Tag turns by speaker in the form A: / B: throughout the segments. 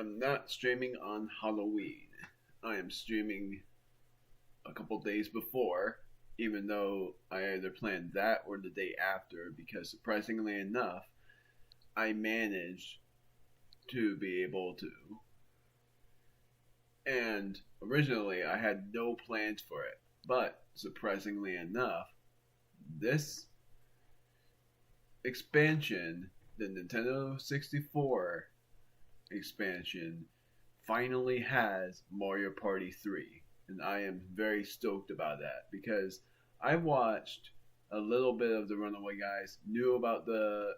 A: I'm not streaming on Halloween. I am streaming a couple days before, even though I either planned that or the day after, because surprisingly enough, I managed to be able to. And originally, I had no plans for it, but surprisingly enough, this expansion, the Nintendo 64 expansion, finally has Mario Party 3. And I am very stoked about that because I watched a little bit of the Runaway Guys, knew about the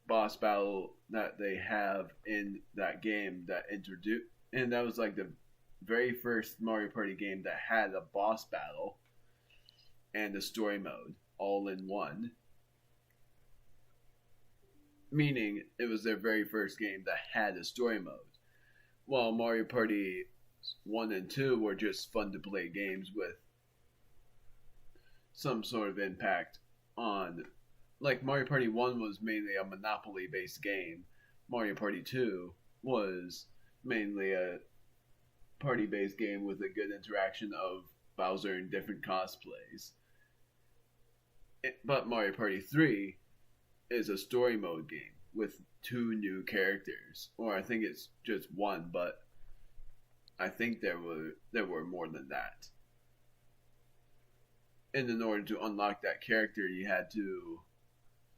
A: boss battle that they have in that game that introduced, and that was like the very first Mario Party game that had a boss battle and a story mode all in one. Meaning it was their very first game that had a story mode. While Mario Party 1 and 2 were just fun to play games with some sort of impact on. Like, Mario Party 1 was mainly a Monopoly based game, Mario Party 2 was mainly a party based game with a good interaction of Bowser in different cosplays. But Mario Party 3 is a story mode game with two new characters, or I think it's just one, but I think there were more than that. And in order to unlock that character, you had to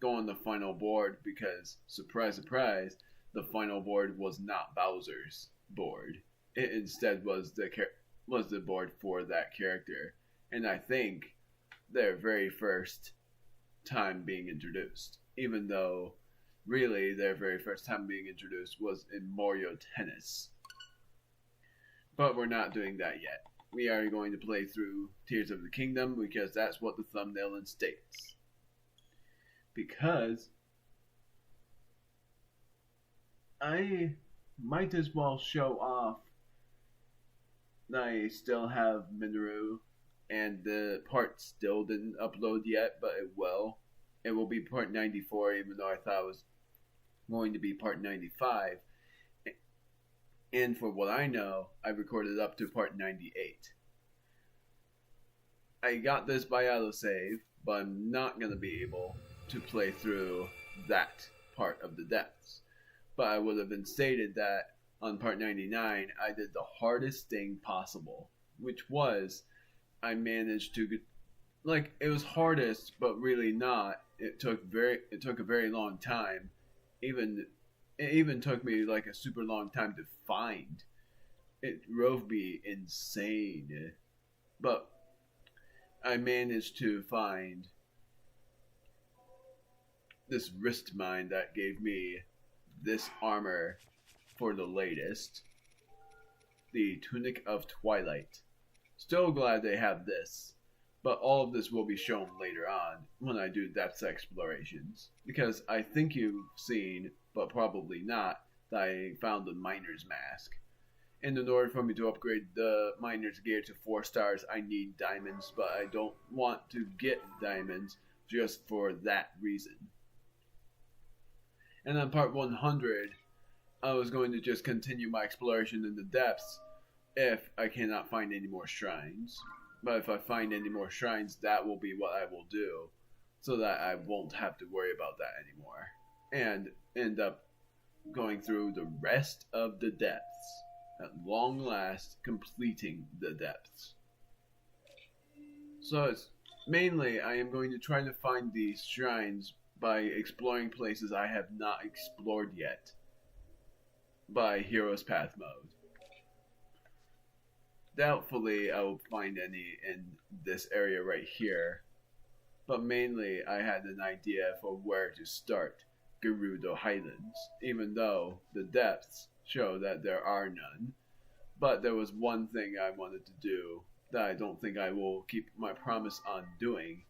A: go on the final board because, surprise, surprise, the final board was not Bowser's board. It instead was the board for that character, and I think their very first time being introduced. Even though, really, their very first time being introduced was in Mario Tennis. But we're not doing that yet. We are going to play through Tears of the Kingdom because that's what the thumbnail states. Because I might as well show off that I still have Minoru and the part still didn't upload yet, but it will. It will be part 94, even though I thought it was going to be part 95. And for what I know, I recorded up to part 98. I got this by autosave, but I'm not going to be able to play through that part of the depths. But I would have been stated that on part 99, I did the hardest thing possible, which was I managed to it was hardest, but really not. It took a very long time. It even took me like a super long time to find. It drove me insane. But I managed to find this wrist mine that gave me this armor for the latest. The Tunic of Twilight. Still glad they have this. But all of this will be shown later on when I do depth explorations. Because I think you've seen, but probably not, that I found the Miner's Mask. And in order for me to upgrade the Miner's Gear to 4 stars, I need diamonds, but I don't want to get diamonds just for that reason. And on part 100, I was going to just continue my exploration in the depths if I cannot find any more shrines. But if I find any more shrines, that will be what I will do, so that I won't have to worry about that anymore. And end up going through the rest of the depths. At long last, completing the depths. So it's mainly, I am going to try to find these shrines by exploring places I have not explored yet. By Hero's Path mode. Doubtfully, I will find any in this area right here. But mainly, I had an idea for where to start Gerudo Highlands, even though the depths show that there are none. But there was one thing I wanted to do that I don't think I will keep my promise on doing.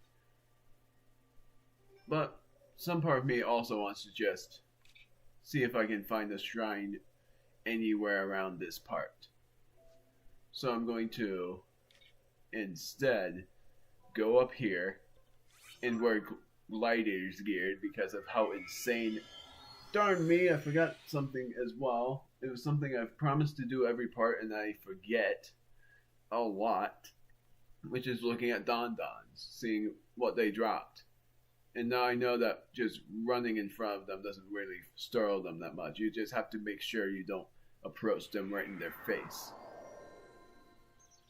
A: But some part of me also wants to just see if I can find a shrine anywhere around this part. So I'm going to instead go up here and wear gliders geared because of how insane. Darn me, I forgot something as well. it was something I've promised to do every part and I forget a lot, which is looking at Don Dons, seeing what they dropped. And now I know that just running in front of them doesn't really startle them that much. You just have to make sure you don't approach them right in their face,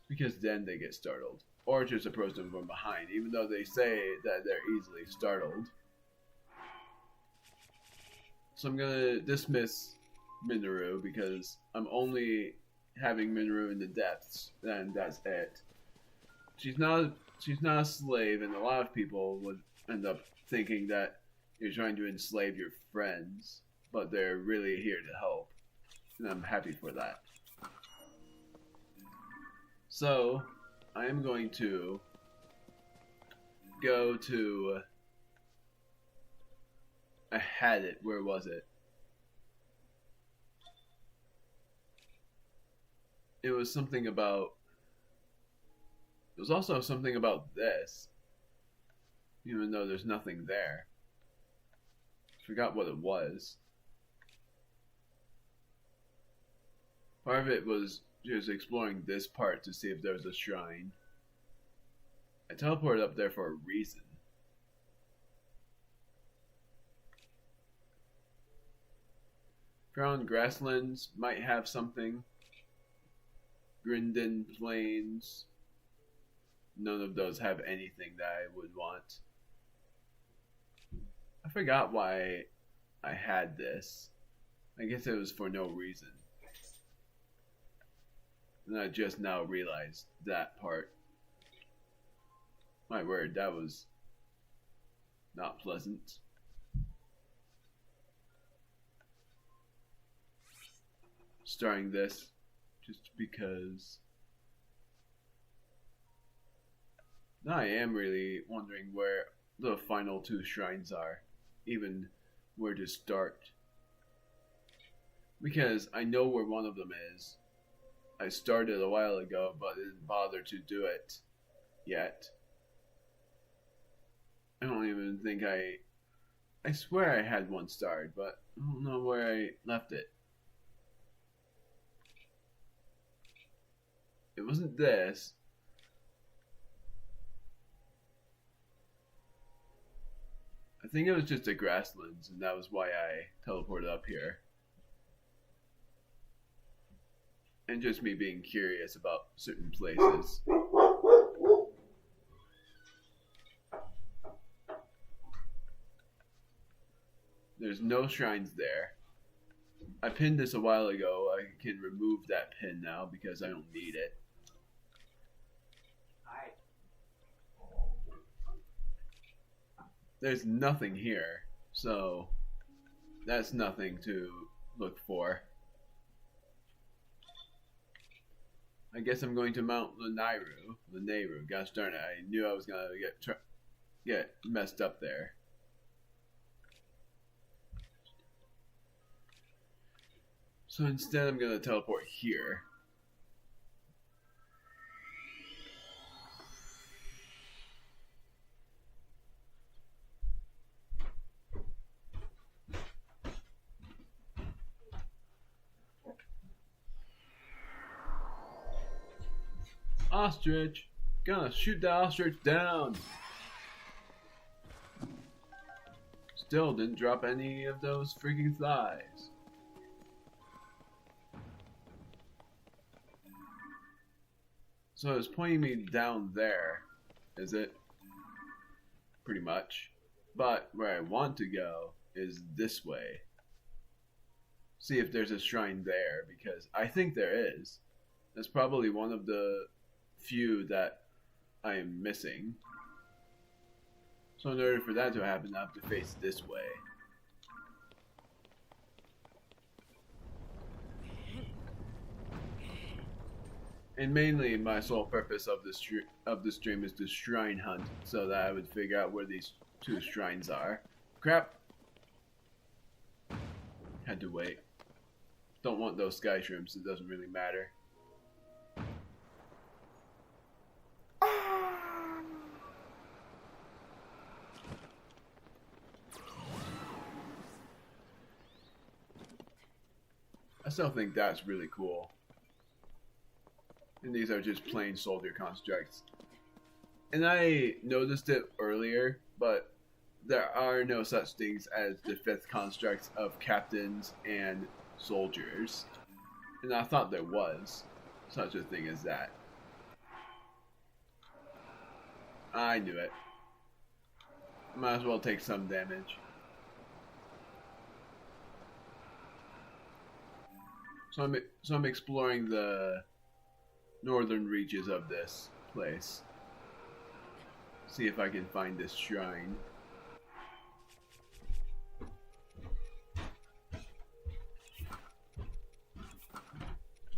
A: because then they get startled. Or just approach them from behind, even though they say that they're easily startled. So I'm gonna dismiss Minoru because I'm only having Minoru in the depths, and that's it. She's not a slave, and a lot of people would end up thinking that you're trying to enslave your friends, but they're really here to help, and I'm happy for that. So I am going to go to... I had it. Where was it? It was something about... It was also something about this. Even though there's nothing there. Forgot what it was. Part of it was just exploring this part to see if there was a shrine. I teleported up there for a reason. Crown Grasslands might have something. Grinden Plains. None of those have anything that I would want. I forgot why I had this. I guess it was for no reason. And I just now realized that part. My word, that was not pleasant. Starting this just because. Now I am really wondering where the final two shrines are, even where to start. Because I know where one of them is. I started a while ago, but didn't bother to do it yet. I don't even think I swear I had one started, but I don't know where I left it. It wasn't this. I think it was just a grasslands, and that was why I teleported up here. And just me being curious about certain places. There's no shrines there. I pinned this a while ago. I can remove that pin now because I don't need it. There's nothing here, so that's nothing to look for. I guess I'm going to mount Lanayru. Gosh darn it, I knew I was gonna get messed up there. So instead I'm gonna teleport here. Ostrich! Gonna shoot the ostrich down! Still didn't drop any of those freaking thighs. So it's pointing me down there, is it? Pretty much. But where I want to go is this way. See if there's a shrine there, because I think there is. That's probably one of the few that I am missing. So in order for that to happen, I have to face this way. And mainly, my sole purpose of this stream is to shrine hunt, so that I would figure out where these two shrines are. Crap! Had to wait. Don't want those sky shrimps, it doesn't really matter. I still think that's really cool. And these are just plain soldier constructs. And I noticed it earlier, but there are no such things as the fifth constructs of captains and soldiers. And I thought there was such a thing as that. I knew it. Might as well take some damage. So I'm exploring the northern reaches of this place. See if I can find this shrine.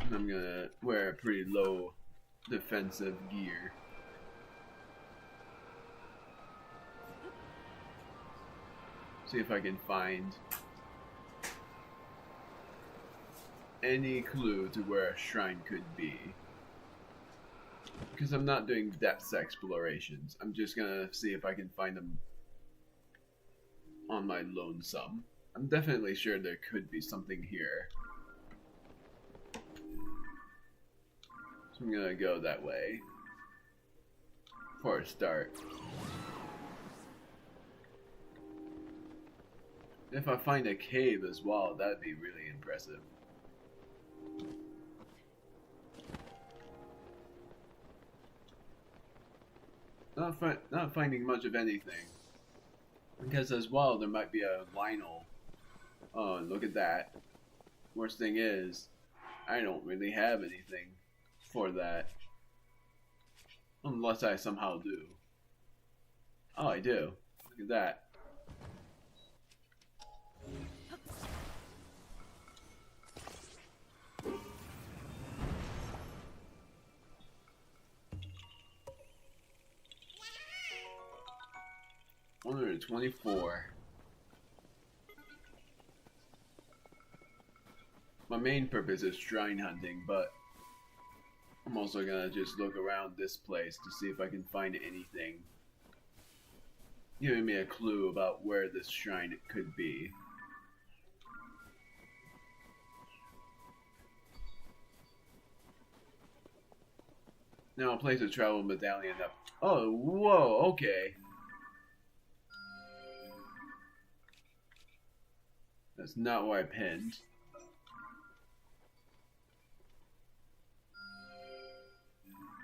A: And I'm gonna wear a pretty low defensive gear. See if I can find any clue to where a shrine could be. Because I'm not doing depth explorations. I'm just gonna see if I can find them on my lonesome. I'm definitely sure there could be something here. So I'm gonna go that way for a start. If I find a cave as well, that'd be really impressive. Not finding much of anything. Because as well, there might be a Lionel. Oh, look at that. Worst thing is, I don't really have anything for that. Unless I somehow do. Oh, I do. Look at that. $124. My main purpose is shrine hunting, but I'm also gonna just look around this place to see if I can find anything giving me a clue about where this shrine could be. Now I'll place a travel medallion up. Oh, whoa, okay. That's not where I pinned.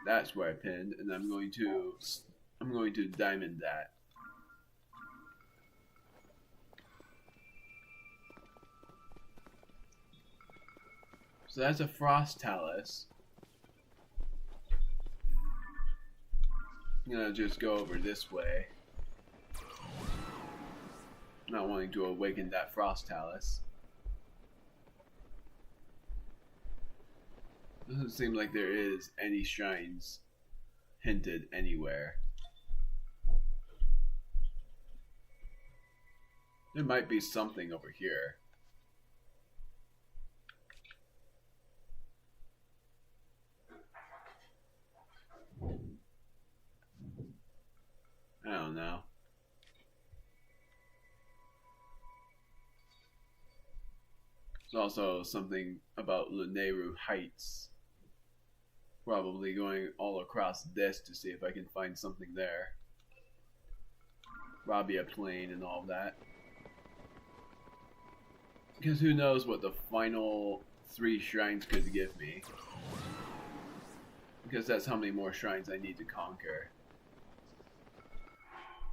A: That's where I pinned, and I'm going to diamond that. So that's a frost talus. I'm gonna just go over this way. Not wanting to awaken that frost talus. Doesn't seem like there is any shrines hinted anywhere. There might be something over here. I don't know. There's also something about Luneru Heights. Probably going all across this to see if I can find something there. Rabia Plain and all that. Because who knows what the final 3 shrines could give me. Because that's how many more shrines I need to conquer.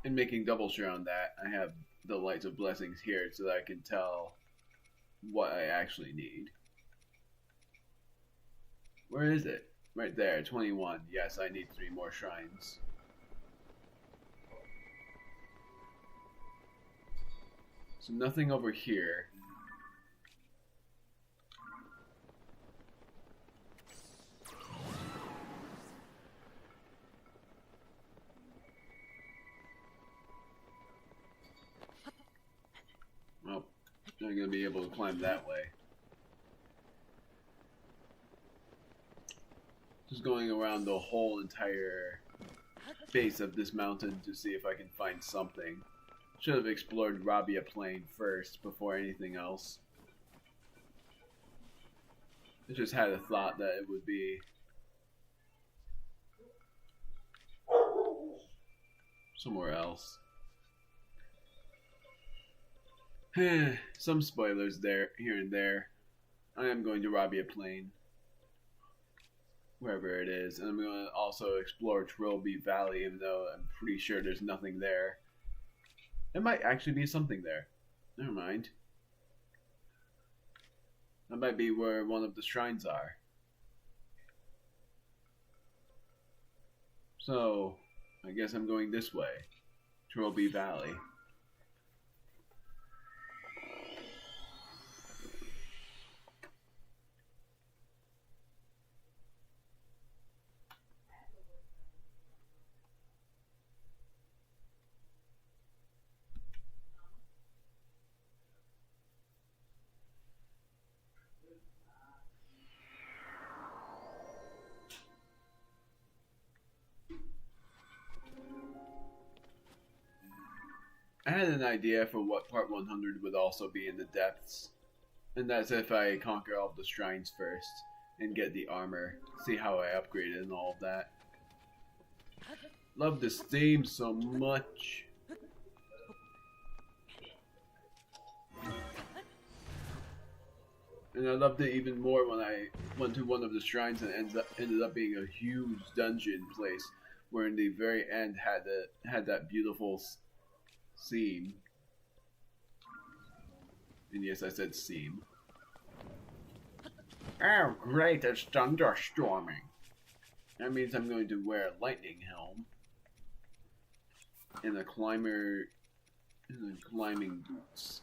A: And making double sure on that, I have the Lights of Blessings here so that I can tell what I actually need. Where is it? Right there, 21. Yes, I need 3 more shrines. So nothing over here. Well, I'm going to be able to climb that way. Just going around the whole entire base of this mountain to see if I can find something. Should have explored Rabia Plain first before anything else. I just had a thought that it would be somewhere else. Some spoilers there, here and there. I am going to Robbie a plane, wherever it is, and I'm going to also explore Trilby Valley, even though I'm pretty sure there's nothing there. There might actually be something there. Never mind. That might be where one of the shrines are. So, I guess I'm going this way. Trilby Valley. I had an idea for what part 100 would also be in the depths, and that's if I conquer all the shrines first and get the armor, see how I upgrade it and all of that. Love this theme so much. And I loved it even more when I went to one of the shrines and ended up being a huge dungeon place, where in the very end had that beautiful seam. And yes, I said seam. Oh great, it's thunderstorming. That means I'm going to wear a lightning helm and climbing boots.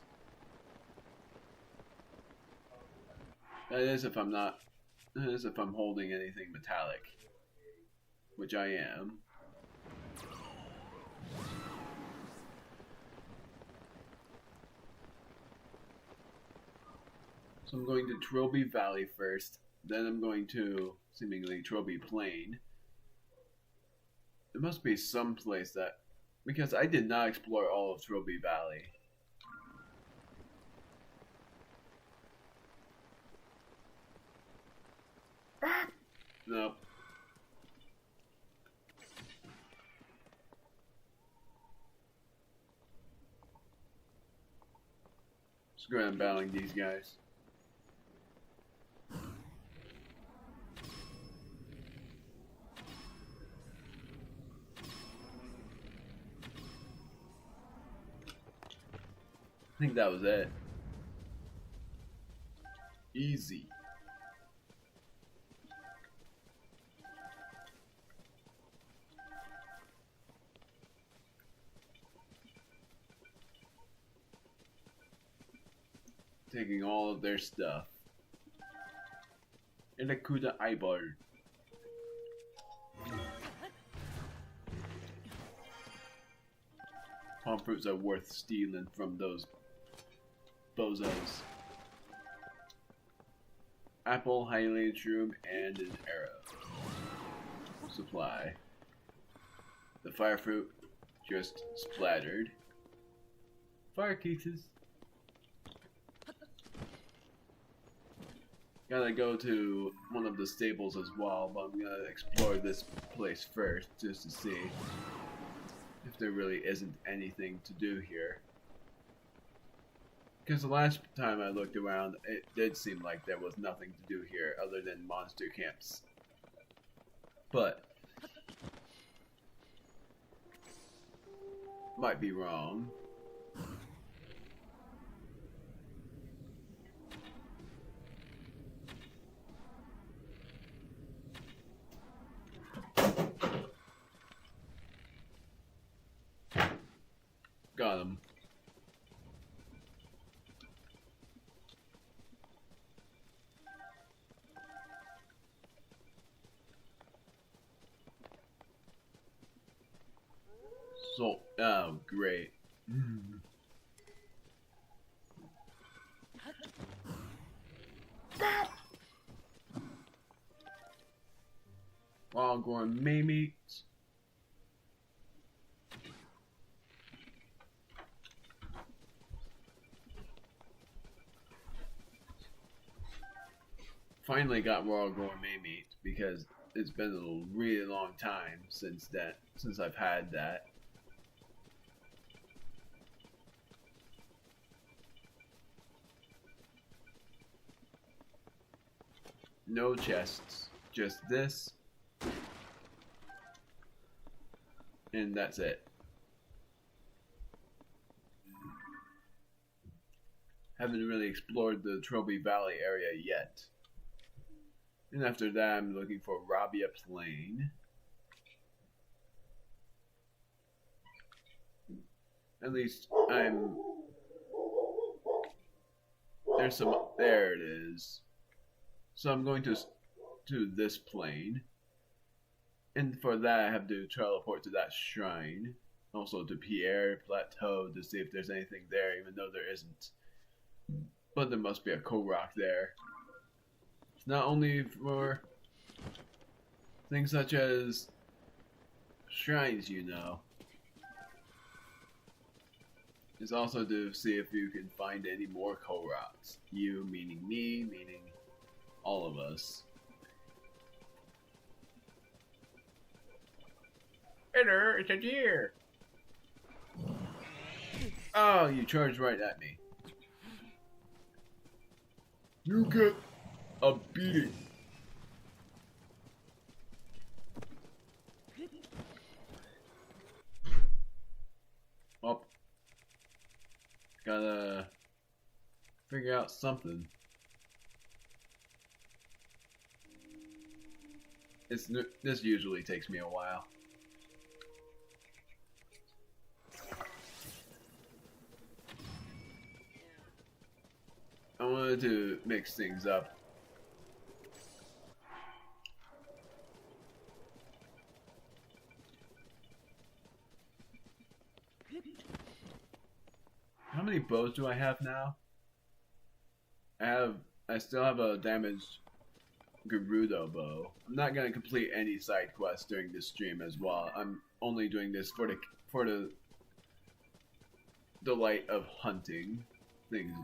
A: That is if I'm holding anything metallic, which I am. So I'm going to Trilby Valley first, then I'm going to, seemingly, Trilby Plain. There must be some place that, because I did not explore all of Trilby Valley. Nope. Screw it, I'm battling these guys. I think that was it. Easy. Taking all of their stuff. Ilakuda eyeball. Palm fruits are worth stealing from those bozos. Apple, highlighted shroom, and an arrow. Supply. The fire fruit just splattered. Fire cases. Gotta go to one of the stables as well, but I'm gonna explore this place first just to see if there really isn't anything to do here. Because the last time I looked around, it did seem like there was nothing to do here other than monster camps. But might be wrong. Got him. So, oh, great. Wild gourmet meats. finally got Royal Gourmet meat because it's been a really long time since I've had that. No chests, just this, and that's it. Haven't really explored the Trophy Valley area yet. And after that, I'm looking for Rabia Plain. At least I'm... There's some... There it is. So I'm going to this plain. And for that, I have to teleport to that shrine. Also to Pierre Plateau to see if there's anything there, even though there isn't. But there must be a Korok there. It's not only for things such as shrines, you know. It's also to see if you can find any more Koroks. You meaning me, meaning all of us. Hey there, it's a deer! Oh, you charged right at me. You get a beating. Well, gotta figure out something. This usually takes me a while. I wanted to mix things up. How many bows do I have now? I still have a damaged Gerudo bow. I'm not gonna complete any side quests during this stream as well. I'm only doing this for the delight of hunting things.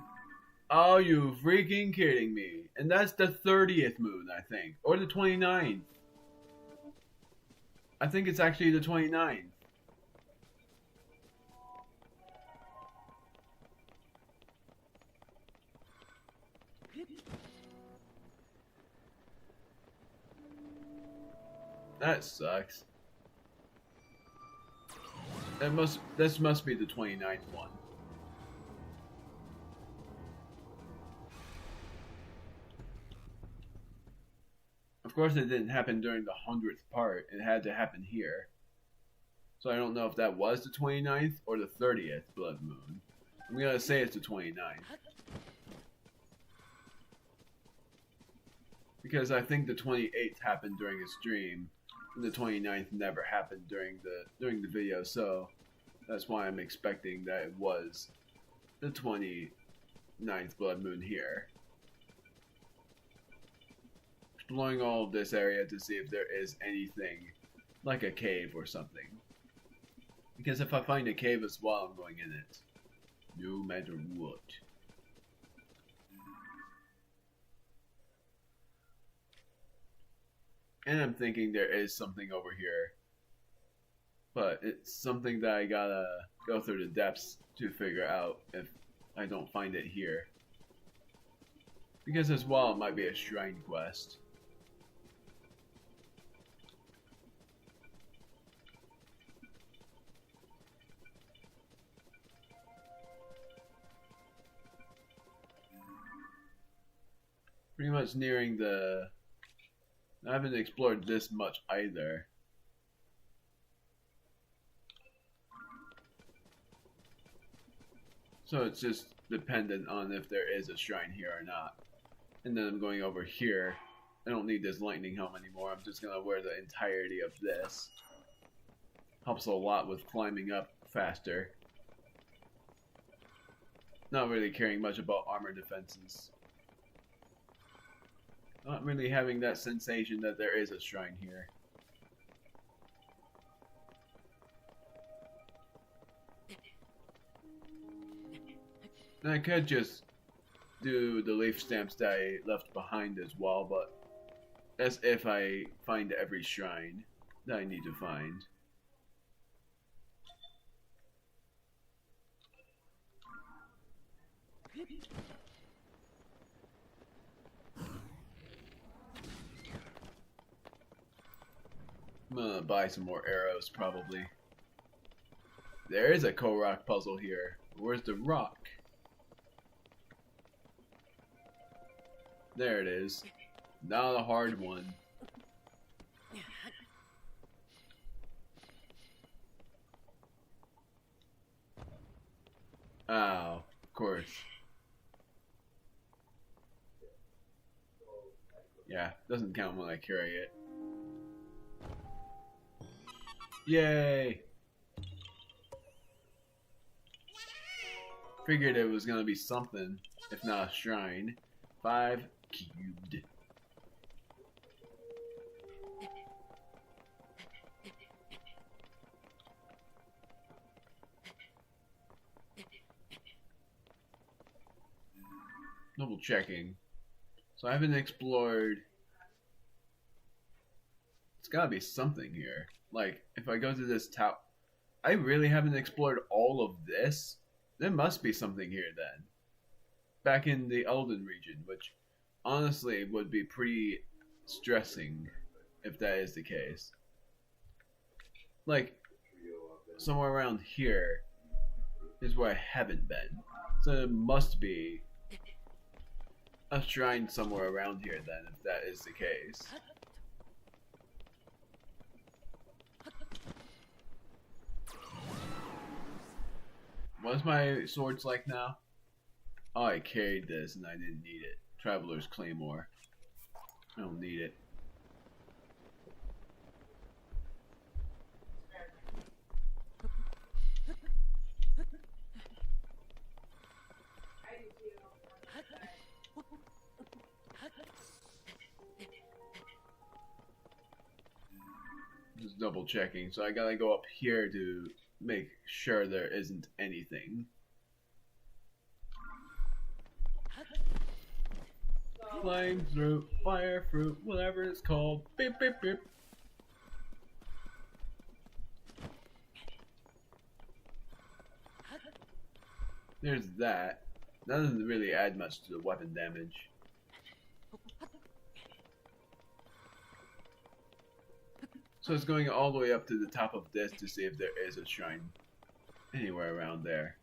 A: Oh, you freaking kidding me. And that's the 30th moon, I think. Or the 29th. I think it's actually the 29th. That sucks. This must be the 29th one. Of course it didn't happen during the 100th part. It had to happen here. So I don't know if that was the 29th or the 30th blood moon. I'm gonna say it's the 29th. Because I think the 28th happened during a stream. And the 29th never happened during the video, so that's why I'm expecting that it was the 29th blood moon here. Exploring all of this area to see if there is anything like a cave or something. Because if I find a cave as well, I'm going in it. No matter what. And I'm thinking there is something over here. But it's something that I gotta go through the depths to figure out if I don't find it here. Because as well, it might be a shrine quest. Pretty much nearing the... I haven't explored this much either. So it's just dependent on if there is a shrine here or not. And then I'm going over here. I don't need this lightning helm anymore. I'm just gonna wear the entirety of this. Helps a lot with climbing up faster. Not really caring much about armor defenses. Not really having that sensation that there is a shrine here. And I could just do the leaf stamps that I left behind as well, but that's if I find every shrine that I need to find. I'm gonna buy some more arrows, probably. There is a Korok puzzle here. Where's the rock? There it is. Not a hard one. Oh, of course. Yeah, doesn't count when I carry it. Yay! Figured it was gonna be something, if not a shrine. 5 cubed. Double checking. So I haven't explored. It's gotta be something here. Like, if I go to this top, I really haven't explored all of this. There must be something here then. Back in the Elden region, which honestly would be pretty stressing if that is the case. Like, somewhere around here is where I haven't been. So there must be a shrine somewhere around here then, if that is the case. What's my swords like now? Oh, I carried this and I didn't need it. Traveler's Claymore. I don't need it. Just double checking. So I gotta go up here to make sure there isn't anything. Flame fruit, fire fruit, whatever it's called. Beep, beep, beep. There's that. That doesn't really add much to the weapon damage. So it's going all the way up to the top of this to see if there is a shrine anywhere around there.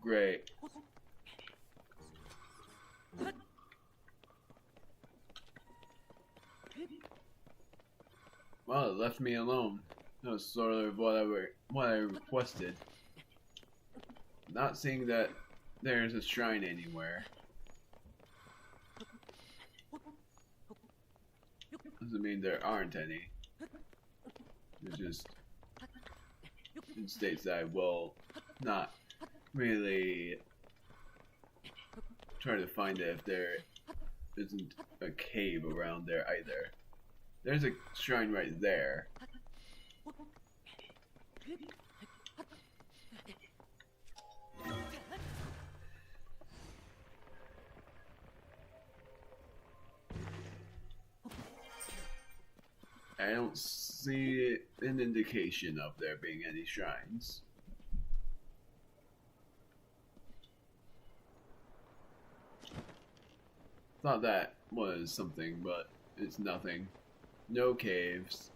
A: Great. Well, it left me alone. That was sort of what I requested. Not seeing that there's a shrine anywhere. Doesn't mean there aren't any. It just states that I will not really try to find it if there isn't a cave around there either. There's a shrine right there. I don't see an indication of there being any shrines. Thought that was something, but it's nothing. No caves.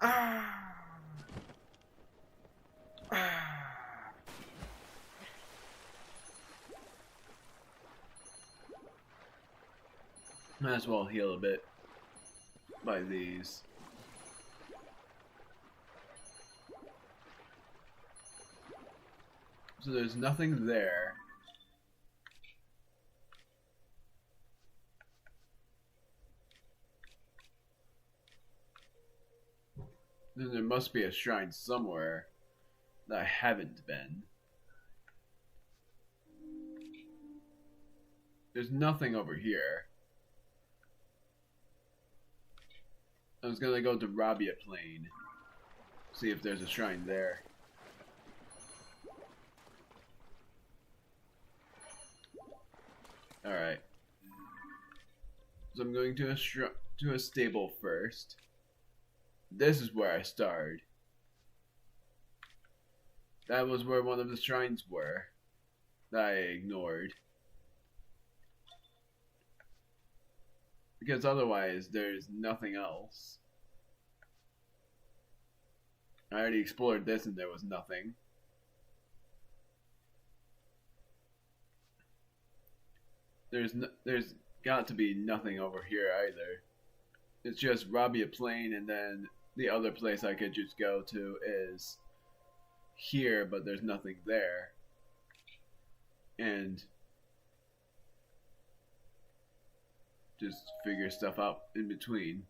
A: Ah! Ah! Might as well heal a bit by these. So there's nothing there. Then there must be a shrine somewhere that I haven't been. There's nothing over here. I was gonna go to Rabia Plain. See if there's a shrine there. Alright. So I'm going to a stable first. This is where I started. That was where one of the shrines were that I ignored. Because otherwise, there's nothing else. I already explored this and there was nothing. There's got to be nothing over here either. It's just Rabia Plain, and then the other place I could just go to is here, but there's nothing there. And just figure stuff out in between.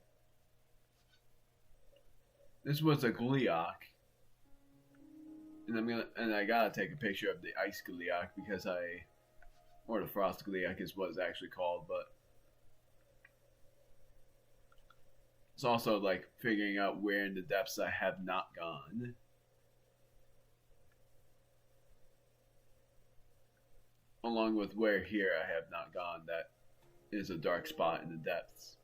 A: This was a Gleeok. And I gotta take a picture of the Ice Gleeok because or the Frost Gleeok is what it's actually called, but it's also like figuring out where in the depths I have not gone. Along with where here I have not gone, that is a dark spot in the depths.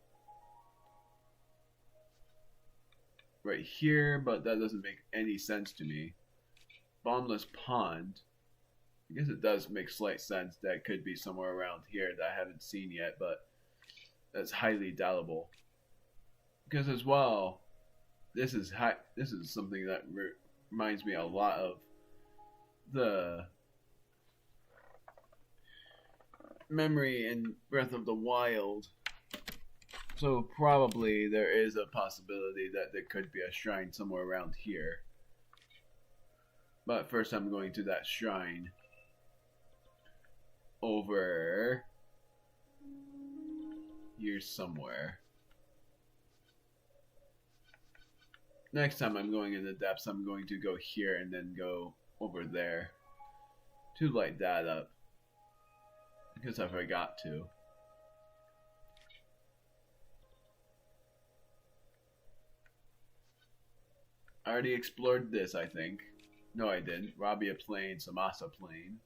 A: Right here, but that doesn't make any sense to me. Bottomless Pond. I guess it does make slight sense that it could be somewhere around here that I haven't seen yet, but that's highly doubtable. Because as well, this is something that reminds me a lot of the memory in Breath of the Wild. So probably there is a possibility that there could be a shrine somewhere around here. But first I'm going to that shrine over here somewhere. Next time I'm going in the depths, I'm going to go here and then go over there to light that up. Because I forgot to. I already explored this, I think. No, I didn't. Rabia Plain, Samasa Plain.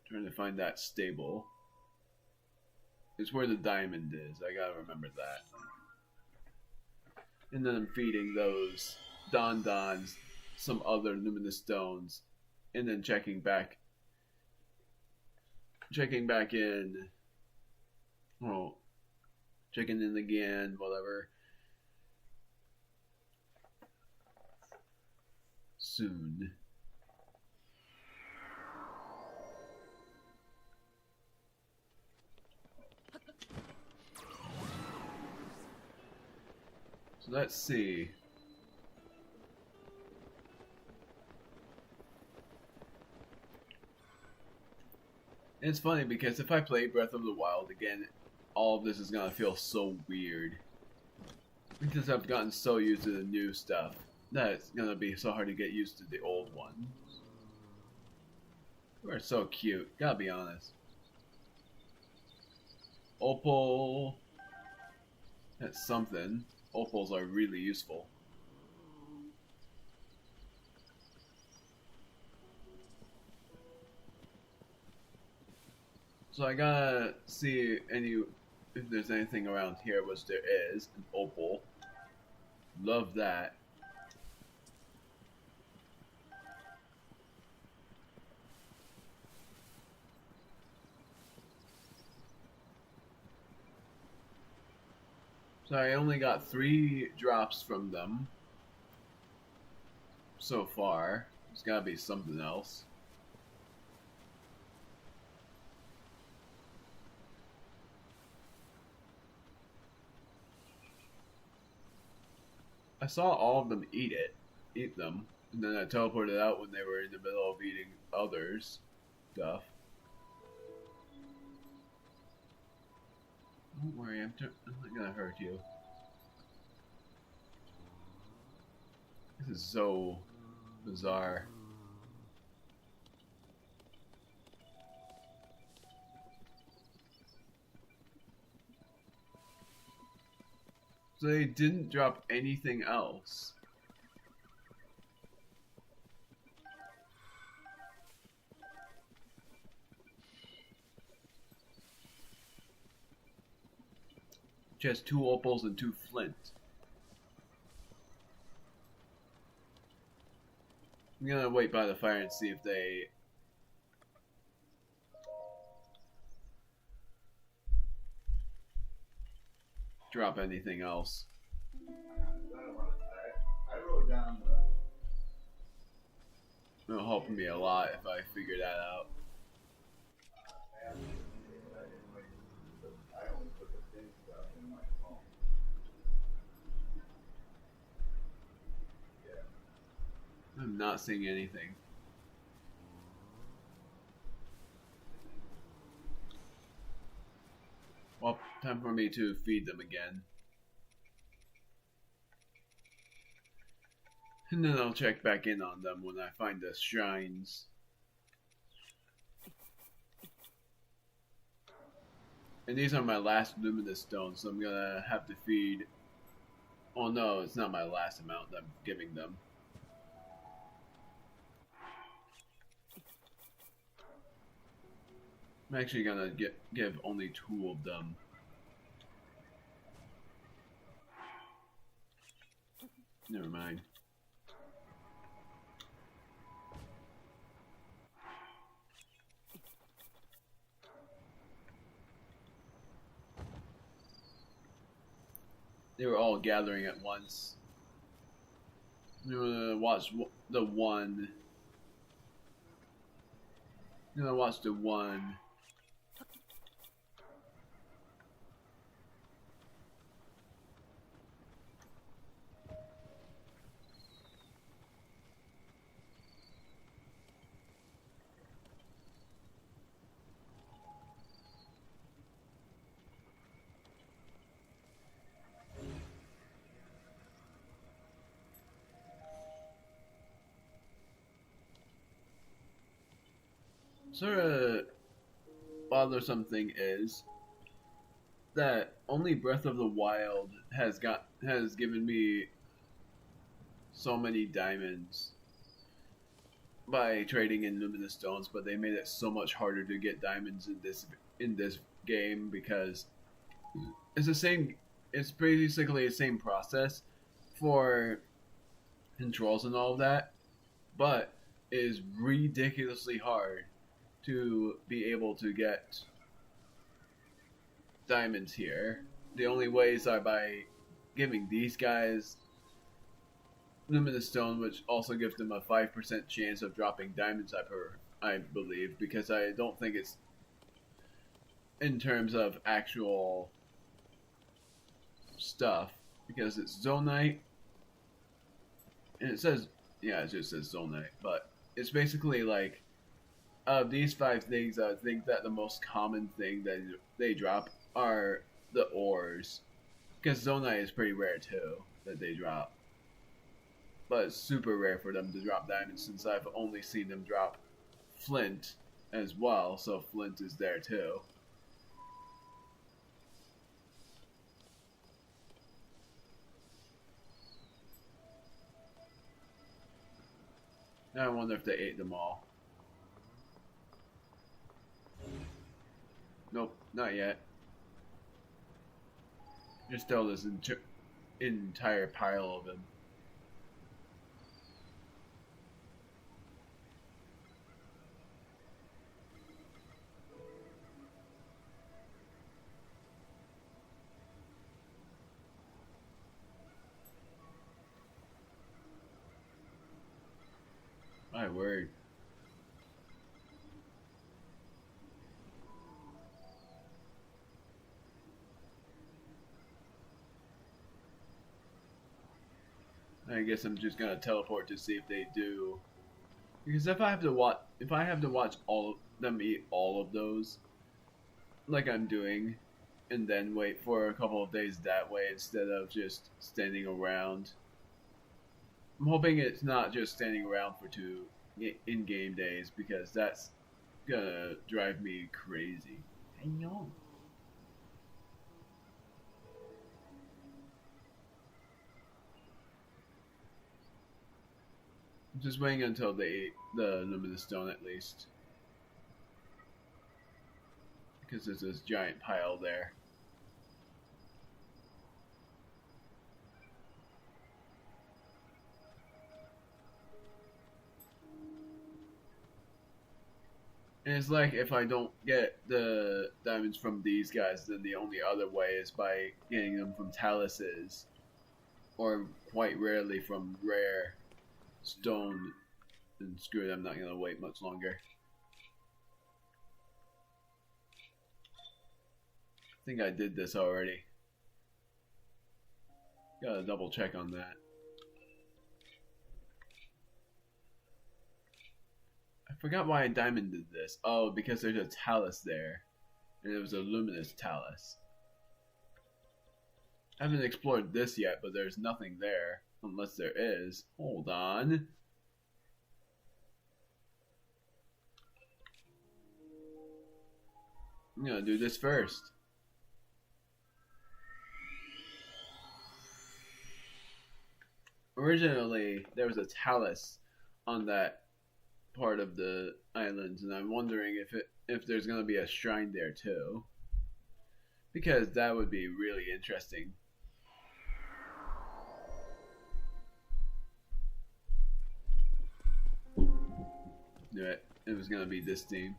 A: Trying to find that stable. It's where the diamond is. I gotta remember that. And then I'm feeding those Dons some other luminous stones. And then checking back in. Oh, checking in again, whatever. Soon. So let's see. And it's funny because if I play Breath of the Wild again, all of this is gonna feel so weird. Because I've gotten so used to the new stuff that it's gonna be so hard to get used to the old ones. They are so cute, gotta be honest. Opal. That's something. Opals are really useful. So I gotta see if there's anything around here, which there is. An opal. Love that. So I only got 3 drops from them so far. There's gotta be something else. I saw all of them eat them, and then I teleported out when they were in the middle of eating others stuff. Don't worry, I'm not gonna hurt you. This is so bizarre. So they didn't drop anything else. Just 2 opals and 2 flint. I'm gonna wait by the fire and see if they drop anything else.
B: I wrote down
A: It'll help me a lot if I figure that out.
B: I only put the big stuff in my phone. Yeah.
A: I'm not seeing anything. Well, time for me to feed them again. And then I'll check back in on them when I find the shrines. And these are my last luminous stones, so I'm gonna have to feed... Oh no, it's not my last amount that I'm giving them. I'm actually gonna give only 2 of them. Never mind. They were all gathering at once. I'm gonna watch the one. I'm gonna watch the one. Sort of bothersome thing is that only Breath of the Wild has given me so many diamonds by trading in luminous stones, but they made it so much harder to get diamonds in this game because it's the same. It's basically the same process for controls and all of that, but it is ridiculously hard to be able to get diamonds here. The only ways are by giving these guys luminous stone, which also gives them a 5% chance of dropping diamonds, I believe, because I don't think it's in terms of actual stuff, because it's Zonite, and it says, yeah, it just says Zonite, but it's basically like, of these 5 things, I think that the most common thing that they drop are the ores, because Zonite is pretty rare too, that they drop. But it's super rare for them to drop diamonds, since I've only seen them drop flint as well, so flint is there too. Now I wonder if they ate them all. Nope, not yet. There's still this entire pile of them. My word. I guess I'm just gonna teleport to see if they do. Because if I have to watch all of them eat all of those, like I'm doing, and then wait for a couple of days that way instead of just standing around. I'm hoping it's not just standing around for 2 in-game days, because that's gonna drive me crazy. I know. Just waiting until they eat the luminous stone at least. Because there's this giant pile there. And it's like if I don't get the diamonds from these guys, then the only other way is by getting them from Taluses. Or quite rarely from rare stone. And screw it, I'm not going to wait much longer. I think I did this already. Gotta double check on that. I forgot why a diamond did this. Oh, because there's a talus there. And it was a luminous talus. I haven't explored this yet, but there's nothing there. Unless there is. Hold on. I'm gonna do this first. Originally, there was a talus on that part of the islands, and I'm wondering if there's gonna be a shrine there too, because that would be really interesting. Knew it. It was gonna be this team.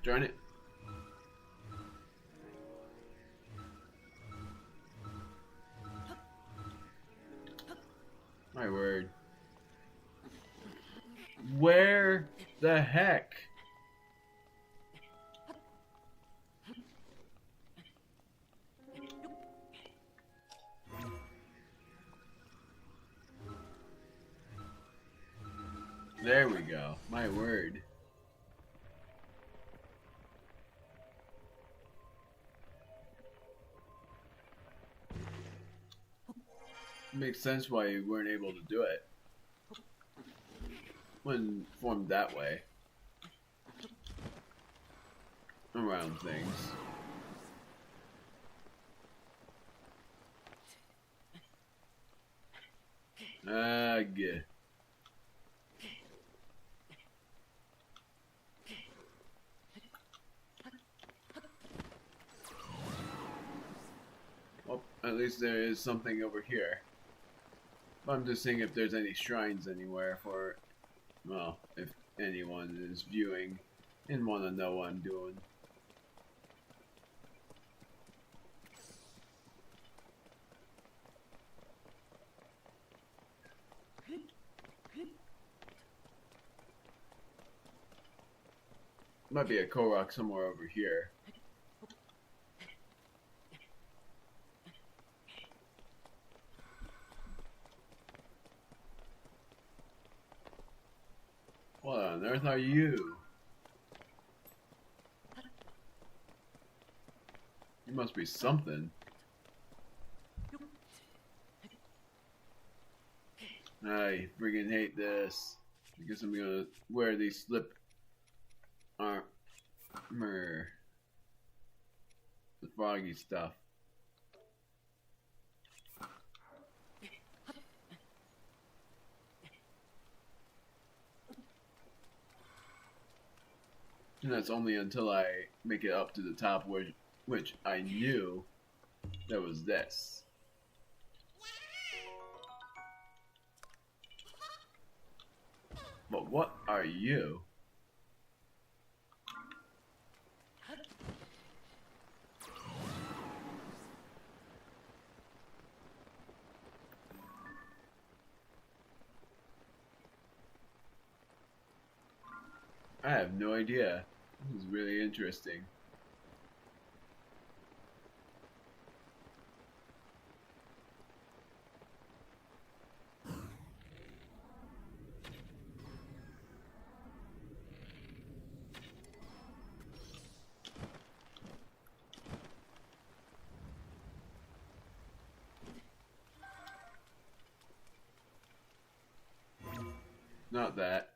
A: Darn it. My word. Where the heck? There we go. My word. Makes sense why you weren't able to do it when formed that way around things. Good. Well, at least there is something over here. I'm just seeing if there's any shrines anywhere for, well, if anyone is viewing and want to know what I'm doing. Might be a Korok somewhere over here. What on earth are you? You must be something. I friggin' hate this. I guess I'm gonna wear these slip armor. The froggy stuff. And that's only until I make it up to the top, which I knew there was this. But what are you? I have no idea. This is really interesting. Not that.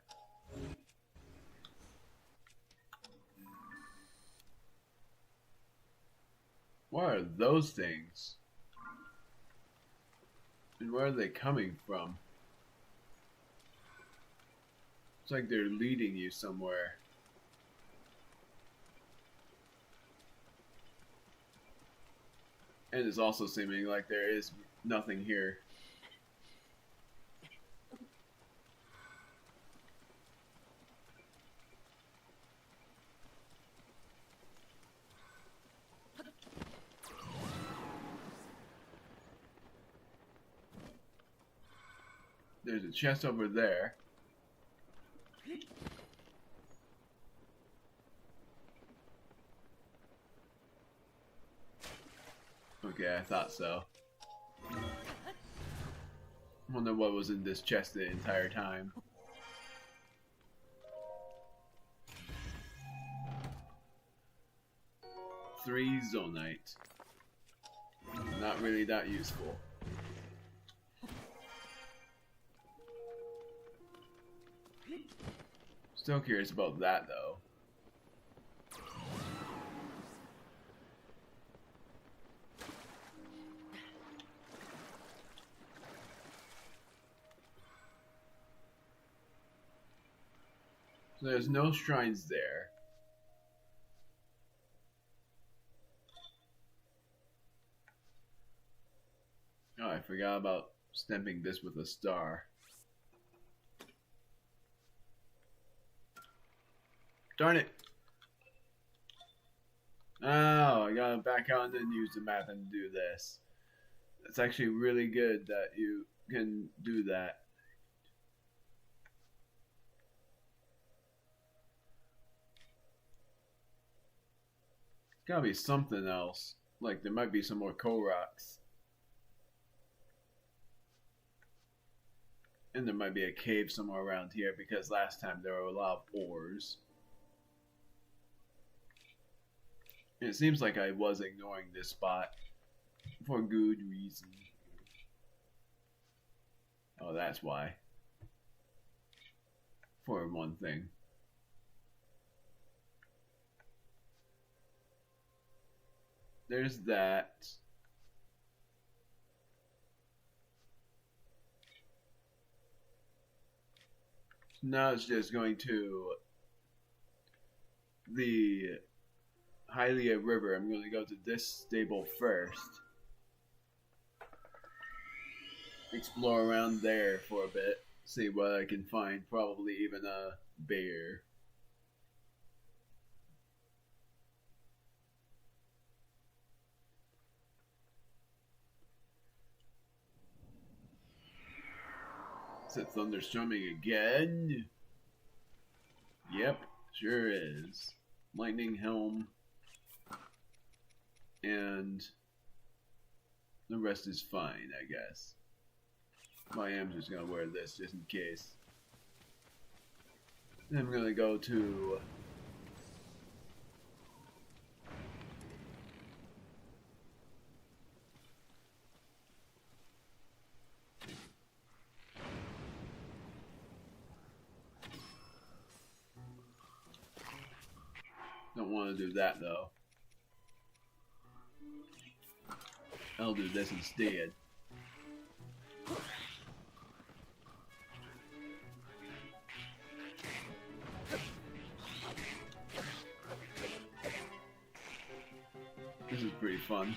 A: What are those things? And where are they coming from? It's like they're leading you somewhere. And it's also seeming like there is nothing here. There's a chest over there. Okay, I thought so. Wonder what was in this chest the entire time. Three zonite. Not really that useful. Still curious about that though. So there's no shrines there. Oh, I forgot about stamping this with a star. Darn it! Oh, I gotta back out and then use the map and do this. It's actually really good that you can do that. Gotta be something else. Like there might be some more Koroks. And there might be a cave somewhere around here because last time there were a lot of ores. And it seems like I was ignoring this spot for good reason. Oh, that's why. For one thing. There's that. Now it's just going to the Hylia River. I'm going to go to this stable first. Explore around there for a bit. See what I can find. Probably even a bear. Is it thunderstorming again? Yep, sure is. Lightning helm. And the rest is fine, I guess. I am just gonna wear this just in case. Then I'm gonna go to don't want to do that though. I'll do this instead. This is pretty fun.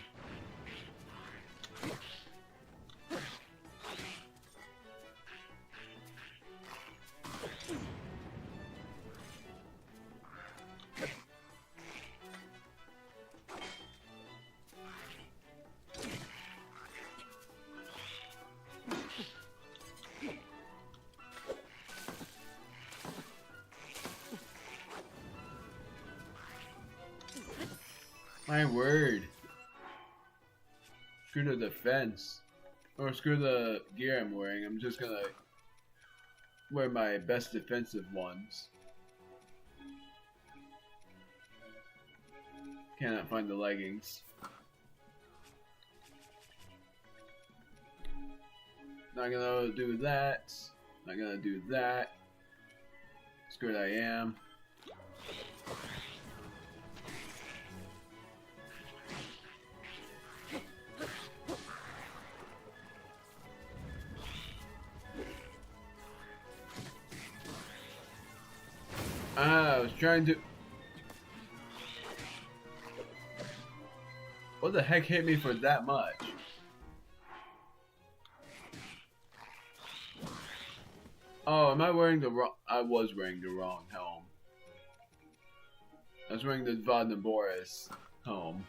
A: My word. Screw the defense. Or screw the gear I'm wearing. I'm just gonna wear my best defensive ones. Cannot find the leggings. Not gonna do that. Not gonna do that. Screwed I am. I was trying to... What the heck hit me for that much? Oh, am I wearing the wrong... I was wearing the wrong helm. I was wearing the Boris helm.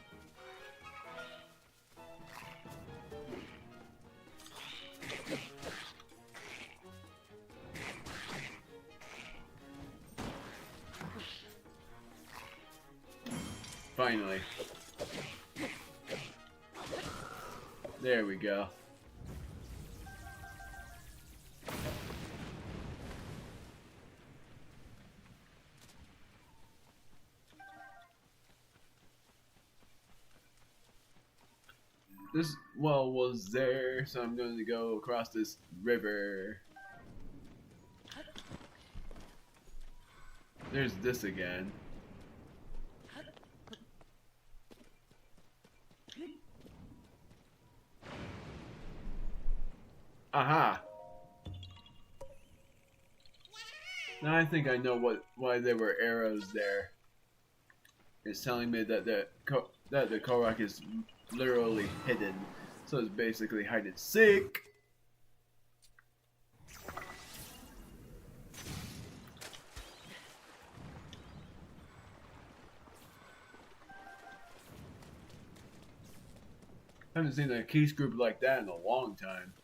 A: Finally. There we go. This well was there, so I'm going to go across this river. There's this again. Aha! Now I think I know why there were arrows there. It's telling me that the Korok is literally hidden, so it's basically hide and seek. I haven't seen a keys group like that in a long time.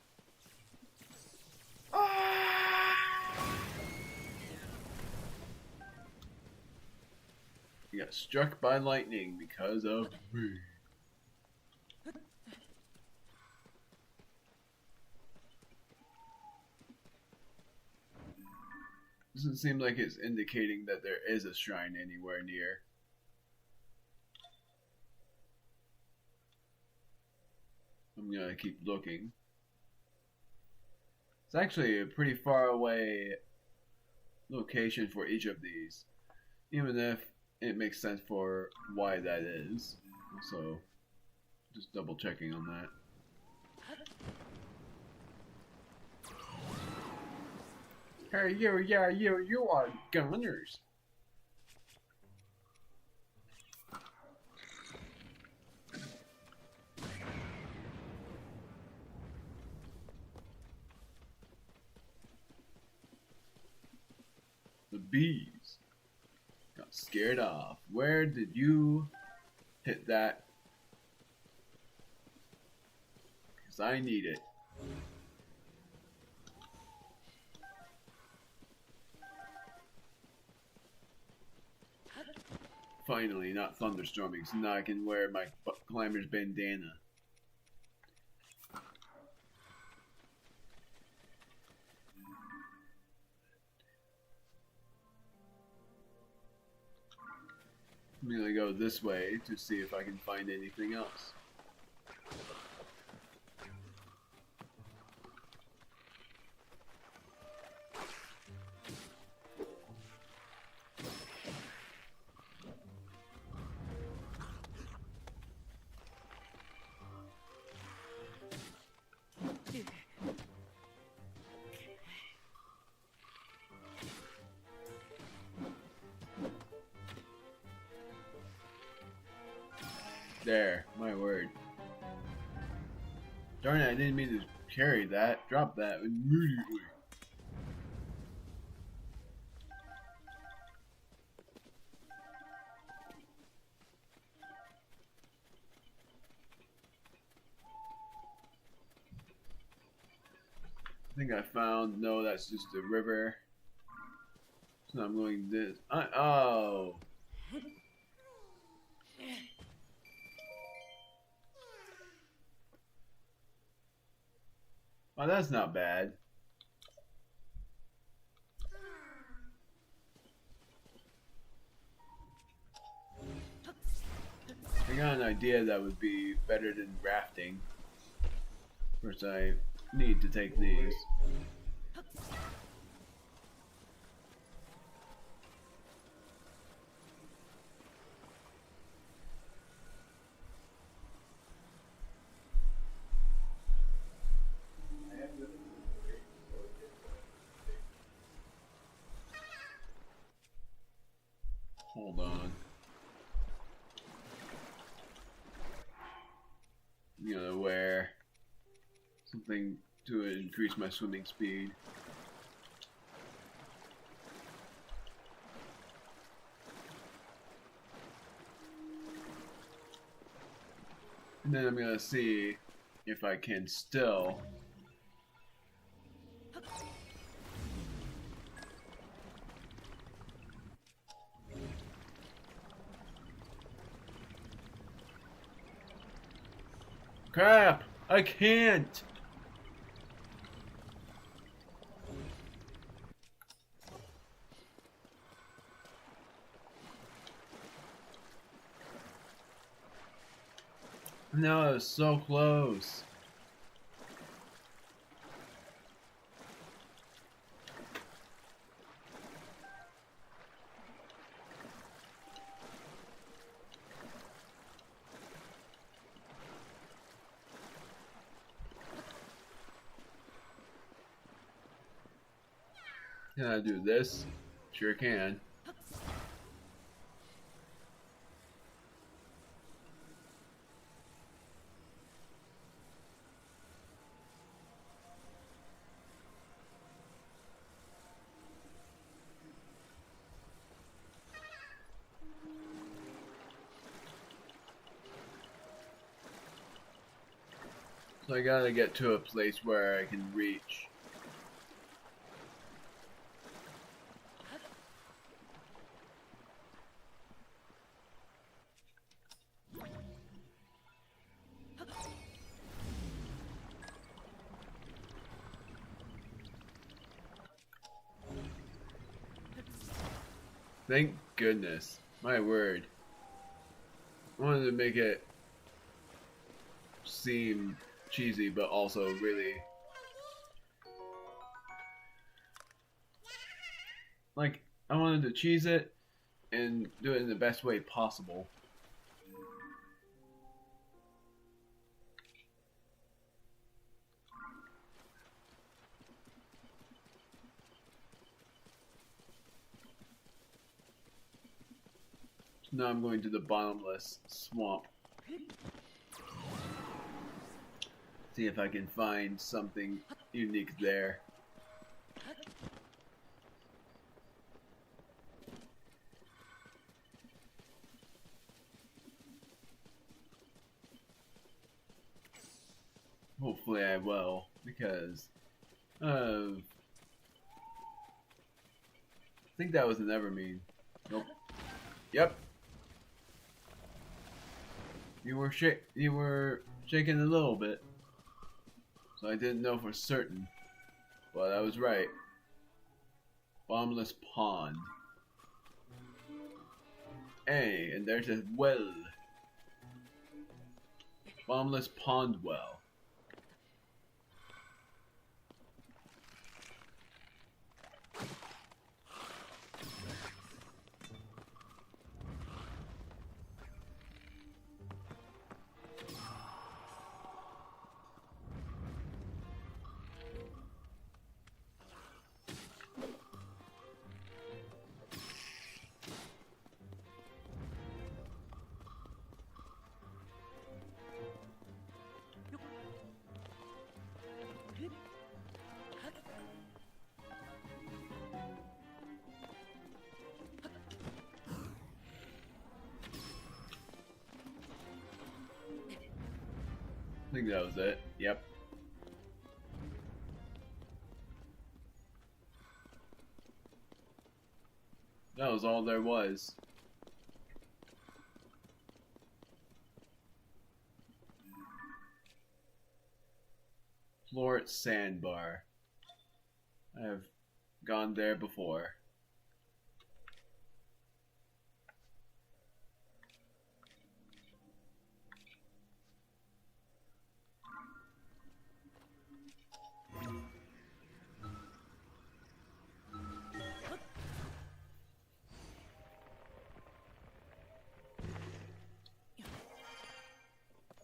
A: You got struck by lightning because of me. Doesn't seem like it's indicating that there is a shrine anywhere near. I'm gonna keep looking. It's actually a pretty far away location for each of these, even if it makes sense for why that is. So, just double checking on that. Hey, you are gunners. The bees got scared off. Where did you hit that? Because I need it. Finally, not thunderstorming, so now I can wear my climber's bandana. I'm gonna go this way to see if I can find anything else. There, my word. Darn it, I didn't mean to carry that. Drop that immediately. I think I found, no, that's just a river. So I'm going this. Oh. Oh, that's not bad. I got an idea that would be better than rafting. First, I need to take these. Hold on. I'm gonna wear something to increase my swimming speed. And then I'm gonna see if I can still crap! I can't! No, I was so close. Can I do this? Sure can. So I gotta get to a place where I can reach. Thank goodness. My word. I wanted to make it seem cheesy, but also really like I wanted to cheese it and do it in the best way possible. So now I'm going to the bottomless swamp. See if I can find something unique there. Hopefully I will, because I think that was an Evermean. Nope. Yep. You were shaking a little bit, so I didn't know for certain, but I was right. Bottomless pond. Hey, and there's a well. Bottomless pond well. I think that was it. Yep. That was all there was. Floor Sandbar. I have gone there before.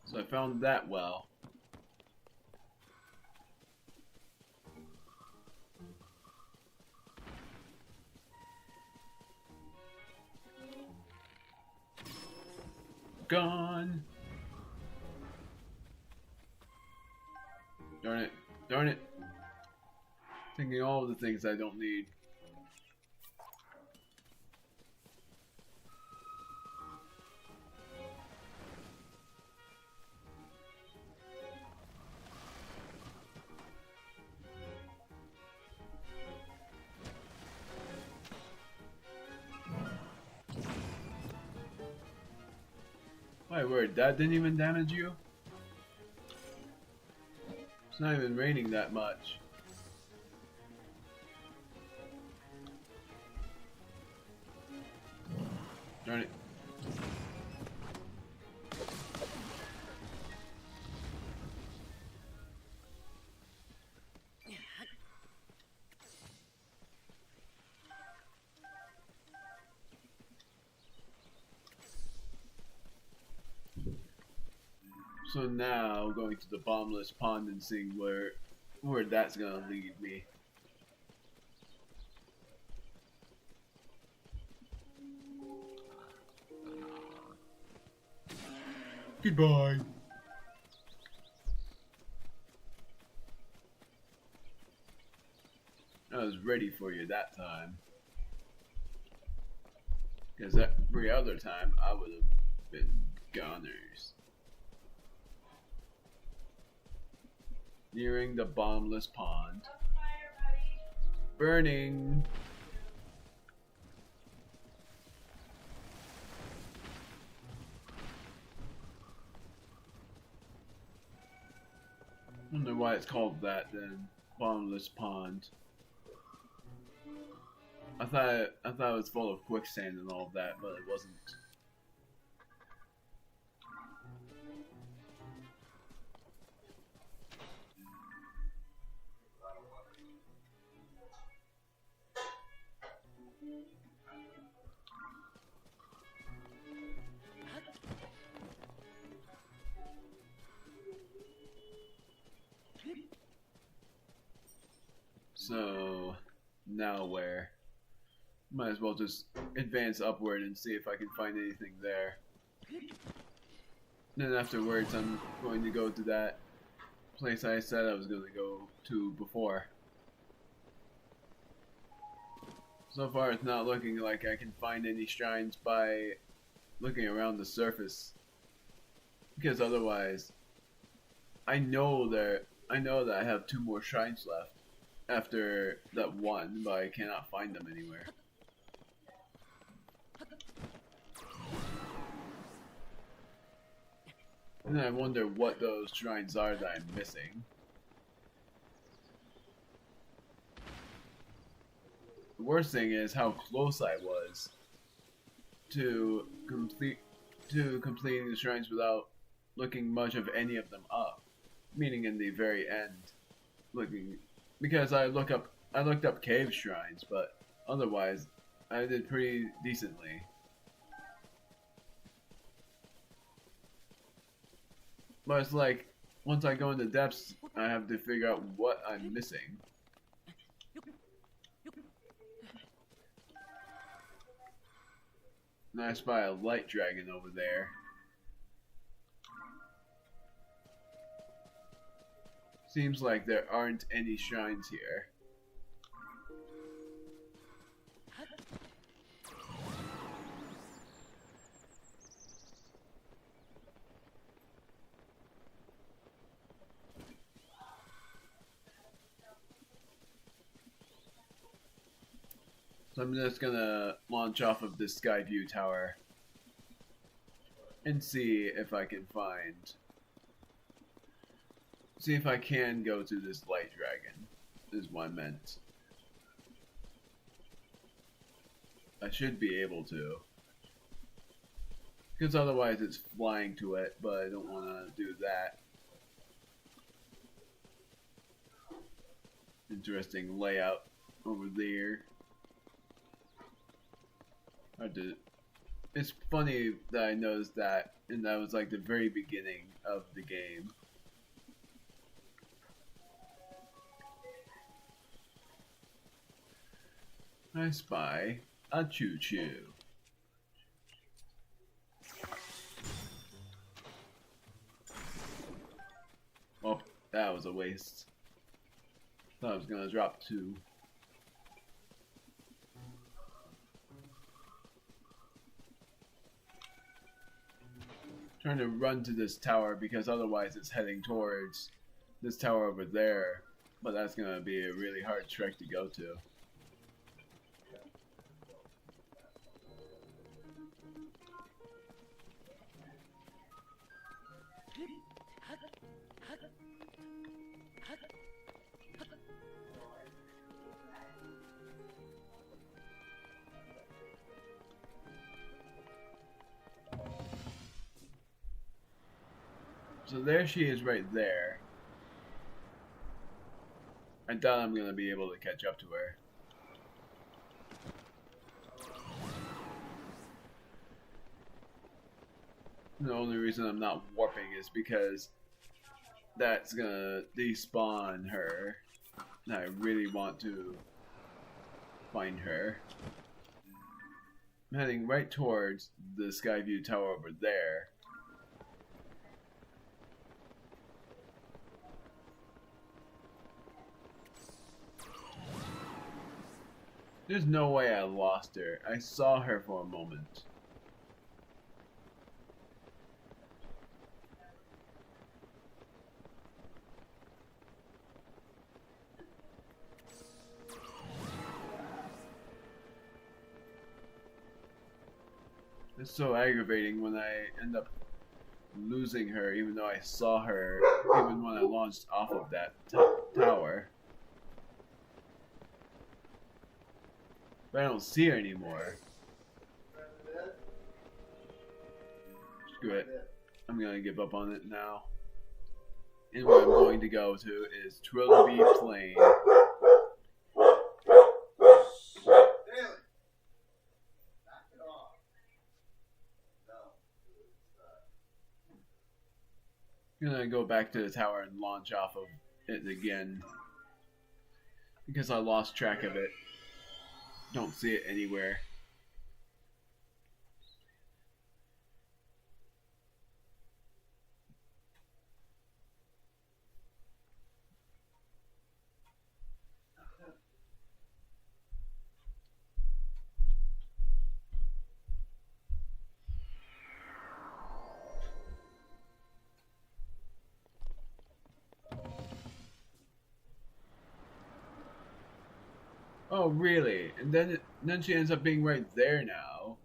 A: So I found that well. gone. Darn it. Darn it. Thinking all of the things I don't need. My word, that didn't even damage you? It's not even raining that much. Darn it. So now going to the bottomless pond and seeing where that's gonna lead me. Goodbye. I was ready for you that time. Because every other time I would have been goners. Nearing the bottomless pond. Burning. I wonder why it's called that then. Bottomless pond. I thought it was full of quicksand and all of that, but it wasn't. So now where? Might as well just advance upward and see if I can find anything there. Then afterwards I'm going to go to that place I said I was going to go to before. So far it's not looking like I can find any shrines by looking around the surface. Because otherwise I know that I have 2 more shrines left after that one, but I cannot find them anywhere. And I wonder what those shrines are that I'm missing. The worst thing is how close I was to completing the shrines without looking much of any of them up. Meaning in the very end, because I looked up cave shrines, but otherwise I did pretty decently. But it's like, once I go into depths, I have to figure out what I'm missing. And I spy a light dragon over there. Seems like there aren't any shrines here. So I'm just gonna launch off of this sky view tower and see if I can see if I can go to this light dragon, is what I meant. I should be able to. Because otherwise it's flying to it, but I don't want to do that. Interesting layout over there. It's funny that I noticed that, and that was like the very beginning of the game. I spy a choo-choo. That was a waste. Thought I was gonna drop 2. Trying to run to this tower because otherwise it's heading towards this tower over there. But that's gonna be a really hard trek to go to. So there she is right there. I doubt I'm going to be able to catch up to her. The only reason I'm not warping is because that's going to despawn her. And I really want to find her. I'm heading right towards the Skyview Tower over there. There's no way I lost her. I saw her for a moment. It's so aggravating when I end up losing her, even though I saw her, even when I launched off of that tower. But I don't see her anymore. Screw it. I'm gonna give up on it now. And where I'm going to go to is Trilby Plain. I'm gonna go back to the tower and launch off of it again. Because I lost track of it. Don't see it anywhere. Oh, really? And then she ends up being right there now.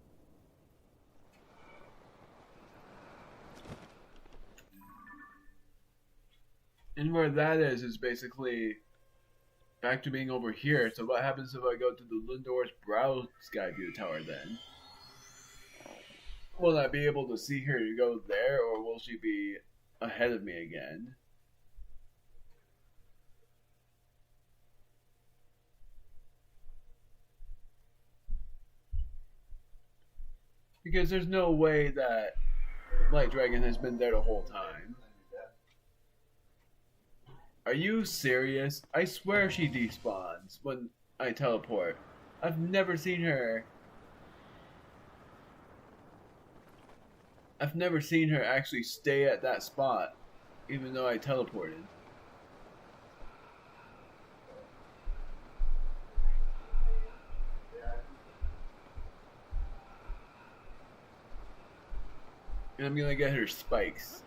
A: And where that is basically back to being over here. So what happens if I go to the Lindor's Brow Skyview Tower then? Will I be able to see her go there, or will she be ahead of me again? Because there's no way that Light Dragon has been there the whole time. Are you serious? I swear she despawns when I teleport. I've never seen her. I've never seen her actually stay at that spot, even though I teleported. And I'm gonna get her spikes,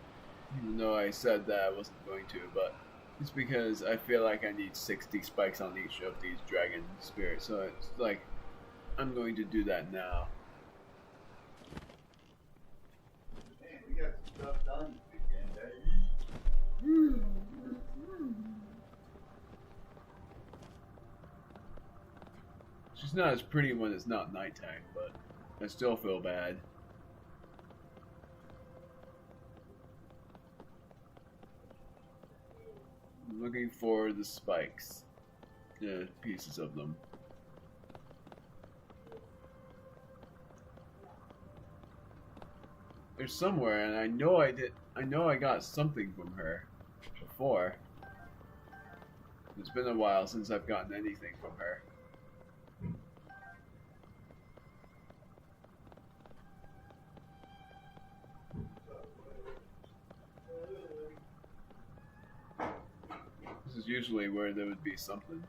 A: even though I said that I wasn't going to, but it's because I feel like I need 60 spikes on each of these dragon spirits, so it's like, I'm going to do that now.
B: Man, we got some stuff done this weekend, baby.
A: She's not as pretty when it's not nighttime, but I still feel bad. I'm looking for the spikes. Yeah, pieces of them. They're somewhere, and I know I got something from her before. It's been a while since I've gotten anything from her. usually where there would be something.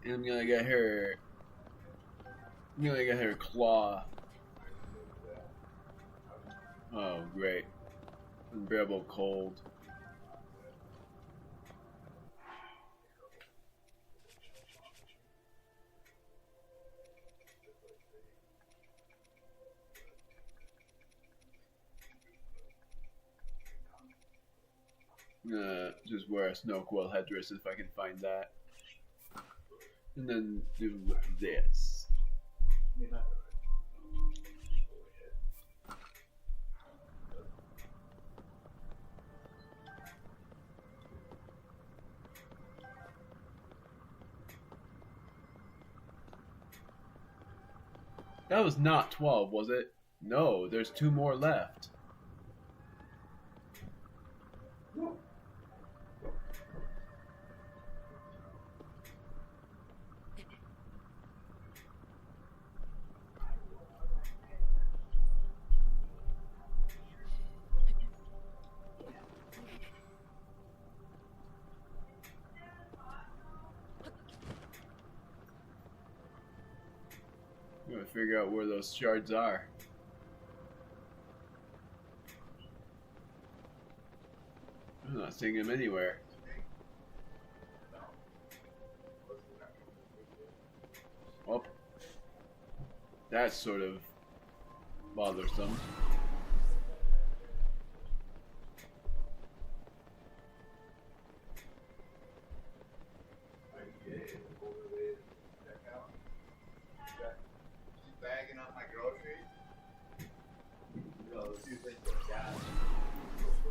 A: And I'm gonna get her. I'm gonna get her claw. Oh, great. Unbearable cold. I'm gonna just wear a snow quill headdress if I can find that. And then do this. That was not 12, was it? No, there's 2 more left. I'm gonna figure out where those shards are. I'm not seeing them anywhere. Oh, that's sort of bothersome.
B: Bagging up my groceries.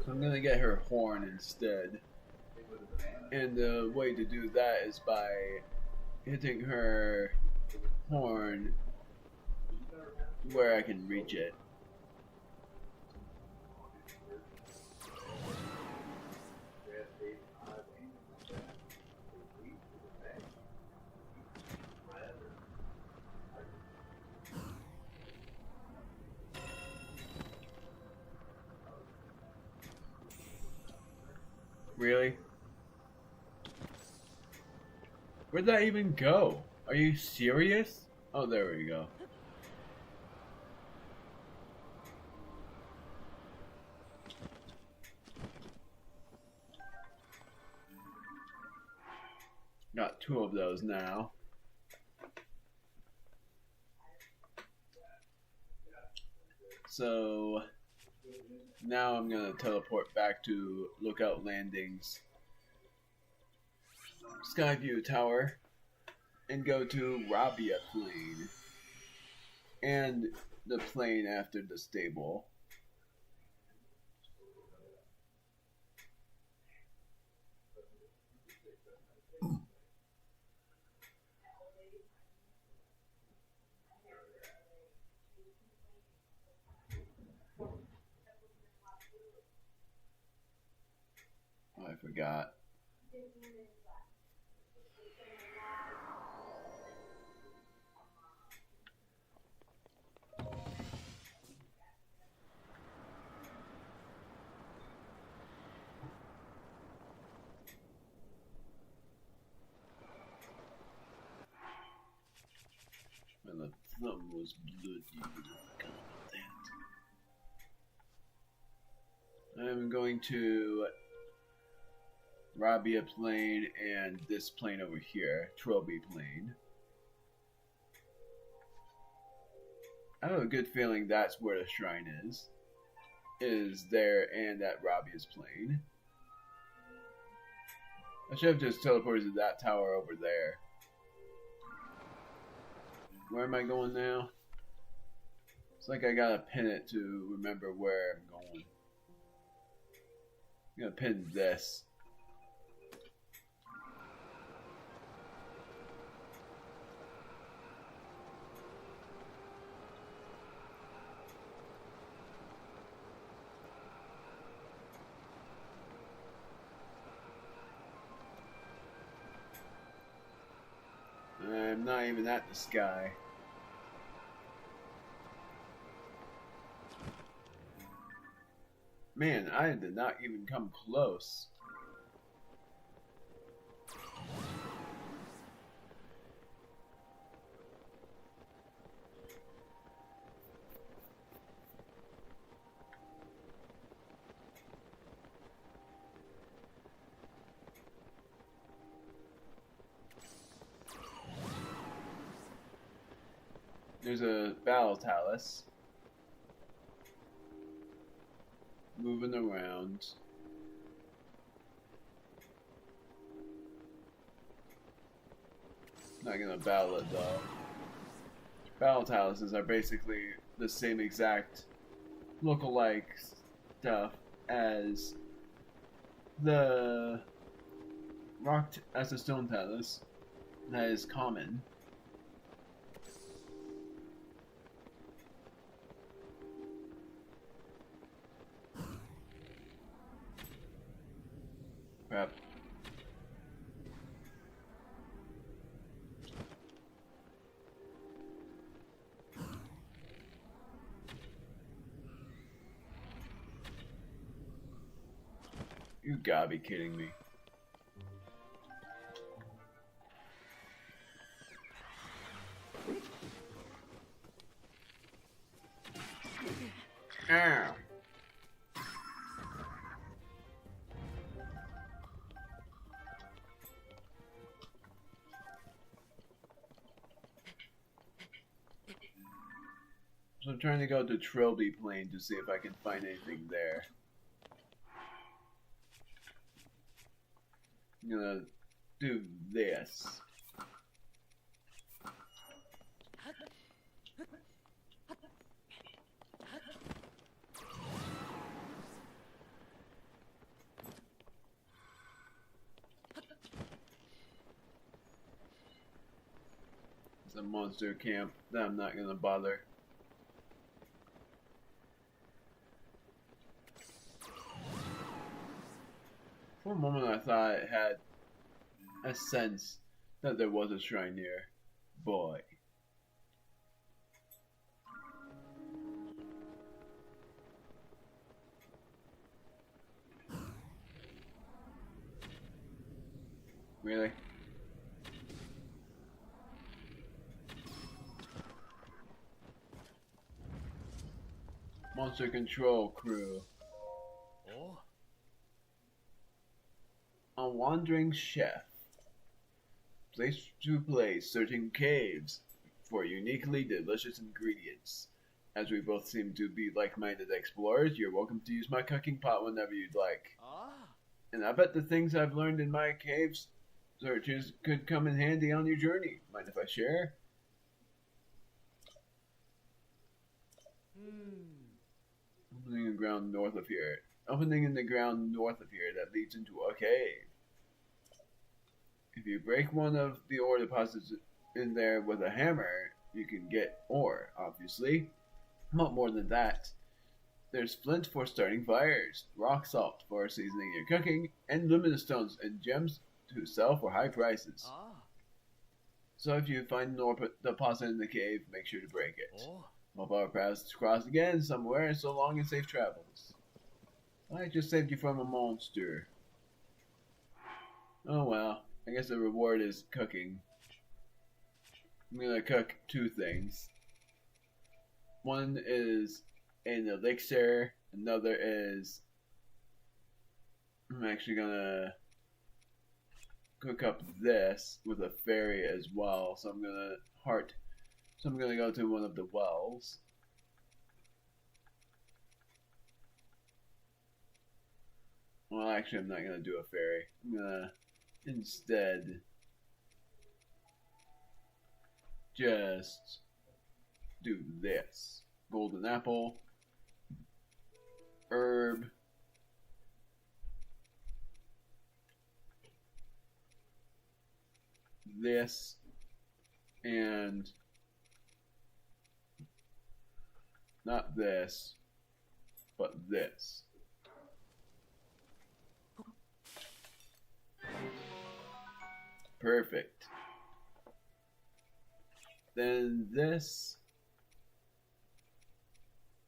A: So I'm gonna get her horn instead. And the way to do that is by hitting her horn where I can reach it. Really? Where'd that even go? Are you serious? Oh, there we go. Got 2 of those now. So now I'm gonna teleport back to Lookout Landing's Skyview Tower and go to Rabia Plain and the plane after the stable. Oh, I forgot. And the thumb was bloody. I'm going to Rabia Plain and this plane over here, Troby Plain. I have a good feeling that's where the shrine is. Is there and at Rabia's Plain. I should have just teleported to that tower over there. Where am I going now? It's like I gotta pin it to remember where I'm going. I'm gonna pin this. I'm not even at the sky. Man, I did not even come close. There's a battle talus moving around. Not gonna battle it though. Battle taluses are basically the same exact look-alike stuff as the as the stone talus that is common. Crap. You gotta be kidding me. Ow. So I'm trying to go to Trilby Plain to see if I can find anything there. I'm gonna do this. It's a monster camp that I'm not gonna bother. For a moment I thought it had a sense that there was a shrine here. Boy. Really? Monster Control Crew.
C: Oh.
A: A wandering chef. Place to place, searching caves for uniquely delicious ingredients. As we both seem to be like-minded explorers, you're welcome to use my cooking pot whenever you'd like.
C: Ah.
A: And I bet the things I've learned in my caves searches could come in handy on your journey. Mind if I share? Opening in the ground north of here. Opening in the ground north of here that leads into a cave. If you break one of the ore deposits in there with a hammer, you can get ore, obviously. Not more than that. There's flint for starting fires, rock salt for seasoning your cooking, and luminous stones and gems to sell for high prices.
C: Ah.
A: So if you find an ore deposit in the cave, make sure to break it.
C: Oh.
A: Hope our paths cross again somewhere, so long and safe travels. I just saved you from a monster. Oh well, I guess the reward is cooking. I'm gonna cook two things. One is an elixir, another is... I'm actually gonna cook up this with a fairy as well, so I'm gonna go to one of the wells. Well, actually, I'm not gonna do a fairy. I'm gonna instead just do this. Golden apple, herb, this, and not this, but this. Perfect. Then this,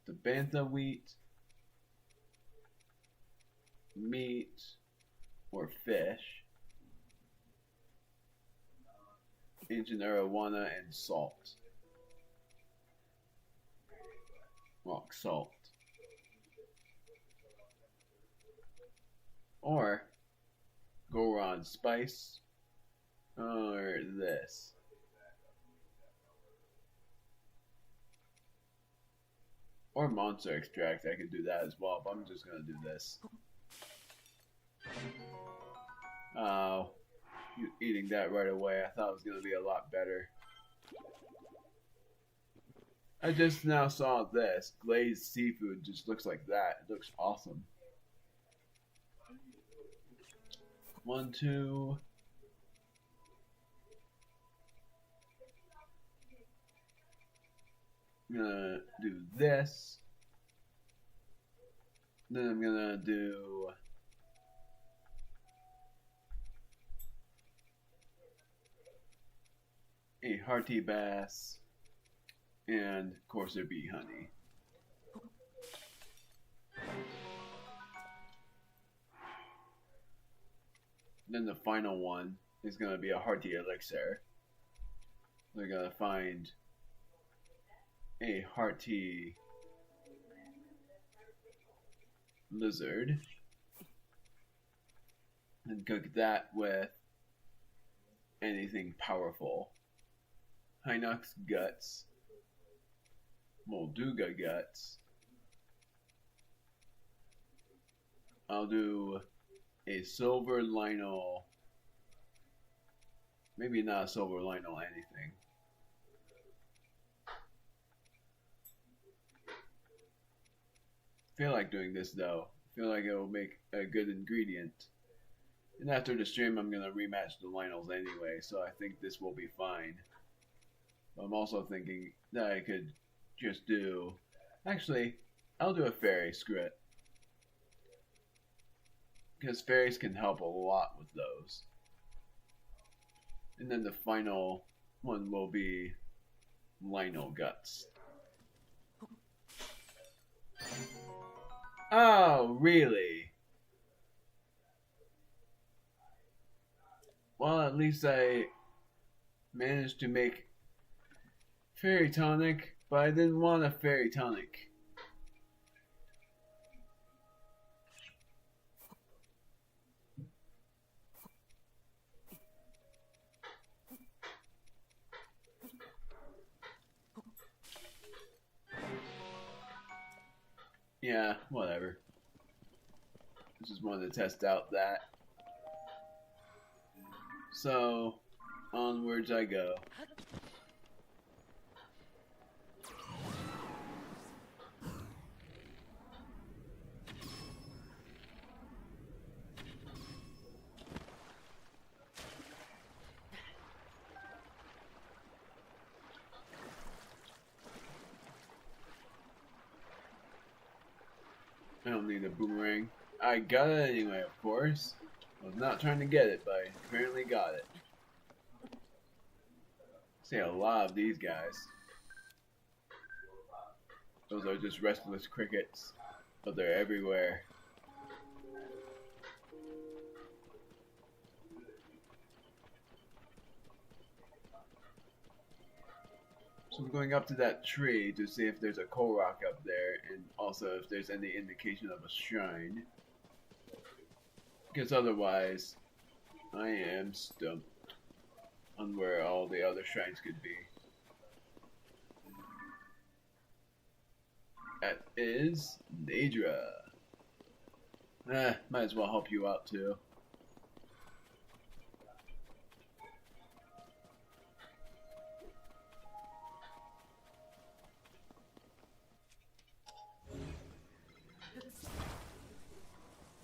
A: the bantha wheat, meat or fish, ancient arowana, and salt. Rock salt. Or Goron spice, or this. Or monster extract, I could do that as well, but I'm just gonna do this. Oh, you eating that right away. I thought it was gonna be a lot better. I just now saw this. Glazed seafood just looks like that. It looks awesome. 1, 2. I'm gonna do this. Then I'm gonna do a hearty bass and coarser bee honey. Then the final one is gonna be a hearty elixir. We're gonna find a hearty lizard and cook that with anything powerful. Hinox guts, Molduga guts. I'll do a silver lino, maybe not a silver lino, anything. I feel like doing this though. I feel like it will make a good ingredient. And after the stream, I'm gonna rematch the linos anyway, so I think this will be fine. But I'm also thinking that I could just do. Actually, I'll do a fairy. Screw it. Because fairies can help a lot with those. And then the final one will be lino guts. Oh, really? Well, at least I managed to make fairy tonic, but I didn't want a fairy tonic. Yeah, whatever. I just wanted to test out that. So, onwards I go. I don't need a boomerang. I got it anyway, of course. I was not trying to get it, but I apparently got it. See a lot of these guys. Those are just restless crickets, but they're everywhere. So I'm going up to that tree to see if there's a coal rock up there, and also if there's any indication of a shrine. Because otherwise, I am stumped on where all the other shrines could be. That is Nadra. Might as well help you out too.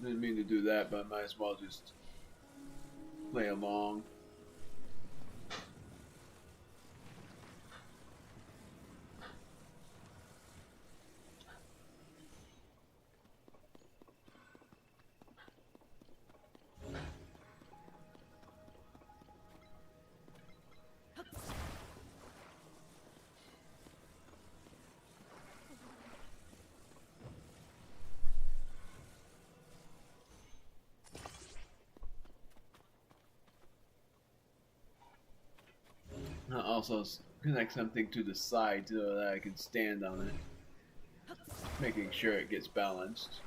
A: Didn't mean to do that, but I might as well just play along. I'll also connect something to the side so that I can stand on it, making sure it gets balanced.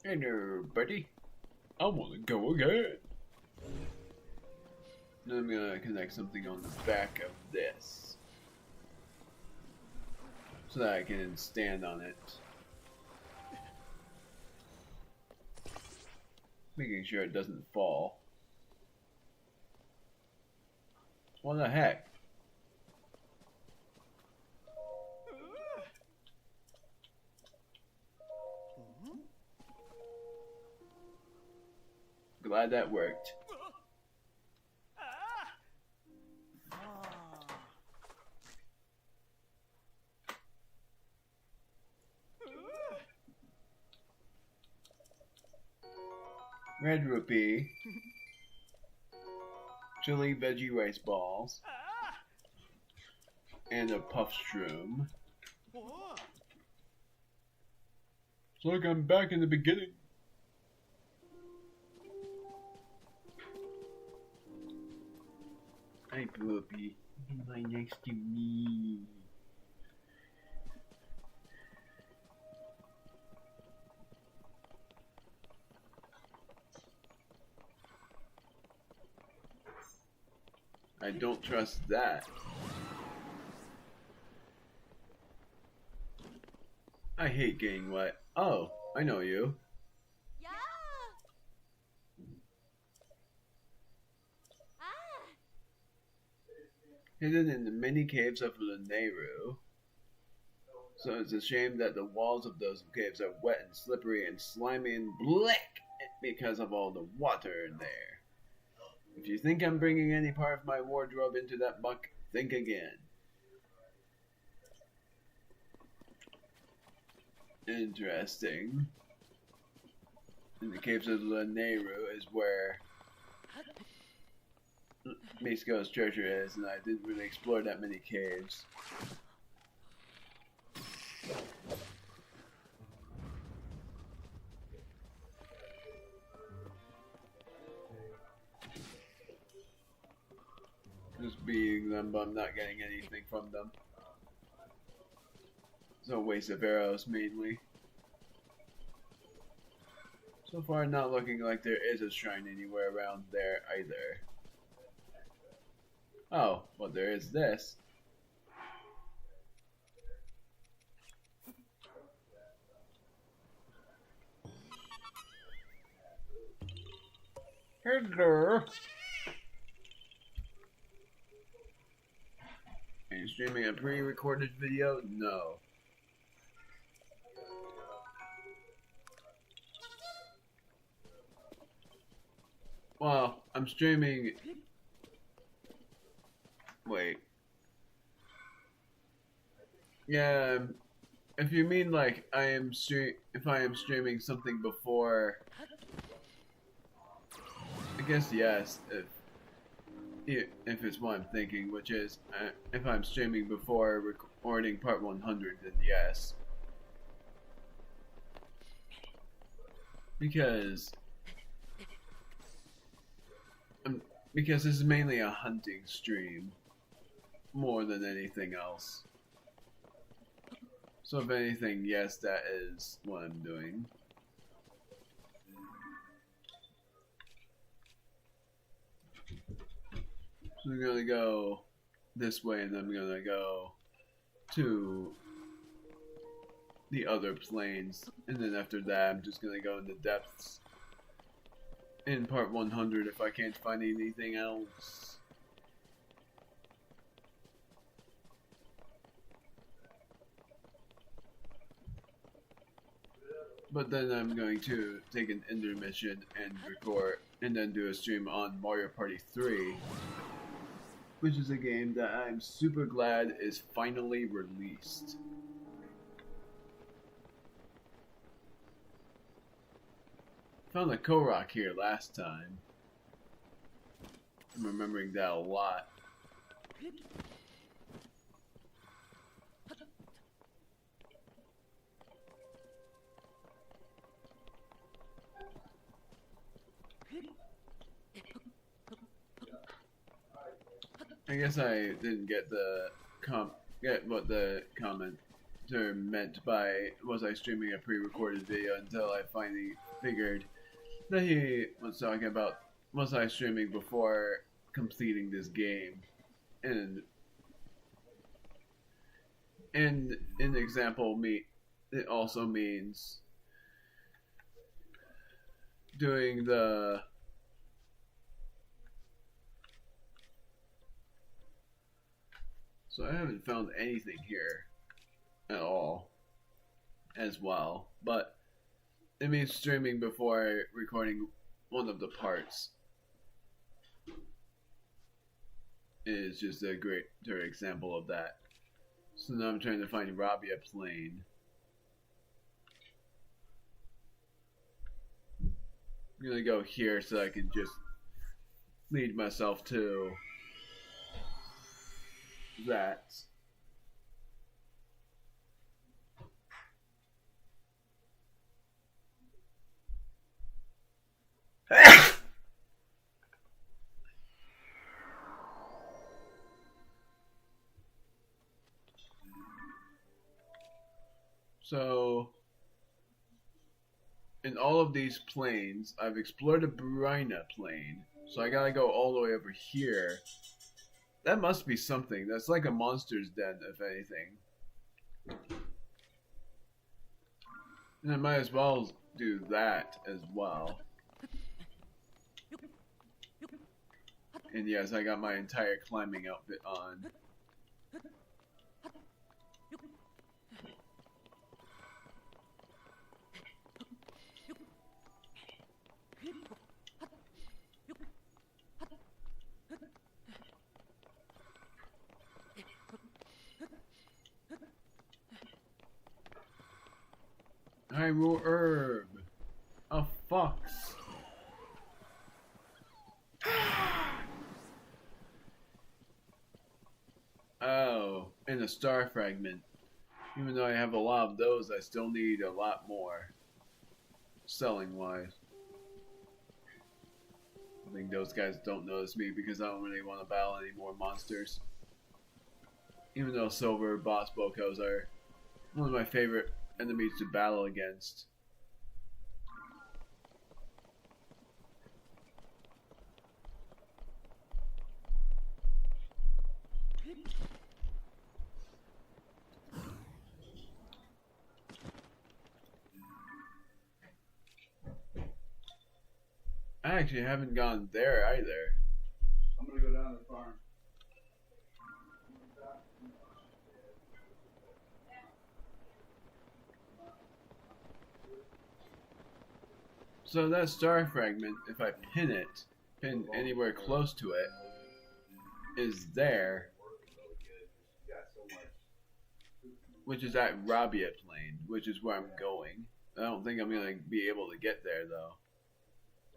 A: Hey there, buddy. I want to go again. Now I'm gonna connect something on the back of this so that I can stand on it. Making sure it doesn't fall. What the heck? Glad that worked. Red rupee, chili veggie rice balls, and a puff shroom. It's like I'm back in the beginning. Hi, puppy. Lie next to me. I don't trust that. I hate getting wet. Oh, I know you.
C: Yeah. Ah.
A: Hidden in the many caves of the Nehru. So it's a shame that the walls of those caves are wet and slippery and slimy and black because of all the water in there. If you think I'm bringing any part of my wardrobe into that muck, think again. Interesting. In the caves of the Nehru is where Mexico's treasure is, and I didn't really explore that many caves. Just beating them, but I'm not getting anything from them. It's a waste of arrows, mainly. So far, not looking like there is a shrine anywhere around there either. Oh, well, there is this. Hello. Are you streaming a pre-recorded video? No. Well, I'm streaming. Wait. Yeah, if you mean like if I am streaming something before, I guess yes. If it's what I'm thinking, which is if I'm streaming before recording part 100, then yes. Because this is mainly a hunting stream more than anything else. So if anything, yes, that is what I'm doing. So I'm gonna go this way, and then I'm gonna go to the other planes, and then after that I'm just gonna go in the depths in part 100 if I can't find anything else. But then I'm going to take an intermission and record, and then do a stream on Mario Party 3, which is a game that I'm super glad is finally released. Found a Korok here last time. I'm remembering that a lot. I guess I didn't get what the commenter meant by was I streaming a pre-recorded video until I finally figured that he was talking about was I streaming before completing this game, and in the example it also means doing the So I haven't found anything here at all as well, but it means streaming before recording one of the parts is just a greater example of that. So now I'm trying to find Rabia Plain. I'm gonna go here so I can just lead myself to that. So, in all of these plains, I've explored the Brina plain, so I gotta go all the way over here. That must be something. That's like a monster's den, if anything. And I might as well do that as well. And yes, I got my entire climbing outfit on. Hyrule Herb. A fox. Oh, and a star fragment. Even though I have a lot of those, I still need a lot more. Selling wise. I think those guys don't notice me because I don't really want to battle any more monsters. Even though silver boss Bokos are one of my favorite enemies to battle against. I actually haven't gone there either.
B: I'm gonna go down to the farm.
A: So that star fragment, if I pin anywhere close to it, is there, which is at Rabia Plain, which is where I'm going. I don't think I'm gonna be able to get there though.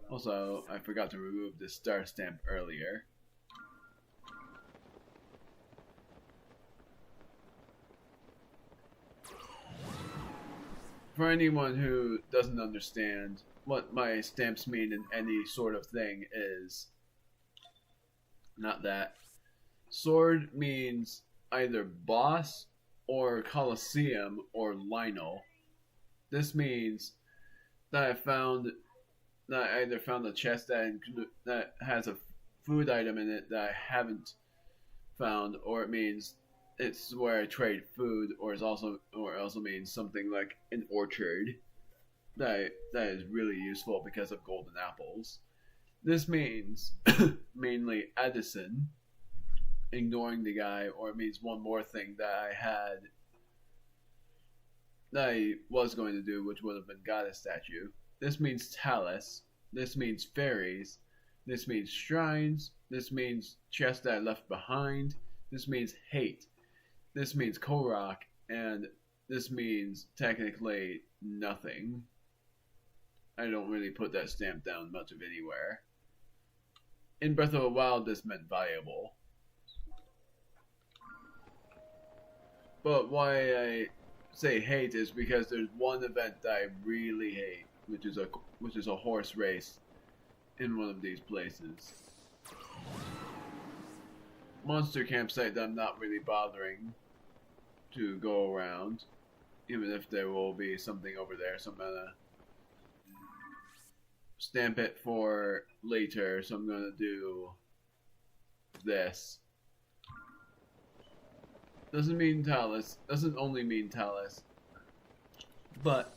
A: Also, I forgot to remove the star stamp earlier. For anyone who doesn't understand what my stamps mean in any sort of thing is not that. Sword means either boss or Colosseum or Lionel. This means that I either found a chest that has a food item in it that I haven't found, or it means it's where I trade food, or also means something like an orchard that is really useful because of golden apples. This means mainly Edison, ignoring the guy, or it means one more thing that I had that I was going to do, which would have been goddess statue. This means talus. This means fairies. This means shrines. This means chests that I left behind. This means hate. This means Korok. And this means technically nothing. I don't really put that stamp down much of anywhere. In Breath of the Wild, this meant valuable. But why I say hate is because there's one event that I really hate, which is a horse race in one of these places. Monster campsite that I'm not really bothering to go around, even if there will be something over there, so I'm gonna stamp it for later, so I'm gonna do this. Doesn't mean talus, doesn't only mean talus, but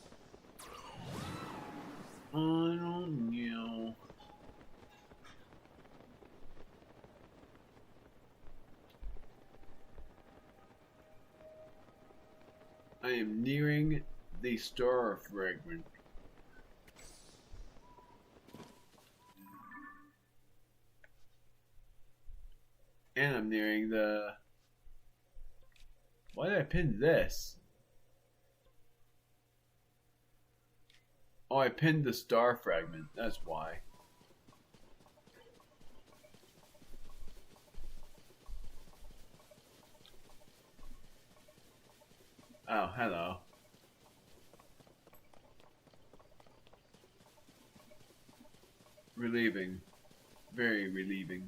A: I don't know. I am nearing the star fragment. And I'm nearing the... Why did I pin this? Oh, I pinned the star fragment. That's why. Oh, hello. Relieving. Very relieving.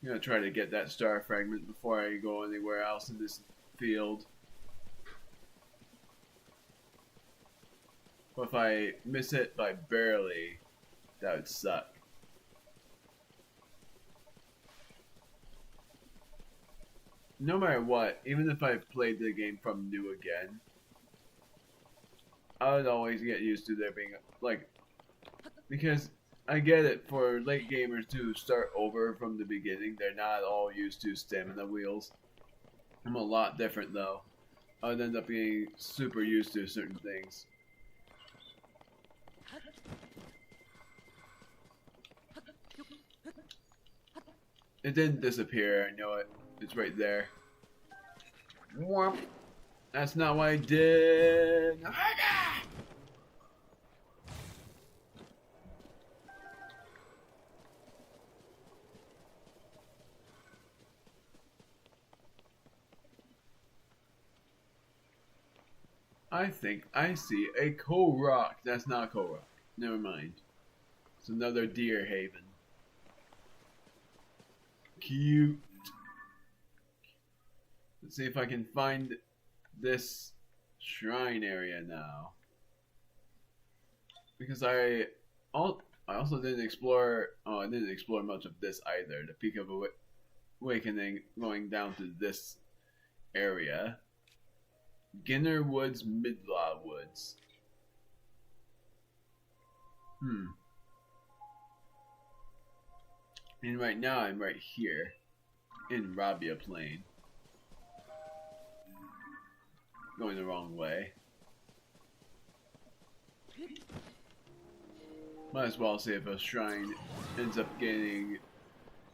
A: I'm gonna try to get that star fragment before I go anywhere else in this field. But if I miss it by barely, that would suck. No matter what, even if I played the game from new again, I would always get used to there being, like, because I get it, for late gamers to start over from the beginning, they're not all used to stamina wheels. I'm a lot different though. I would end up being super used to certain things. It didn't disappear, I know it. It's right there. Whomp. That's not what I did. I think I see a Korok. That's not Korok. Never mind. It's another deer haven. Cute. Let's see if I can find this shrine area now. Because I also didn't explore. Oh, I didn't explore much of this either. The Peak of Awakening, going down to this area. Ginner Woods, Midlaw Woods. And right now I'm right here in Rabia Plain. Going the wrong way. Might as well see if a shrine ends up getting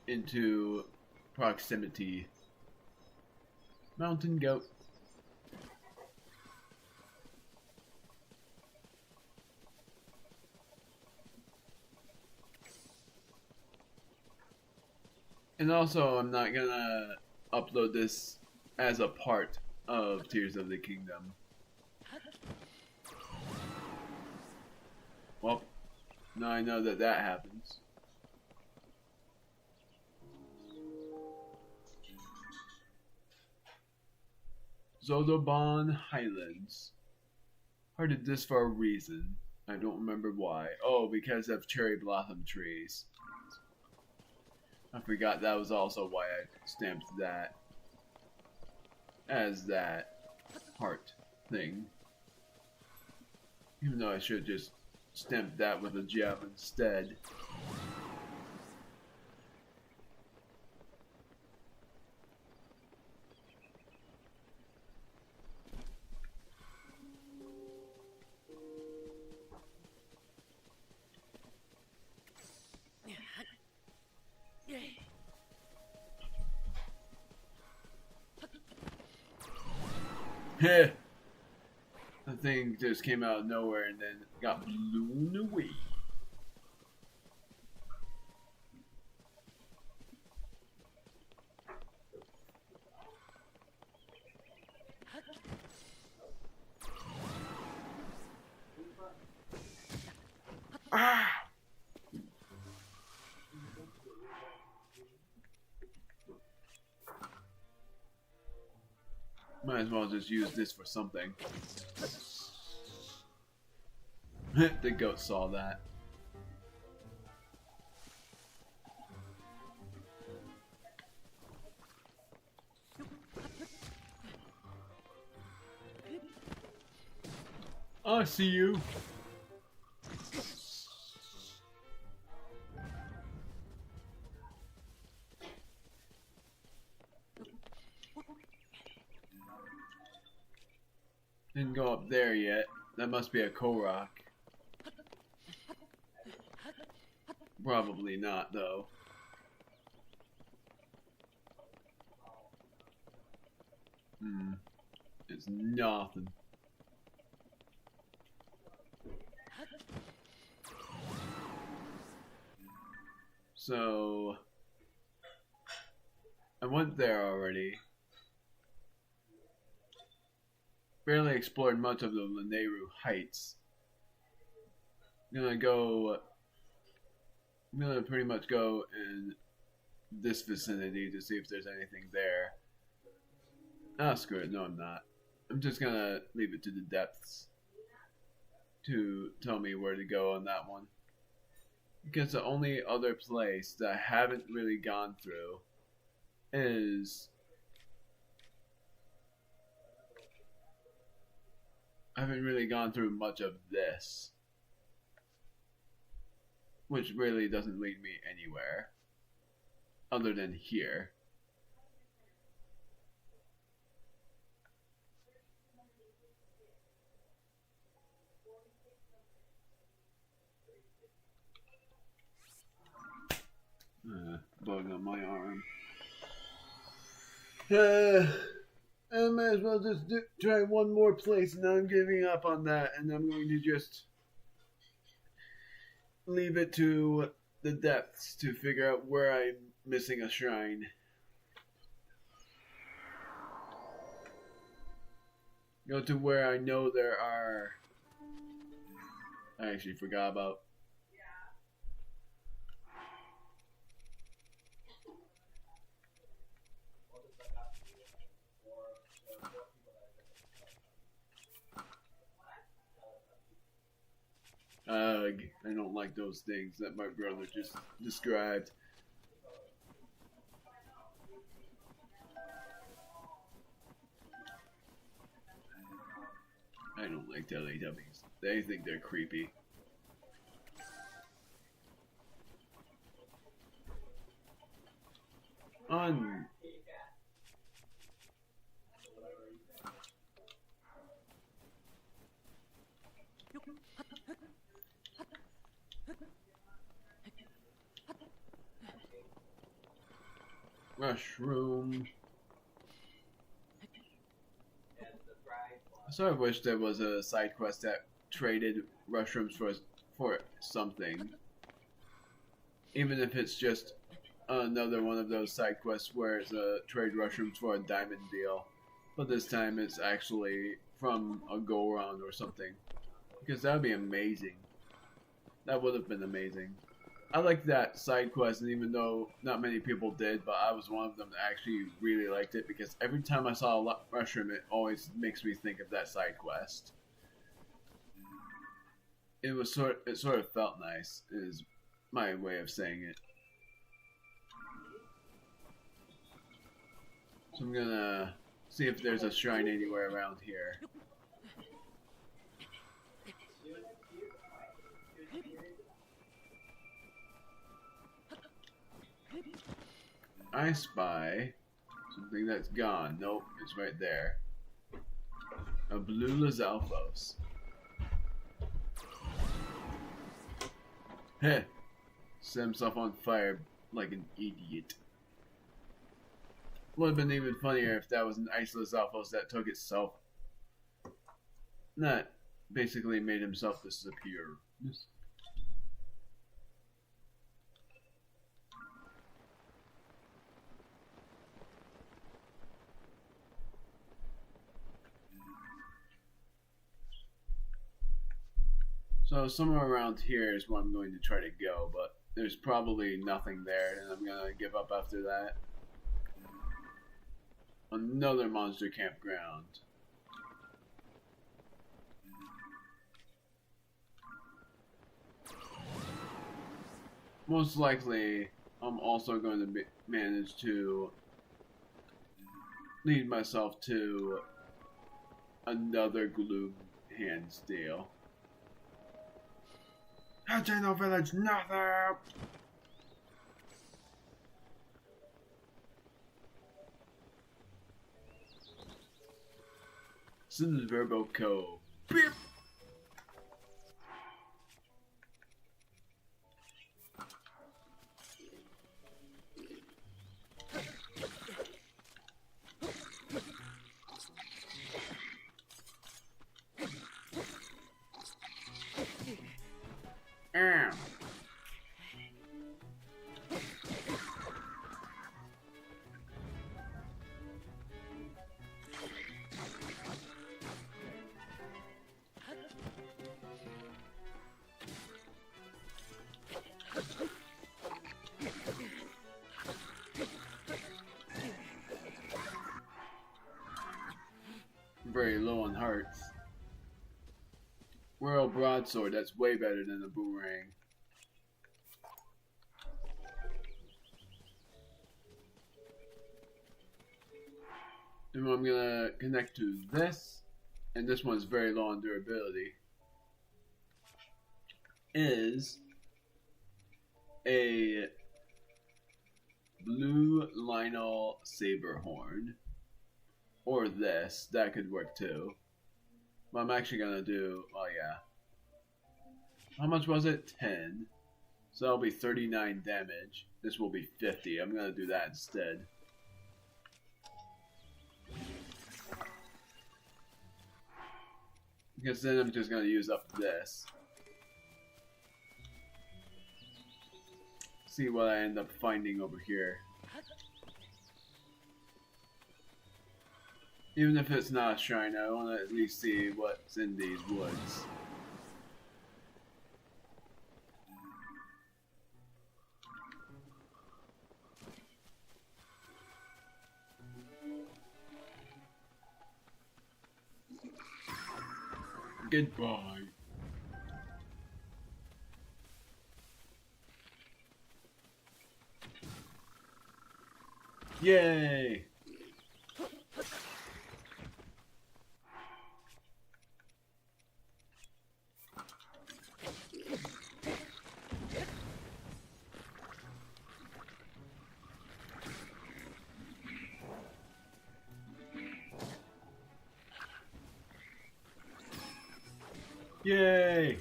A: into proximity. Mountain goat. And also, I'm not gonna upload this as a part of Tears of the Kingdom. Well, now I know that that happens. Zodobon Highlands. Hearted this for a reason. I don't remember why. Oh, because of cherry blossom trees. I forgot that was also why I stamped that as that heart thing. Even though I should just stamp that with a gem instead. Heh! The thing just came out of nowhere and then got blown away. Ah! Might as well just use this for something. The goat saw that. I see you. Didn't go up there yet. That must be a Korok. Probably not, though. It's nothing. So I went there already. Barely explored much of the Lanayru Heights. I'm gonna pretty much go in this vicinity to see if there's anything there. Ah, screw it. No, I'm not. I'm just gonna leave it to the depths to tell me where to go on that one. Because the only other place that I haven't really gone through is... I haven't really gone through much of this. Which really doesn't lead me anywhere. Other than here. Bug on my arm. I might as well just try one more place, and I'm giving up on that, and I'm going to just leave it to the depths to figure out where I'm missing a shrine. Go to where I know there are... I actually forgot about. Ugh, I don't like those things that my brother just described. I don't like Teletubbies. They think they're creepy. Mushroom. I sort of wish there was a side quest that traded mushrooms for something. Even if it's just another one of those side quests where it's a trade mushrooms for a diamond deal. But this time it's actually from a go-round or something. Because that would be amazing. That would have been amazing. I liked that side quest, and even though not many people did, but I was one of them that actually really liked it, because every time I saw a mushroom, it always makes me think of that side quest. It sort of felt nice, is my way of saying it. So I'm gonna see if there's a shrine anywhere around here. I spy something that's gone. Nope, it's right there. A blue Lizalfos. Heh! Set himself on fire like an idiot. Would have been even funnier if that was an ice Lizalfos that took itself That basically made himself disappear. So somewhere around here is where I'm going to try to go, but there's probably nothing there, and I'm gonna give up after that. Another monster campground. Most likely, I'm also going to manage to lead myself to another gloom hands deal. Hateno Village, nothing! Sin Verbo Co. Beep! Very low on hearts. World Broadsword, that's way better than the boomerang. And I'm gonna connect to this, and this one's very low on durability, is a blue Lionel saber horn. Or this, that could work too. But I'm actually gonna do, oh yeah. How much was it? 10. So that'll be 39 damage. This will be 50. I'm gonna do that instead. Because then I'm just gonna use up this. See what I end up finding over here. Even if it's not a shrine, I want to at least see what's in these woods. Goodbye. Yay! Yay!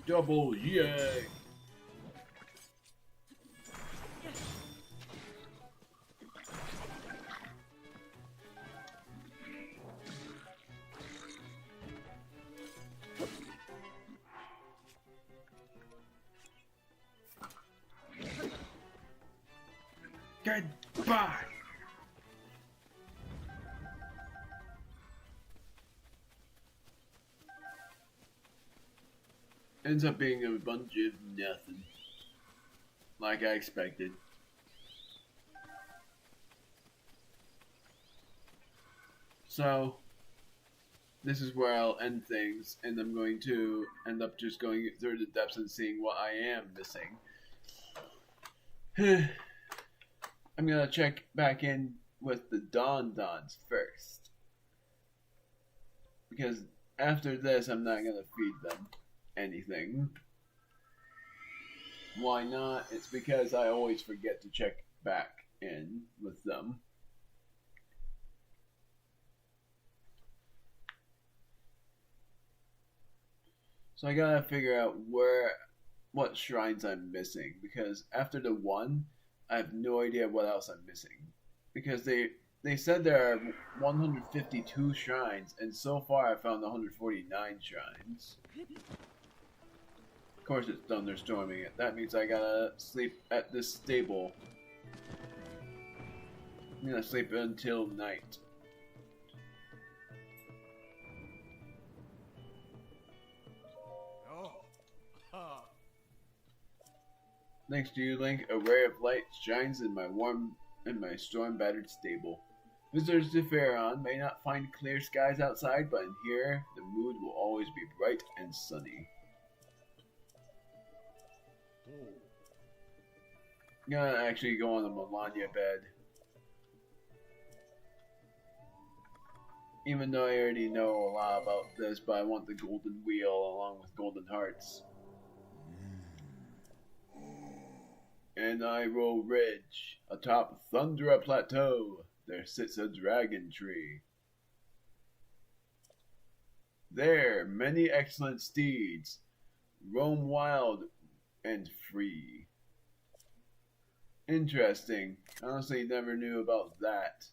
A: Double yay! Goodbye! Ends up being a bunch of nothing. Like I expected. So, this is where I'll end things, and I'm going to end up just going through the depths and seeing what I am missing. I'm gonna check back in with the Don Dons first. Because after this, I'm not gonna feed them anything. Why not? It's because I always forget to check back in with them. So I gotta figure out what shrines I'm missing, because after the one, I have no idea what else I'm missing. Because they they said there are 152 shrines, and so far I found 149 shrines. Of course it's thunderstorming. That means I gotta sleep at this stable. I'm gonna sleep until night. Thanks to you, Link, a ray of light shines in my storm-battered stable. Visitors to Pharaon may not find clear skies outside, but in here, the mood will always be bright and sunny. I'm gonna actually go on the Melania bed. Even though I already know a lot about this, but I want the golden wheel along with golden hearts. And Iroh Ridge, atop Thundra Plateau, there sits a dragon tree. There, many excellent steeds roam wild and free. Interesting. Honestly, never knew about that.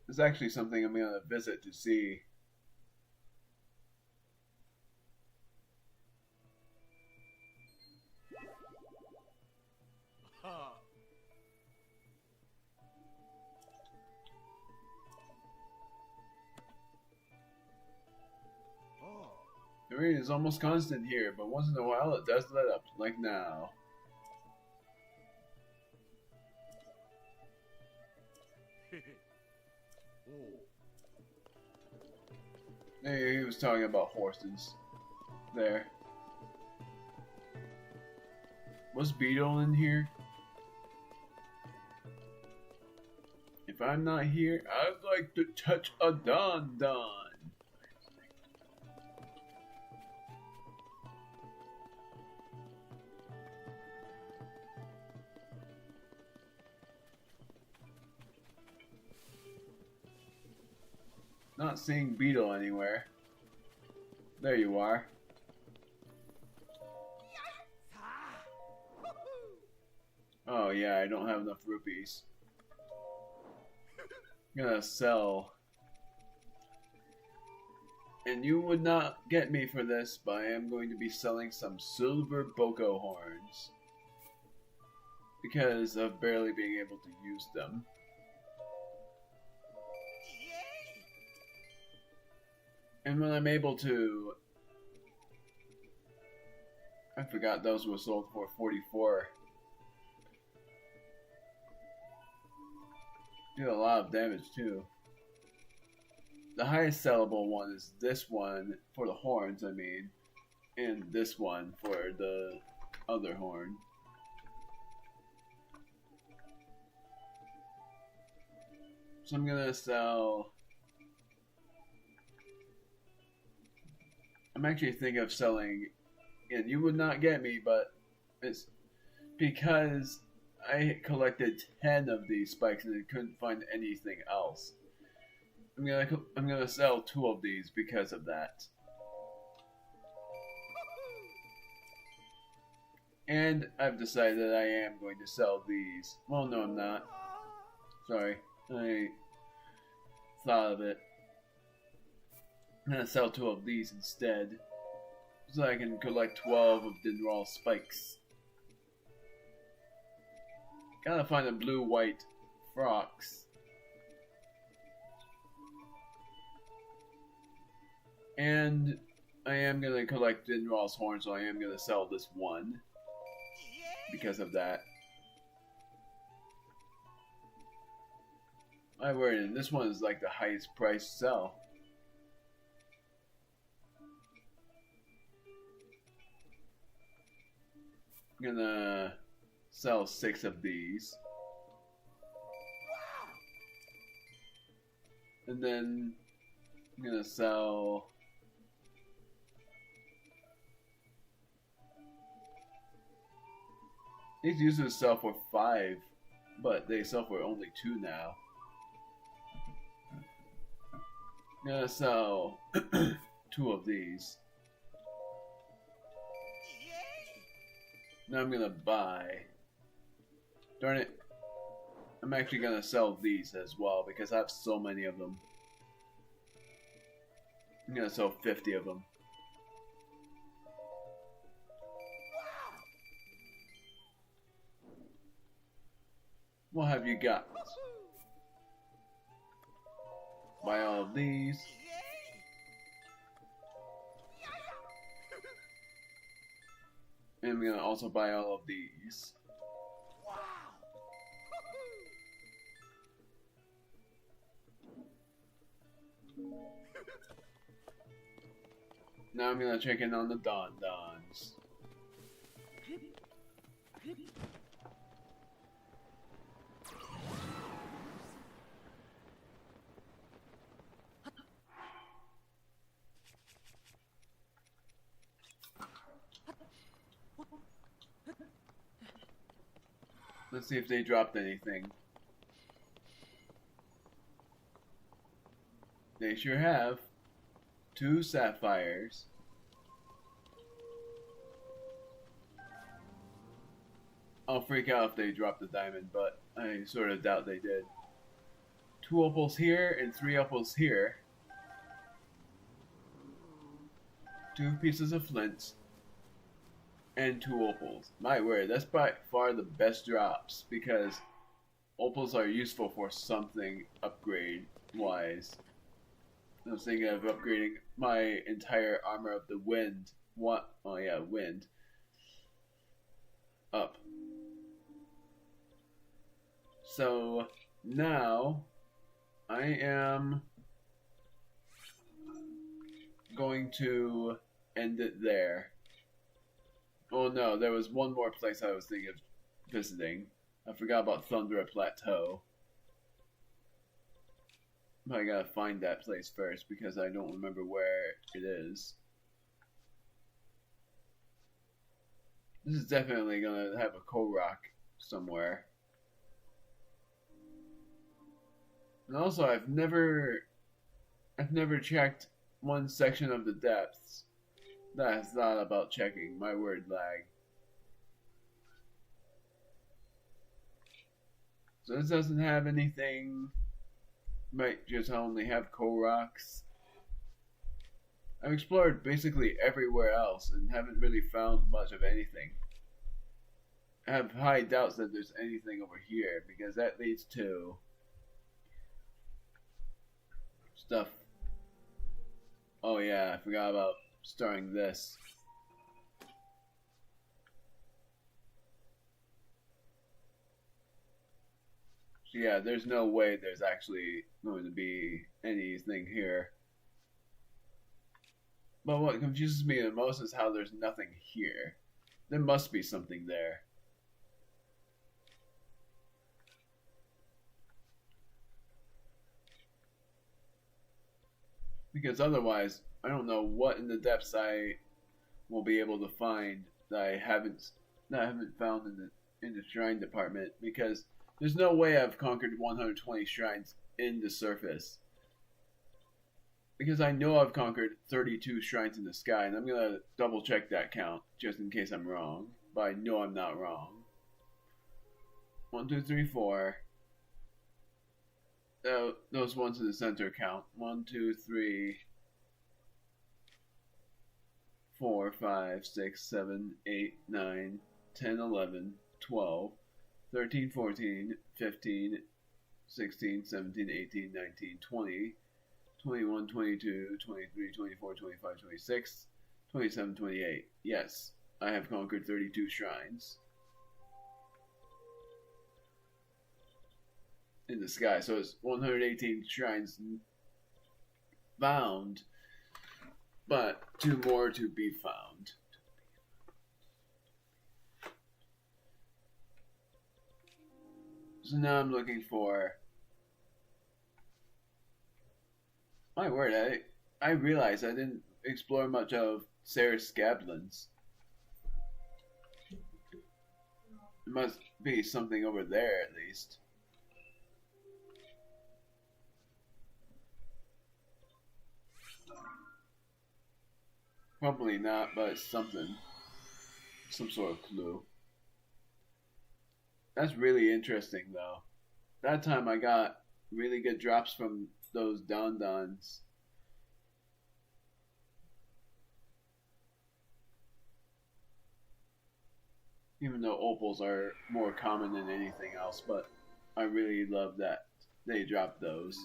A: It's actually something I'm gonna visit to see. The rain is almost constant here, but once in a while it does let up, like now. Hey, he was talking about horses. There. Was Beetle in here? If I'm not here, I'd like to touch a Don Don. Not seeing Beetle anywhere. There you are. Oh yeah, I don't have enough rupees. I'm gonna sell. And you would not get me for this, but I am going to be selling some silver Boko horns. Because of barely being able to use them. And when I'm able to... I forgot those were sold for 44. Do a lot of damage too. The highest sellable one is this one for the horns, I mean. And this one for the other horn. So I'm gonna sell... I'm actually thinking of selling, and you would not get me, but it's because I collected 10 of these spikes and I couldn't find anything else. I'm gonna sell 2 of these because of that. And I've decided that I am going to sell these. Well, no, I'm not. Sorry, I thought of it. I'm gonna sell 2 of these instead, so I can collect 12 of Dinral spikes. Gotta find a blue-white Frox. And I am gonna collect Dinral's horn, so I am gonna sell this one. Because of that. My word, and this one is like the highest price sell. I'm gonna sell 6 of these. And then I'm gonna sell these usually sell for 5, but they sell for only 2 now. I'm gonna sell 2 of these. Now I'm gonna buy. Darn it. I'm actually gonna sell these as well because I have so many of them. I'm gonna sell 50 of them. What have you got? Buy all of these. And I'm gonna also buy all of these. Now I'm gonna check in on the Don Dons. Let's see if they dropped anything. They sure have. 2 sapphires. I'll freak out if they drop the diamond, but I sort of doubt they did. 2 opals here and 3 opals here. 2 pieces of flint. And 2 opals. My word, that's by far the best drops because opals are useful for something upgrade wise. I was thinking of upgrading my entire armor of the wind. What? Oh yeah, wind. Up. So now I am going to end it there. Oh no, there was one more place I was thinking of visiting. I forgot about Thundra Plateau. But I gotta find that place first because I don't remember where it is. This is definitely gonna have a Korok somewhere. And also I've never checked one section of the depths that I thought about checking. My word, lag. So this doesn't have anything. Might just only have Koroks. I've explored basically everywhere else and haven't really found much of anything. I have high doubts that there's anything over here because that leads to stuff. Oh yeah, I forgot about starting this. So yeah, there's no way there's actually going to be anything here. But what confuses me the most is how there's nothing here. There must be something there. Because otherwise, I don't know what in the depths I will be able to find that I haven't found in the shrine department. Because there's no way I've conquered 120 shrines in the surface. Because I know I've conquered 32 shrines in the sky, and I'm gonna double check that count just in case I'm wrong. But I know I'm not wrong. 1, 2, 3, 4. Those ones in the center count. 1, 2, 3, 4, 5, 6, 7, 8, 9, 10, 11, 12, 13, 14, 15, 16, 17, 18, 19, 20, 21, 22, 23, 24, 25, 26, 27, 28. Yes, I have conquered 32 shrines in the sky. So it's 118 shrines found, but 2 more to be found. So now I'm looking for... My word, I realized I didn't explore much of Sarah's Scablands. There must be something over there at least. Probably not, but it's something. Some sort of clue. That's really interesting though. That time I got really good drops from those Don Dons. Even though opals are more common than anything else, but I really love that they dropped those.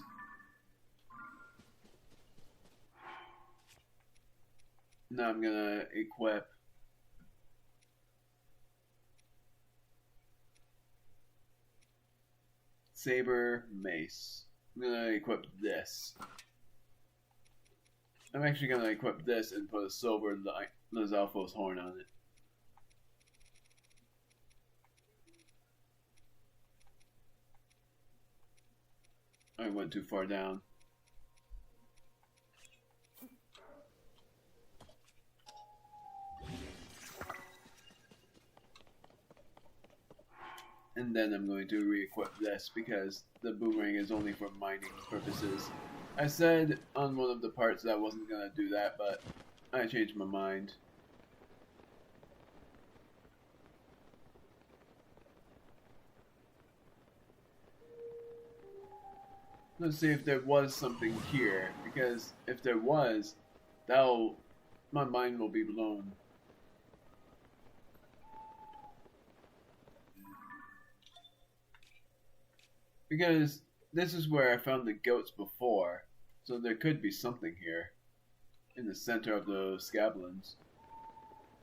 A: Now I'm gonna equip Saber Mace. I'm gonna equip this. I'm actually gonna equip this and put a silver Lizalfo's horn on it. I went too far down. And then I'm going to re-equip this because the boomerang is only for mining purposes. I said on one of the parts that I wasn't going to do that, but I changed my mind. Let's see if there was something here, because if there was, my mind will be blown. Because this is where I found the goats before, so there could be something here. In the center of the Scablins.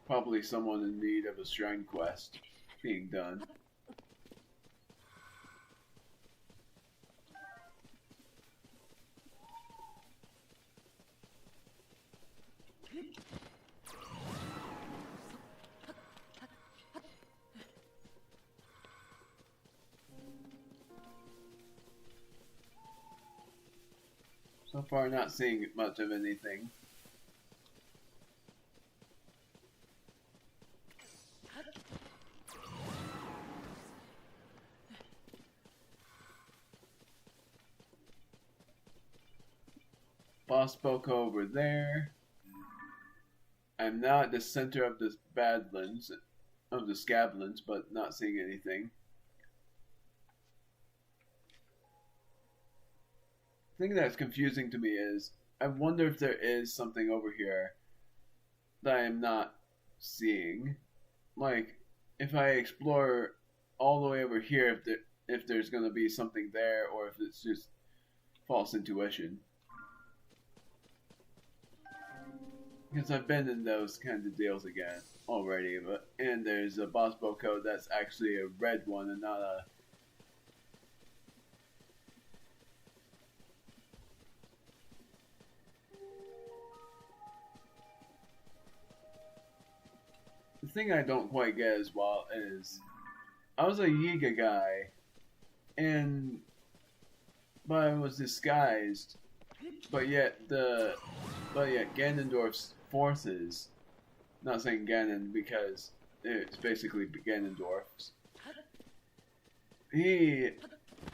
A: Probably someone in need of a shrine quest being done. So far, not seeing much of anything. Boss Boko over there. I'm now at the center of the Badlands, of the Scablins, but not seeing anything. The thing that's confusing to me is, I wonder if there is something over here that I am not seeing. Like, if I explore all the way over here, if there's going to be something there, or if it's just false intuition. Because I've been in those kinds of deals again already, and there's a boss Boko that's actually a red one and not a... The thing I don't quite get as well is, I was a Yiga guy, but I was disguised, but yet Ganondorf's forces, not saying Ganon because it's basically Ganondorf's.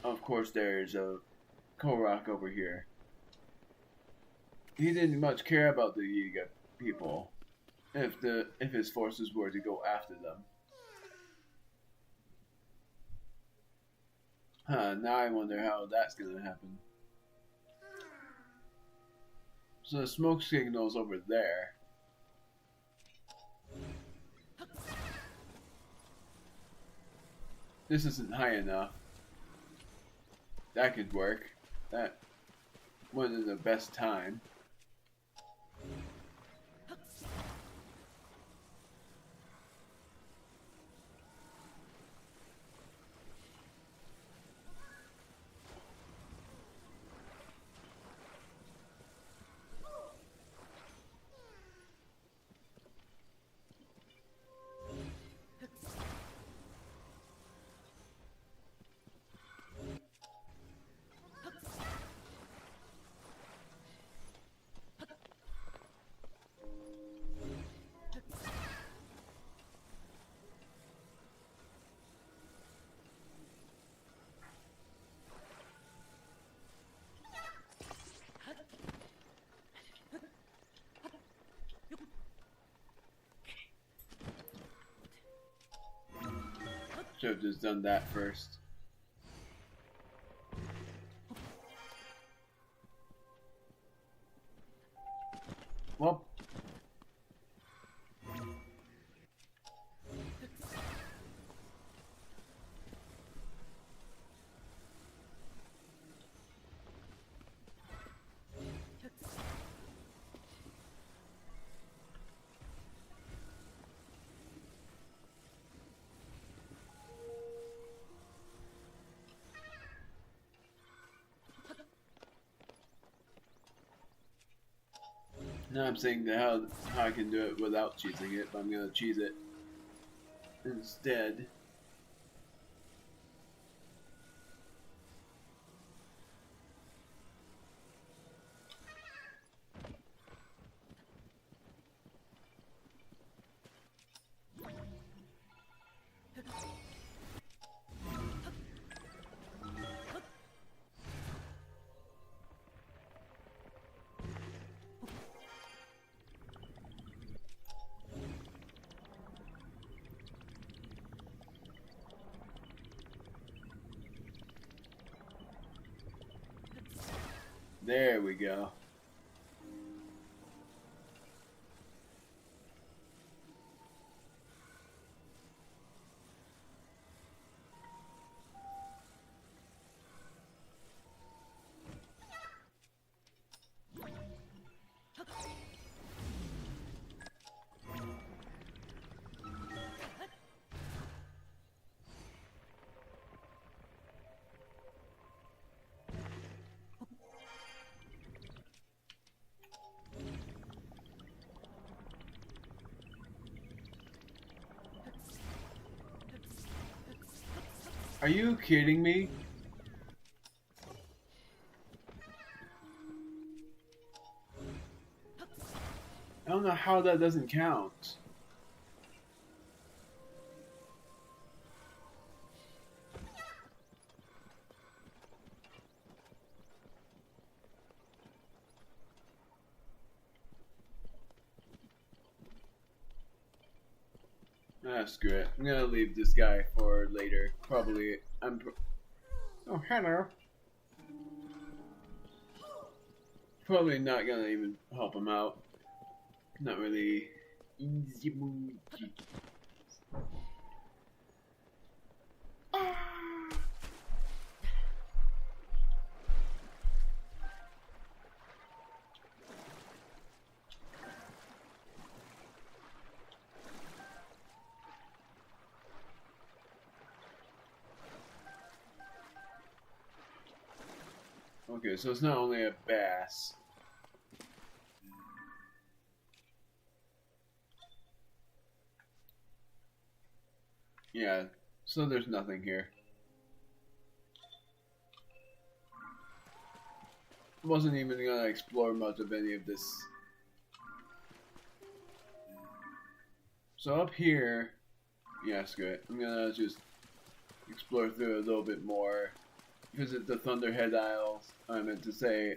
A: Of course there's a Korok over here. He didn't much care about the Yiga people. If his forces were to go after them. Now I wonder how that's gonna happen. So the smoke signal's over there. This isn't high enough. That could work. That wasn't the best time. Should have just done that first. Well. Now I'm saying how I can do it without cheesing it, but I'm gonna cheese it instead. There we go. Are you kidding me? I don't know how that doesn't count. Ah, screw it. I'm gonna leave this guy for later. Probably. Oh, hello. Probably not gonna even help him out. Not really easy. Okay, so it's not only a bass. Yeah, so there's nothing here. Wasn't even gonna explore much of any of this. So up here, yeah, screw it. I'm gonna just explore through a little bit more. Visit the Thunderhead Isles. I meant to say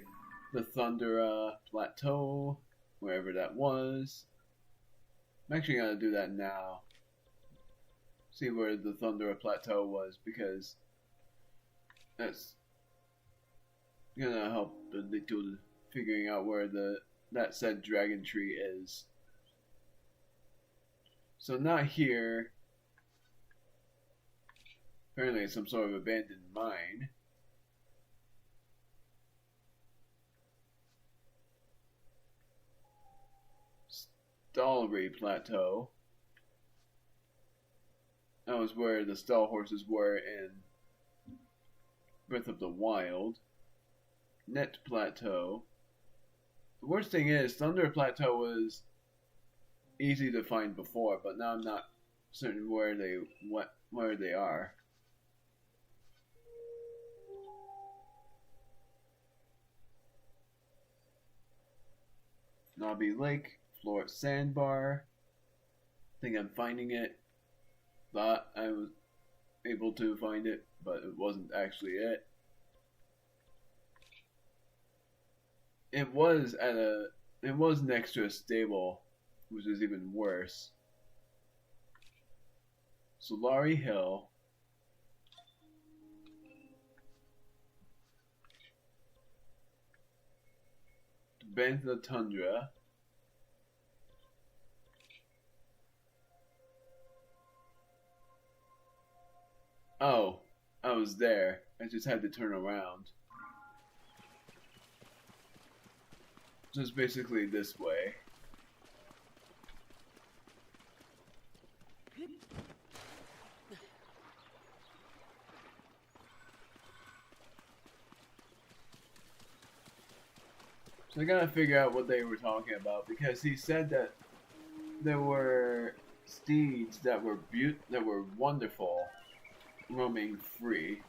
A: the Thunder Plateau, wherever that was. I'm actually gonna do that now. See where the Thunder Plateau was, because that's gonna help a little figuring out where that said dragon tree is. So not here. Apparently it's some sort of abandoned mine. Stallry Plateau. That was where the stall horses were in Breath of the Wild. Net Plateau. The worst thing is, Thunder Plateau was easy to find before, but now I'm not certain where they are. Knobby Lake, Floret Sandbar. I think I'm finding it. Thought I was able to find it, but it wasn't actually it. It was next to a stable, which is even worse. Solari Hill, been to the tundra. Oh, I was there. I just had to turn around. Just basically this way. So I gotta figure out what they were talking about, because he said that there were steeds that were wonderful, roaming free.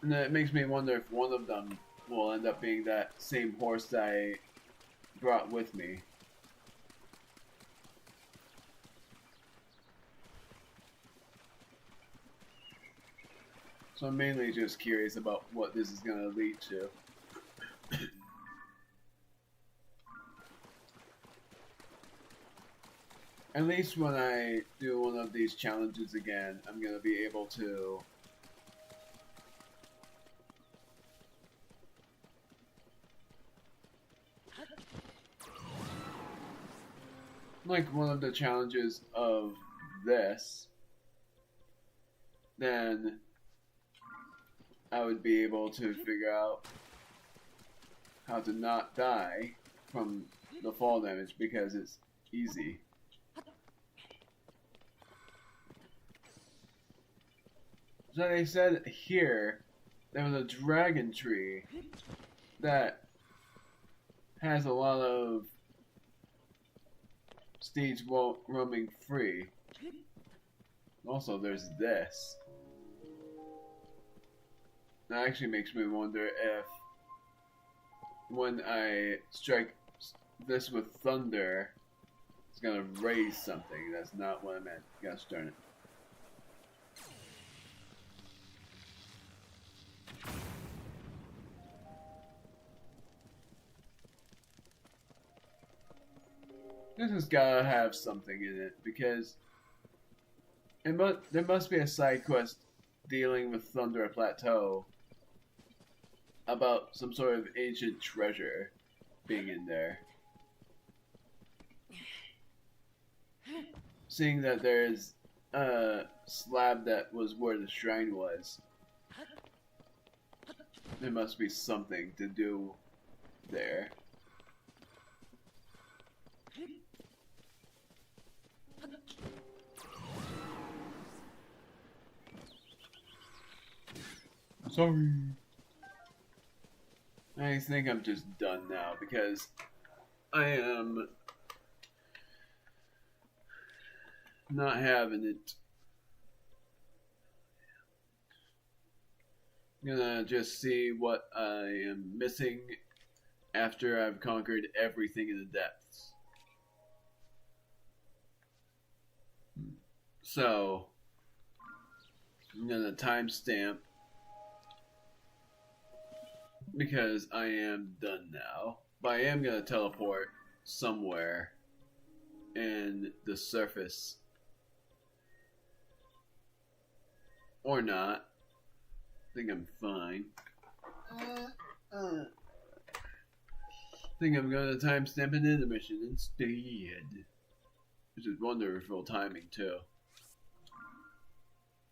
A: And then it makes me wonder if one of them will end up being that same horse that I brought with me. So I'm mainly just curious about what this is going to lead to. At least when I do one of these challenges again, I'm going to be able to like one of the challenges of this, then I would be able to figure out how to not die from the fall damage, because it's easy. So they said here there was a dragon tree that has a lot of steeds roaming free. Also, there's this. That actually makes me wonder if when I strike this with thunder, it's gonna raise something. That's not what I meant. Gosh darn it. This has gotta have something in it, because there must be a side quest dealing with Thunder Plateau about some sort of ancient treasure being in there. Seeing that there's a slab that was where the shrine was, there must be something to do there. Sorry. I think I'm just done now, because I am not having it. I'm gonna just see what I am missing after I've conquered everything in the depths. So I'm gonna timestamp, because I am done now. But I am gonna teleport somewhere in the surface. Or not. I think I'm fine. I think I'm gonna timestamp an intermission instead. Which is wonderful timing too.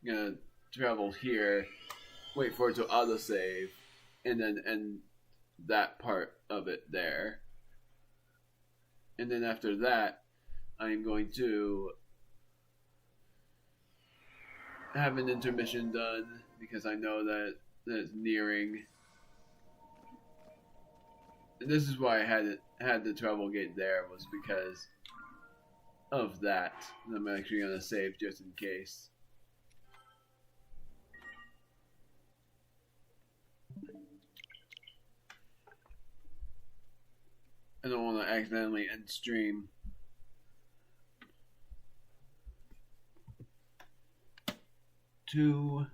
A: I'm gonna travel here, wait for it to autosave, and then end that part of it there. And then after that, I'm going to have an intermission done, because I know that it's nearing. And this is why I had the travel gate there, was because of that. And I'm actually going to save just in case. I don't want to accidentally end stream. Two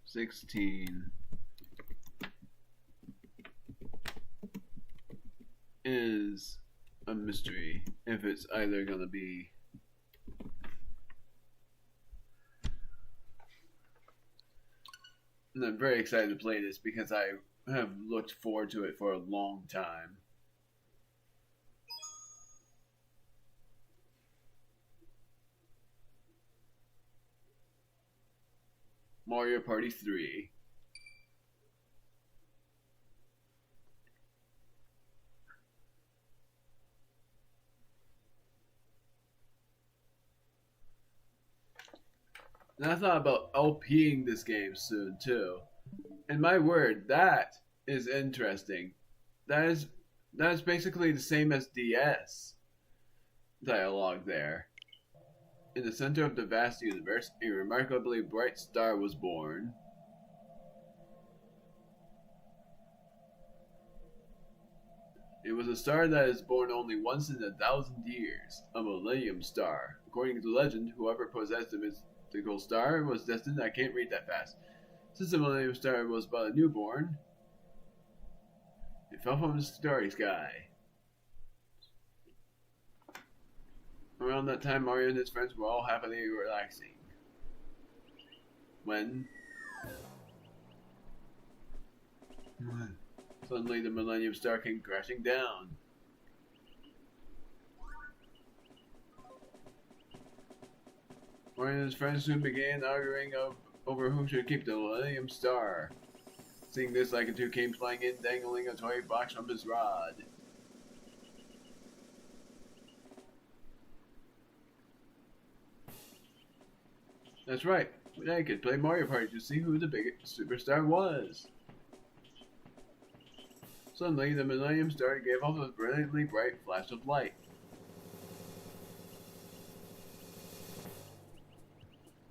A: 16 is a mystery if it's either gonna be and I'm very excited to play this, because I have looked forward to it for a long time. Mario Party 3. And I thought about LPing this game soon too. And my word, that is interesting. That is basically the same as DS dialogue there. In the center of the vast universe, a remarkably bright star was born. It was a star that is born only once in 1,000 years, a millennium star. According to legend, whoever possessed the mystical star was destined. I can't read that fast. Since the millennium star was but a newborn, it fell from the starry sky. Around that time, Mario and his friends were all happily relaxing. When suddenly the Millennium Star came crashing down. Mario and his friends soon began arguing over who should keep the Millennium Star. Seeing this, Lakitu came flying in, dangling a toy box from his rod. That's right, I could play Mario Party to see who the biggest superstar was. Suddenly, the Millennium Star gave off a brilliantly bright flash of light.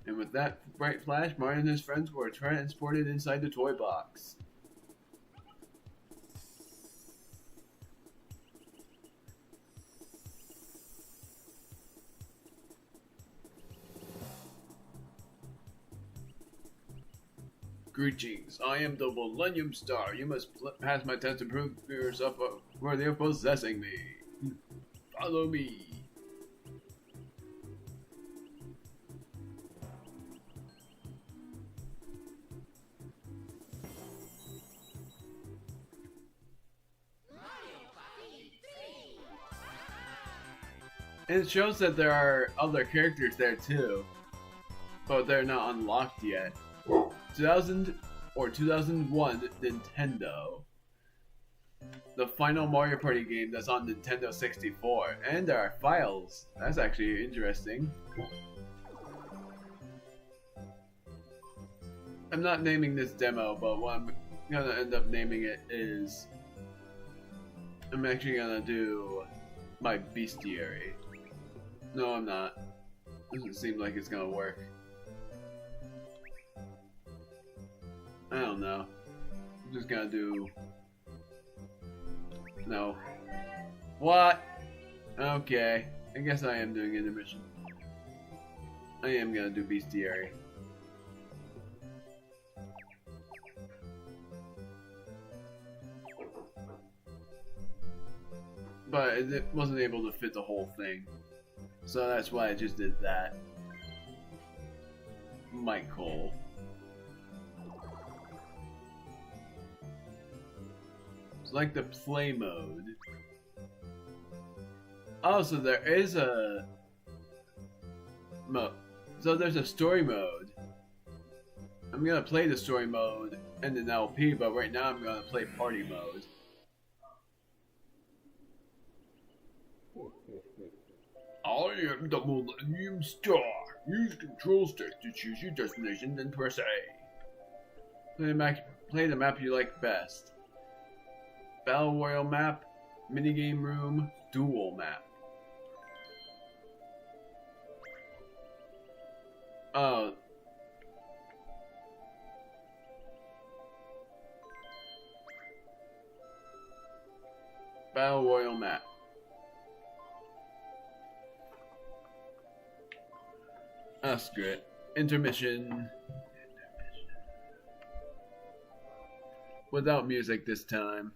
A: And with that bright flash, Mario and his friends were transported inside the toy box. Greetings, I am the Millennium Star. You must pass my test to prove yourself worthy of possessing me. Follow me. And it shows that there are other characters there too, but they're not unlocked yet. 2000 or 2001 Nintendo. The final Mario Party game that's on Nintendo 64. And there are files. That's actually interesting. I'm not naming this demo, but what I'm gonna end up naming it is... I'm actually gonna do my bestiary. No, I'm not. Doesn't seem like it's gonna work. I don't know. I'm just gonna do... No. What? Okay. I guess I am doing Intermission. I am gonna do bestiary. But it wasn't able to fit the whole thing. So that's why I just did that. Michael. Select the play mode. Oh, so there is a mode. So there's a story mode. I'm gonna play the story mode and an LP, but right now I'm gonna play party mode. I am the Millennium Star. Use control stick to choose your destination, then press A. Play the map you like best. Battle Royale map, minigame room, duel map. Battle Royale map. Screw it. Intermission. Without music this time.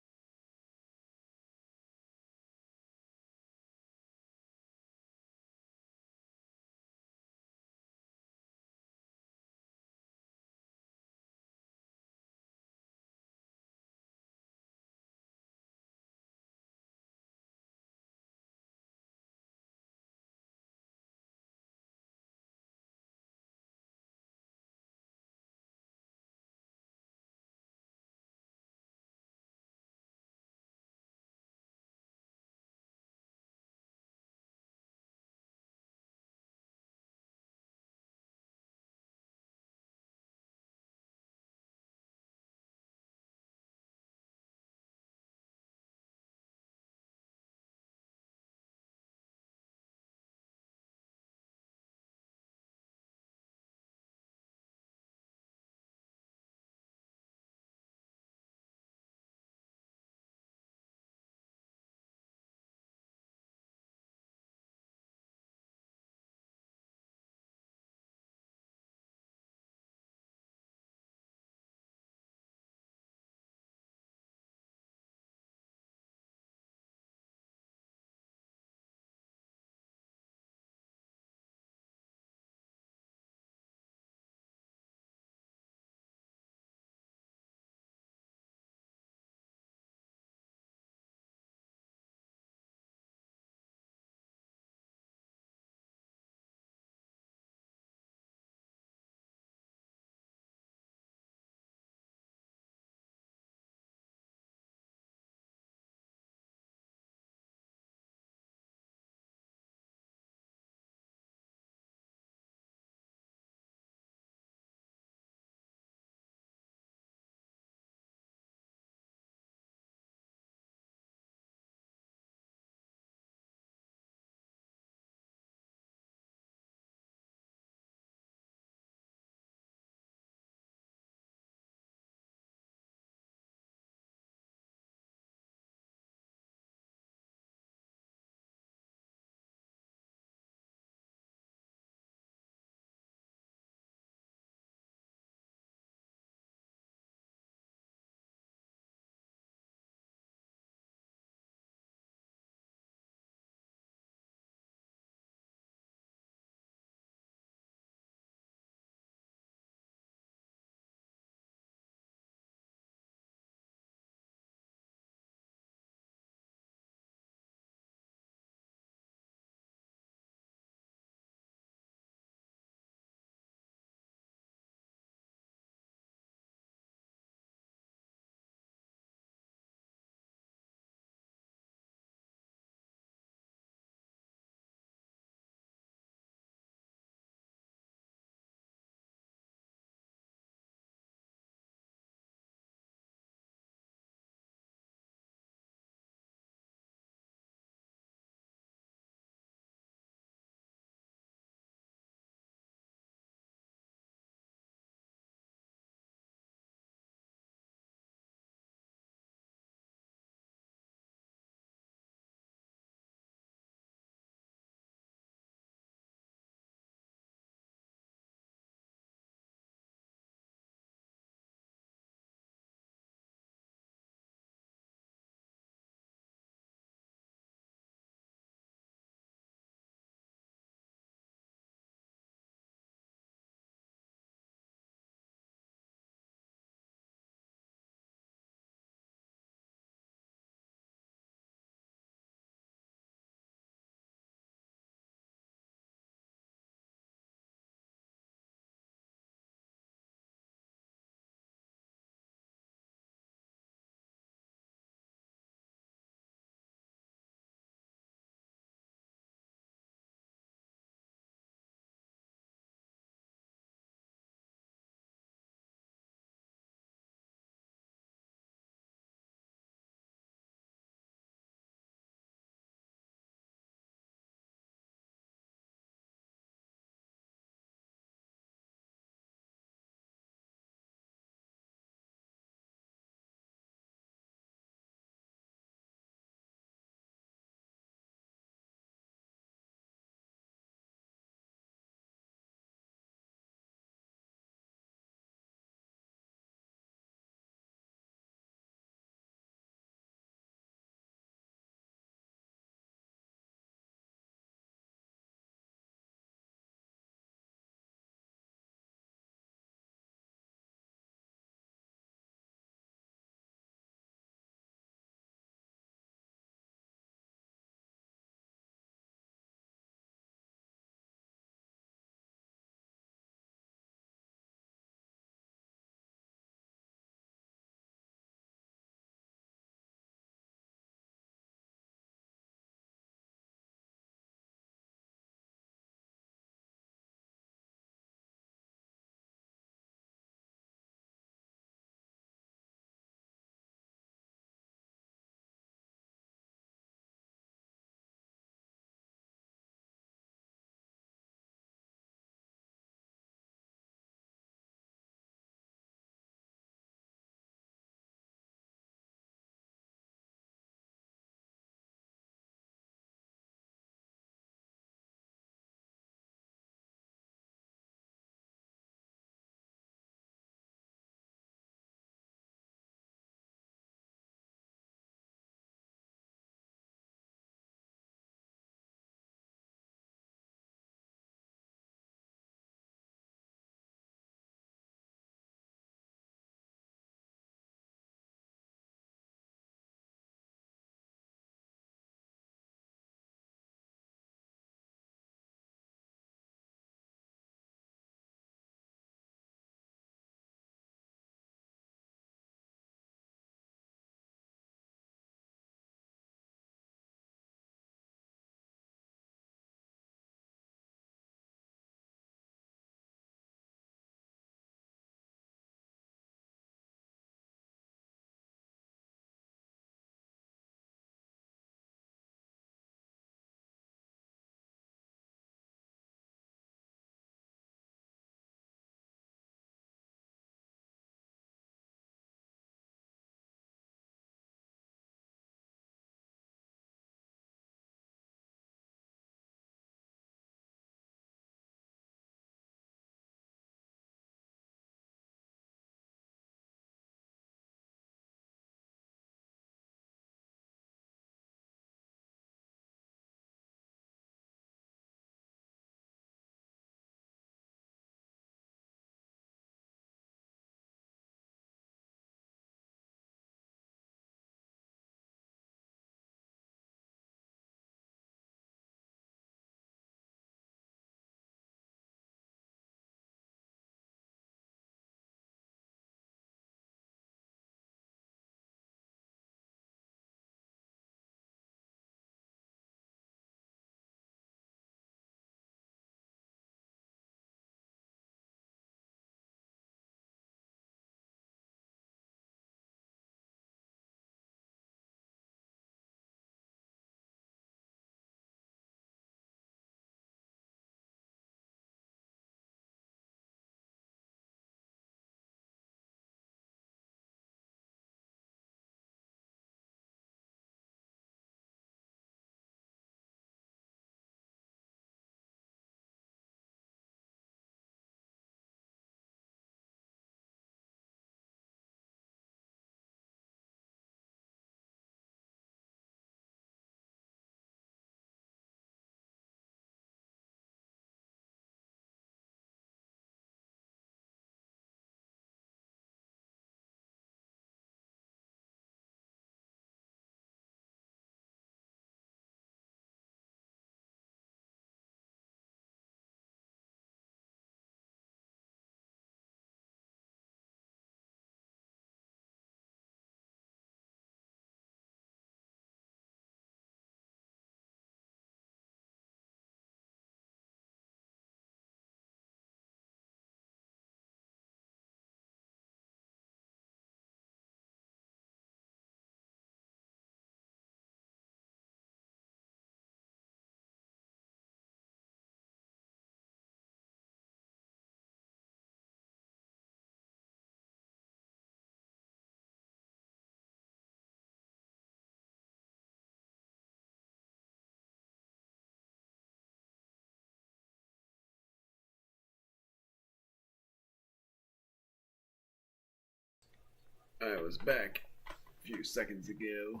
A: I was back a few seconds ago.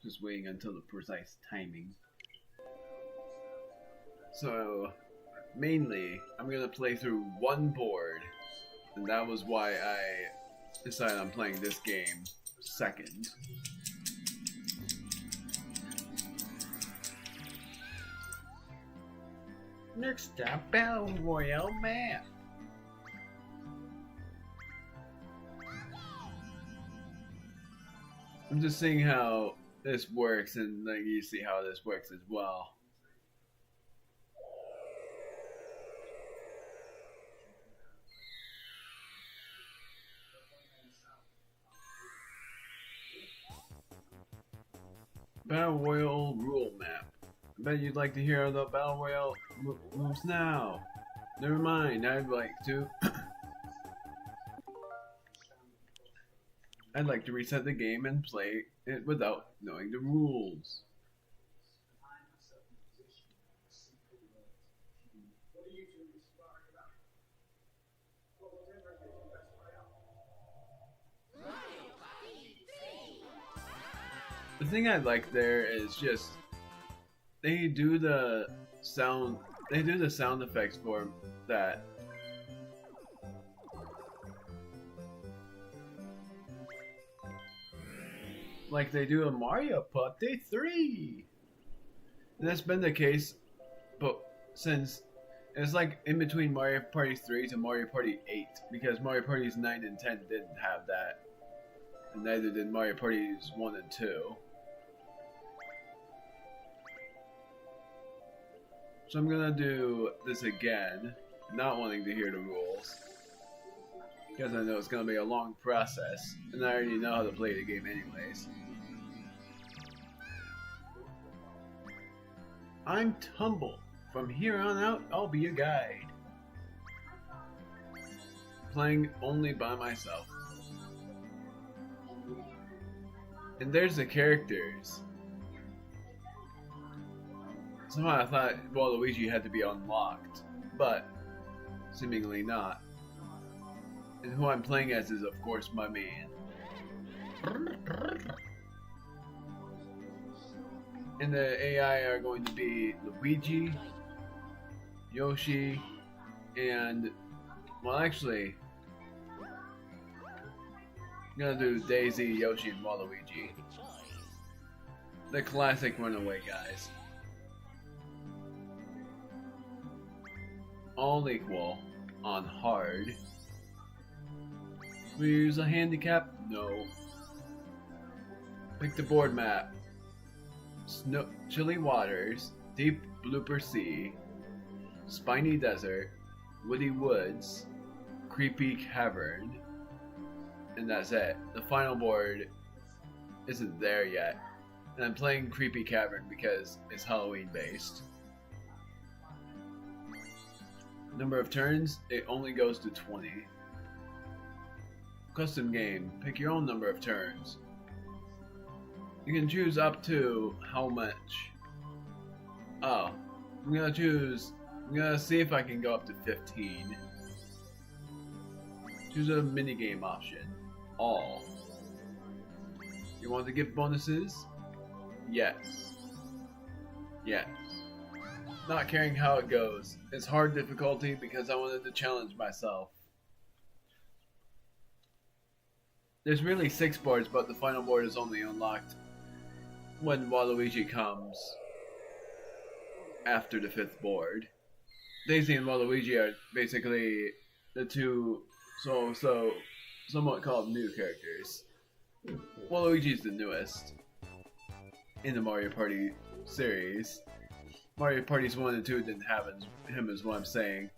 A: Just waiting until the precise timing. So, mainly, I'm gonna play through one board, and that was why I decided on playing this game second. Next up, Battle Royale map. I'm just seeing how this works, and like you see how this works as well. Battle Royale rule map. I bet you'd like to hear the Battle Royale moves now. Never mind, I'd like to. I'd like to reset the game and play it without knowing the rules. The thing I like there is just they do the sound effects for that. Like they do in Mario Party 3. And that's been the case but since it's like in between Mario Party 3 to Mario Party 8, because Mario Parties 9 and 10 didn't have that. And neither did Mario Parties 1 and 2. So I'm gonna do this again, not wanting to hear the rules. Because I know it's gonna be a long process, and I already know how to play the game anyways. I'm Tumble. From here on out, I'll be your guide. Playing only by myself. And there's the characters. Somehow I thought Waluigi had to be unlocked, but seemingly not. And who I'm playing as is, of course, my man. And the AI are going to be Luigi, Yoshi, and, well, actually, I'm gonna do Daisy, Yoshi, and Waluigi. The classic runaway guys. All equal on hard. We use a handicap? No. Pick the board map. Snow, Chilly Waters, Deep Blooper Sea, Spiny Desert, Woody Woods, Creepy Cavern, and that's it. The final board isn't there yet, and I'm playing Creepy Cavern because it's Halloween based. Number of turns, it only goes to 20. Custom game, pick your own number of turns. You can choose up to how much. Oh, I'm gonna see if I can go up to 15. Choose a minigame option. All. You want to give bonuses? Yes. Yes. Not caring how it goes. It's hard difficulty because I wanted to challenge myself. There's really 6 boards, but the final board is only unlocked when Waluigi comes after the 5th board. Daisy and Waluigi are basically the two somewhat called new characters. Waluigi's the newest in the Mario Party series. Mario Parties 1 and 2 didn't have him is what I'm saying.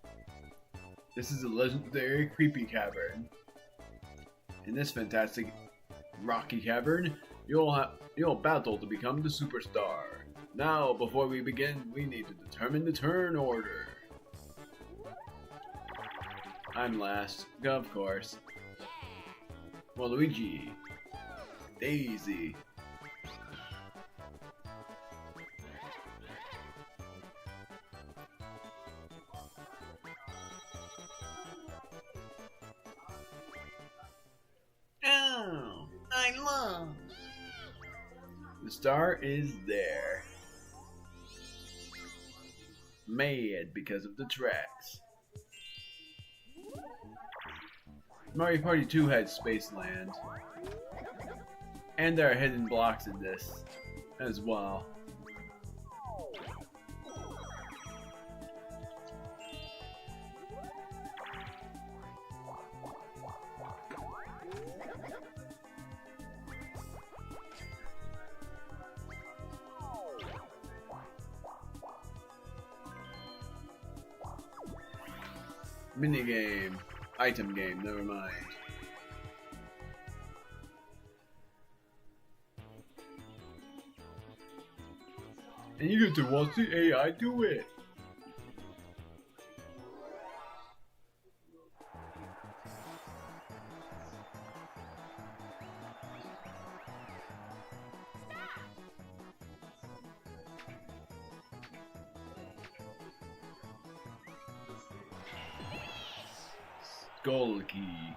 A: This is a legendary creepy cavern. In this fantastic rocky cavern, you'll battle to become the superstar. Now, before we begin, we need to determine the turn order. I'm last, of course. Waluigi, Daisy. night long. The star is there. Mad because of the tracks. Mario Party 2 had Spaceland. And there are hidden blocks in this as well. Minigame. Item game, never mind. And you get to watch the AI do it. Skull key.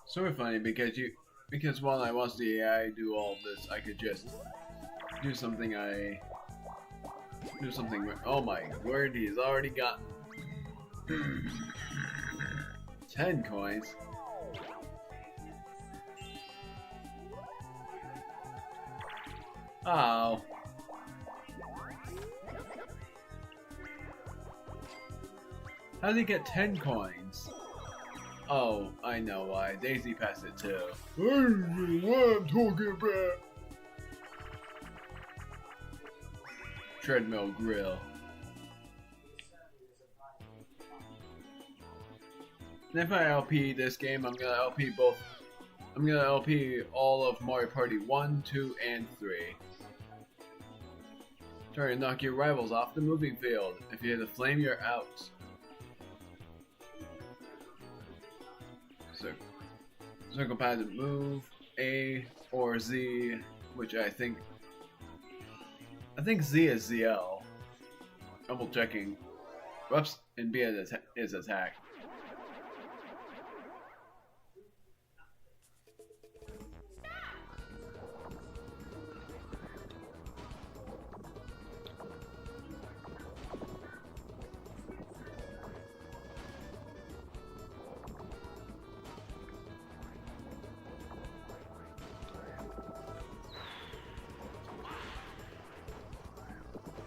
A: Sort of funny because while I watch the AI do all this, I could just do something. Oh my word! He's already gotten 10 coins. Oh. How did he get 10 coins? Oh, I know why. Daisy passed it too. I don't know what I'm talking about. Treadmill grill. And if I LP this game, I'm gonna LP both. I'm gonna LP all of Mario Party 1, 2, and 3. Try to knock your rivals off the moving field. If you hit a flame, you're out. Circle pad to move, A or Z, which I think Z is ZL. Double checking. Whoops, and B is attack.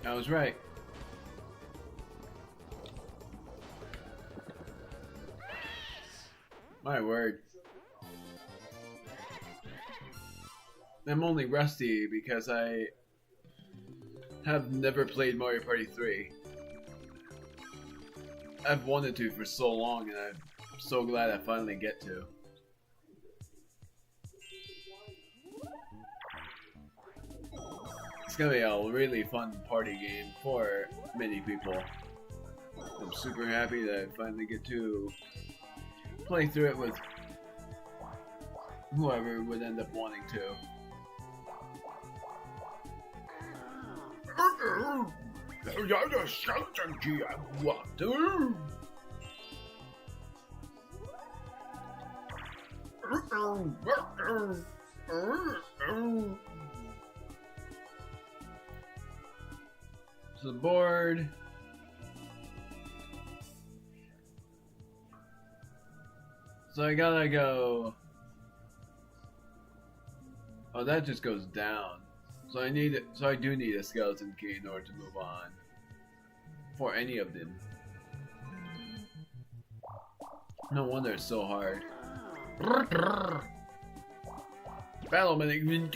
A: I was right. My word. I'm only rusty because I have never played Mario Party 3. I've wanted to for so long, and I'm so glad I finally get to. It's gonna be a really fun party game for many people. I'm super happy that I finally get to play through it with whoever would end up wanting to. The board. So I gotta go. Oh, that just goes down. So I need it. So I do need a skeleton key in order to move on. For any of them. No wonder it's so hard. Battle management.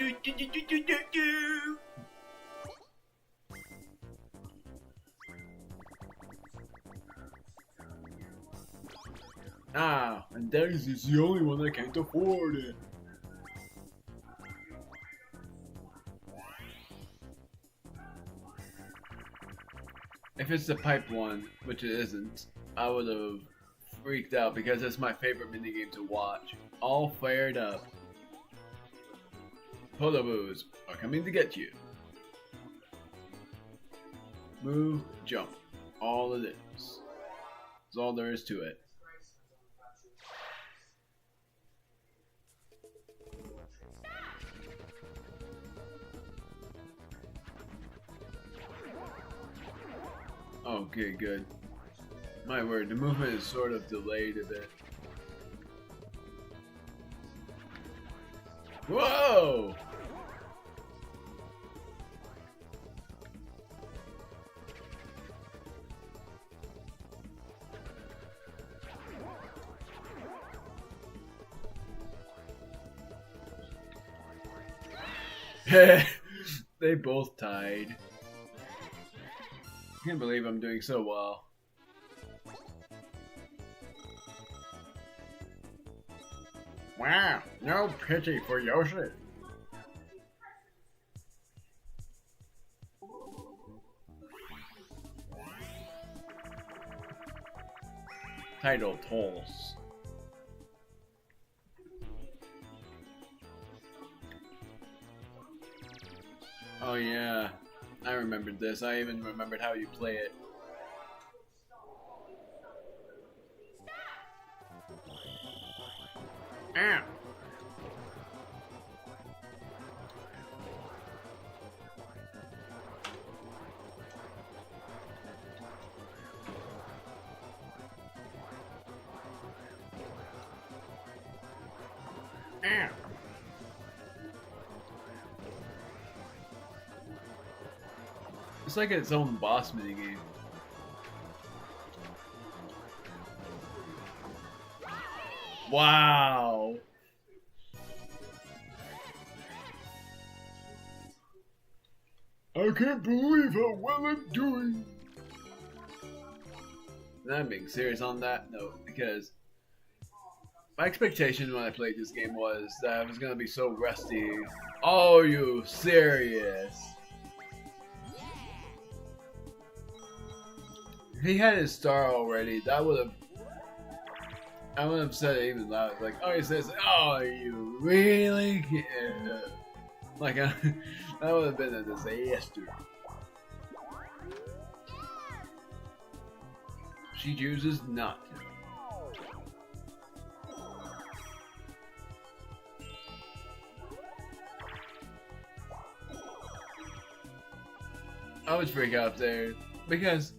A: Ah, and Daisy's the only one that can't afford it. If it's the pipe one, which it isn't, I would have freaked out because it's my favorite minigame to watch. All fired up. Poloboos are coming to get you. Move, jump. All it is. That's all there is to it. Okay, good. My word, the movement is sort of delayed a bit. Whoa! They both tied. I can't believe I'm doing so well. Wow, no pity for Yoshi. Title tolls. Oh yeah, I remembered this. I even remembered how you play it. Ah. Ah. It's like its own boss minigame. Wow. I can't believe how well I'm doing. And I'm being serious on that note because my expectation when I played this game was that I was gonna be so rusty. Oh, you serious? If he had his star already, that would have. I would have said it even louder. Like, oh, he says, "Oh, you really?" Yeah. Like, that would have been a disaster. She chooses not to. I would freak out there because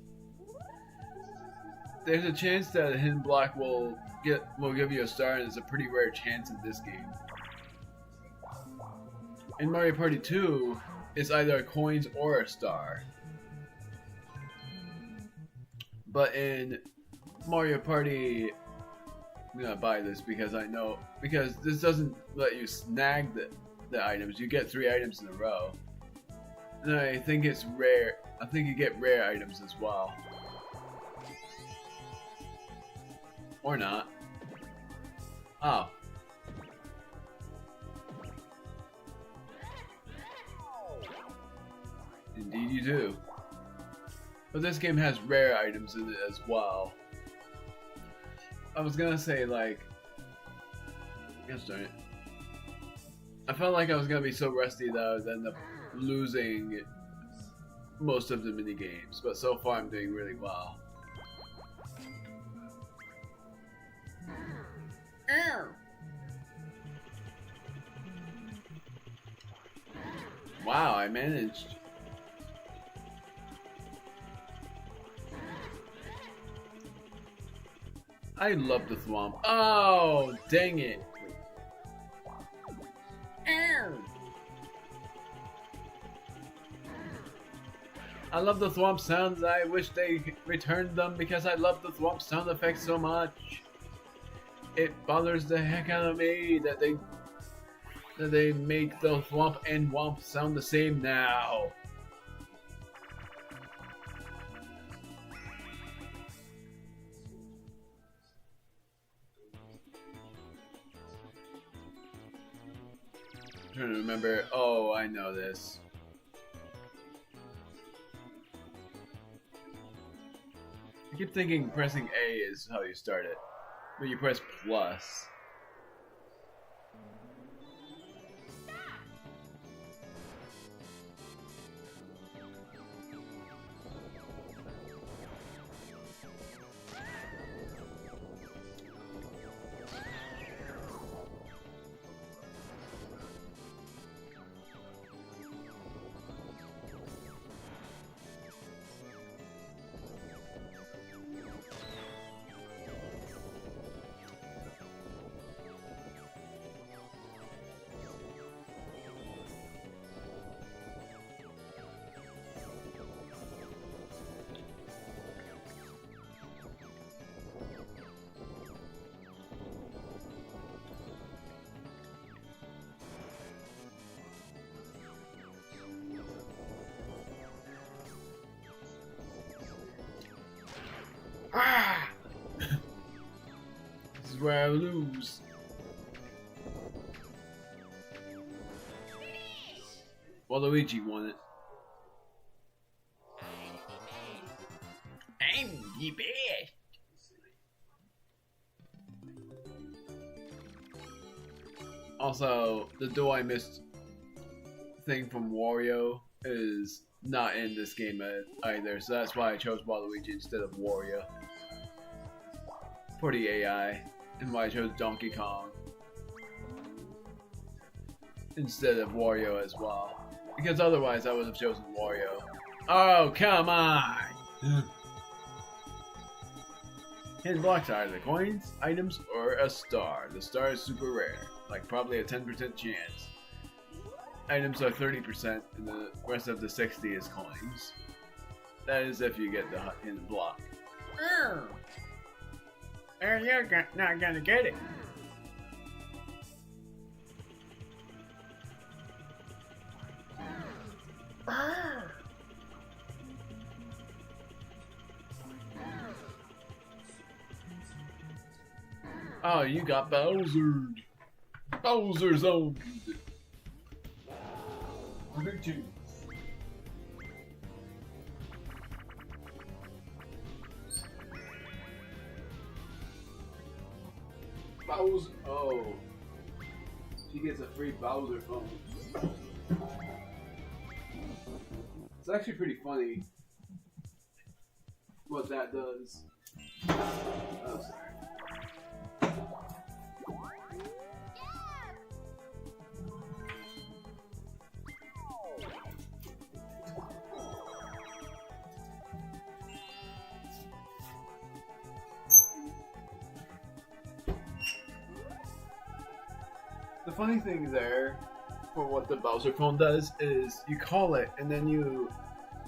A: there's a chance that a hidden block will give you a star, and it's a pretty rare chance in this game. In Mario Party 2, it's either coins or a star. But in Mario Party, I'm gonna buy this because I know, because this doesn't let you snag the items. You get 3 items in a row. And I think it's rare. I think you get rare items as well. Or not. Oh. Indeed you do. But this game has rare items in it as well. I was gonna say, like... Gosh darn it. I felt like I was gonna be so rusty that I would end up losing most of the mini games, but so far I'm doing really well. Ow. Wow, I managed. I love the thwomp. Oh, dang it. Ow. I love the thwomp sounds. I wish they returned them because I love the thwomp sound effects so much. It bothers the heck out of me that they make the thwomp and womp sound the same now. I'm trying to remember. Oh, I know this. I keep thinking pressing A is how you start it, but you press plus. is where I lose. Waluigi won it. I'm the best. Also, the Do I Missed thing from Wario is not in this game either, so that's why I chose Waluigi instead of Wario for the AI, and why I chose Donkey Kong instead of Wario as well, because otherwise I would have chosen Wario. Oh, come on! Hidden blocks are either coins, items, or a star. The star is super rare, like probably a 10% chance. Items are 30%, and the rest of the 60 is coins. That is if you get the hidden block. And you're not gonna get it. Oh, you got Bowser. Bowser's own. Bowser. Oh. She gets a free Bowser phone. It's actually pretty funny what that does. Oh, sorry. The funny thing there, for what the Bowser phone does, is you call it and then you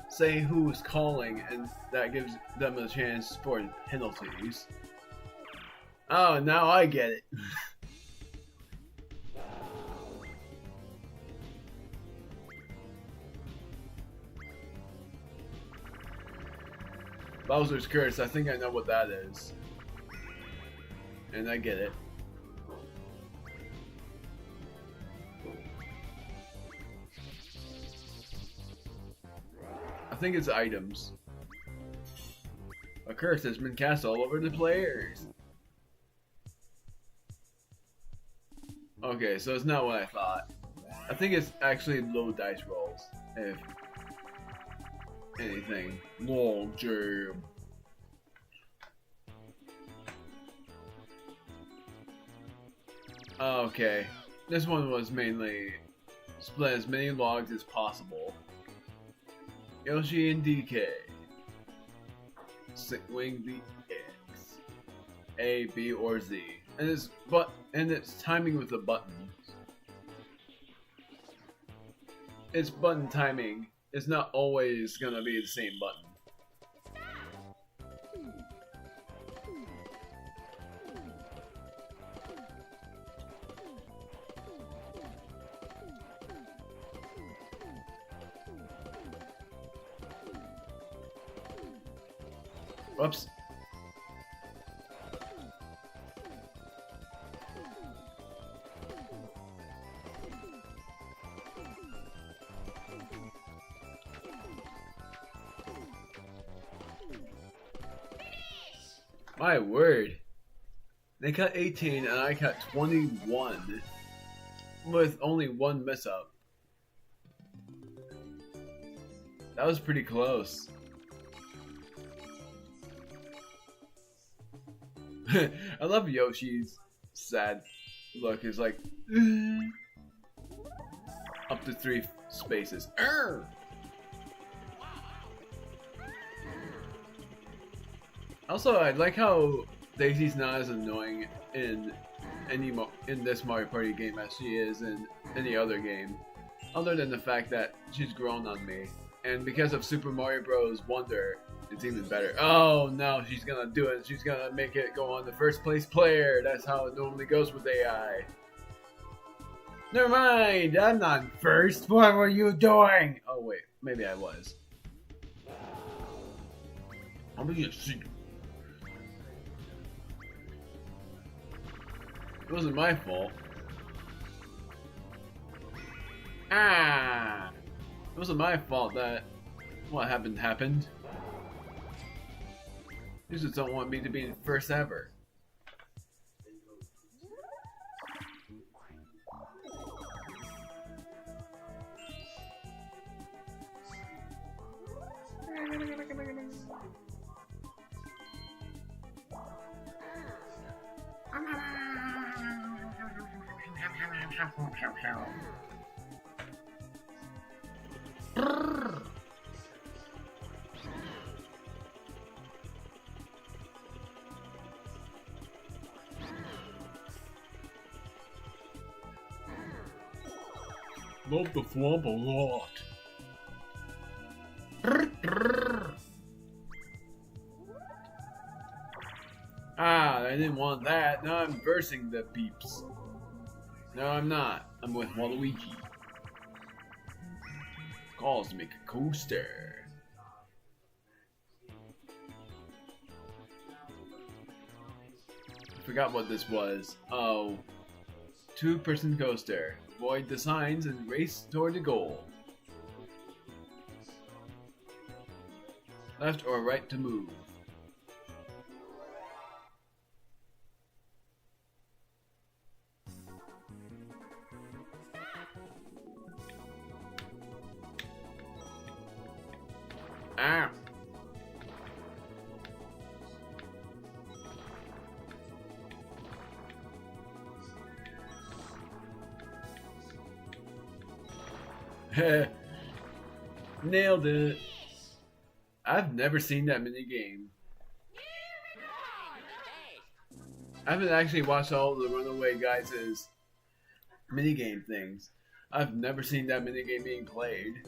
A: say who's calling, and that gives them a chance for penalties. Oh, now I get it. Bowser's Curse, I think I know what that is. And I get it. I think it's items. A curse has been cast all over the players. Okay, so it's not what I thought. I think it's actually low dice rolls, if anything. Long jam. Okay, this one was mainly split as many logs as possible. Yoshi and DK. Swing the X. A, B, or Z. And it's timing with the buttons. It's button timing. It's not always gonna be the same button. Whoops. My word. They cut 18 and I cut 21 with only one mess up. That was pretty close. I love Yoshi's sad look. It's like up to 3 spaces. Also, I like how Daisy's not as annoying in this Mario Party game as she is in any other game, other than the fact that she's grown on me. And because of Super Mario Bros. Wonder, it's even better. Oh no, she's gonna do it. She's gonna make it go on the first place player. That's how it normally goes with AI. Never mind, I'm not first. What were you doing? Oh wait, maybe I was. I'm gonna see. It wasn't my fault. Ah! It wasn't my fault that what happened. You just don't want me to be the first ever. Love the swamp a lot. Ah, I didn't want that. Now I'm versing the peeps. No, I'm not. I'm with Waluigi. Calls to make a coaster. I forgot what this was. Oh. Two-person coaster. Avoid the signs and race toward the goal. Left or right to move. Ah! Nailed it. I've never seen that mini game. I haven't actually watched all the Runaway Guys' minigame things. I've never seen that minigame being played.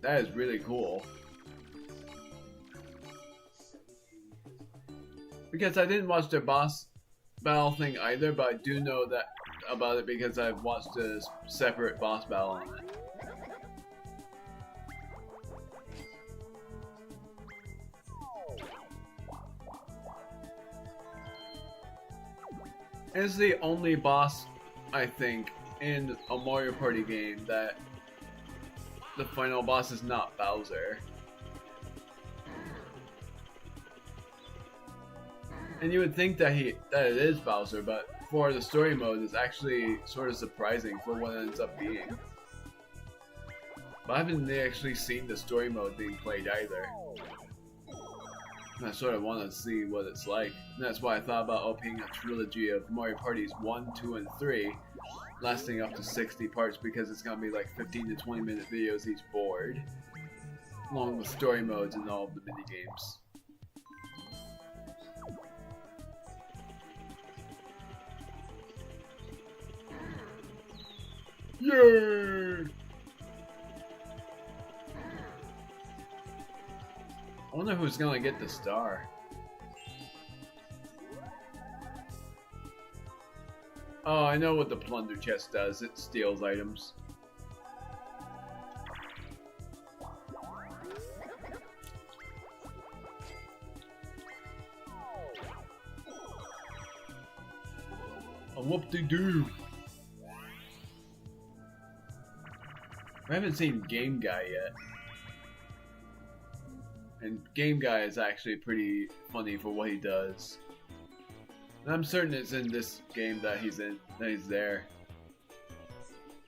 A: That is really cool. Because I didn't watch their boss battle thing either, but I do know that about it because I've watched a separate boss battle on it. It's the only boss, I think, in a Mario Party game that the final boss is not Bowser. And you would think that it is Bowser, but for the story mode, it's actually sort of surprising for what it ends up being. But I haven't actually seen the story mode being played either. And I sort of want to see what it's like. And that's why I thought about opening a trilogy of Mario Parties 1, 2, and 3, lasting up to 60 parts because it's going to be like 15 to 20 minute videos each board, along with story modes and all of the minigames. Yay! I wonder who's gonna get the star. Oh, I know what the plunder chest does. It steals items. A whoop-de-doo. I haven't seen Game Guy yet. And Game Guy is actually pretty funny for what he does. And I'm certain it's in this game that he's there.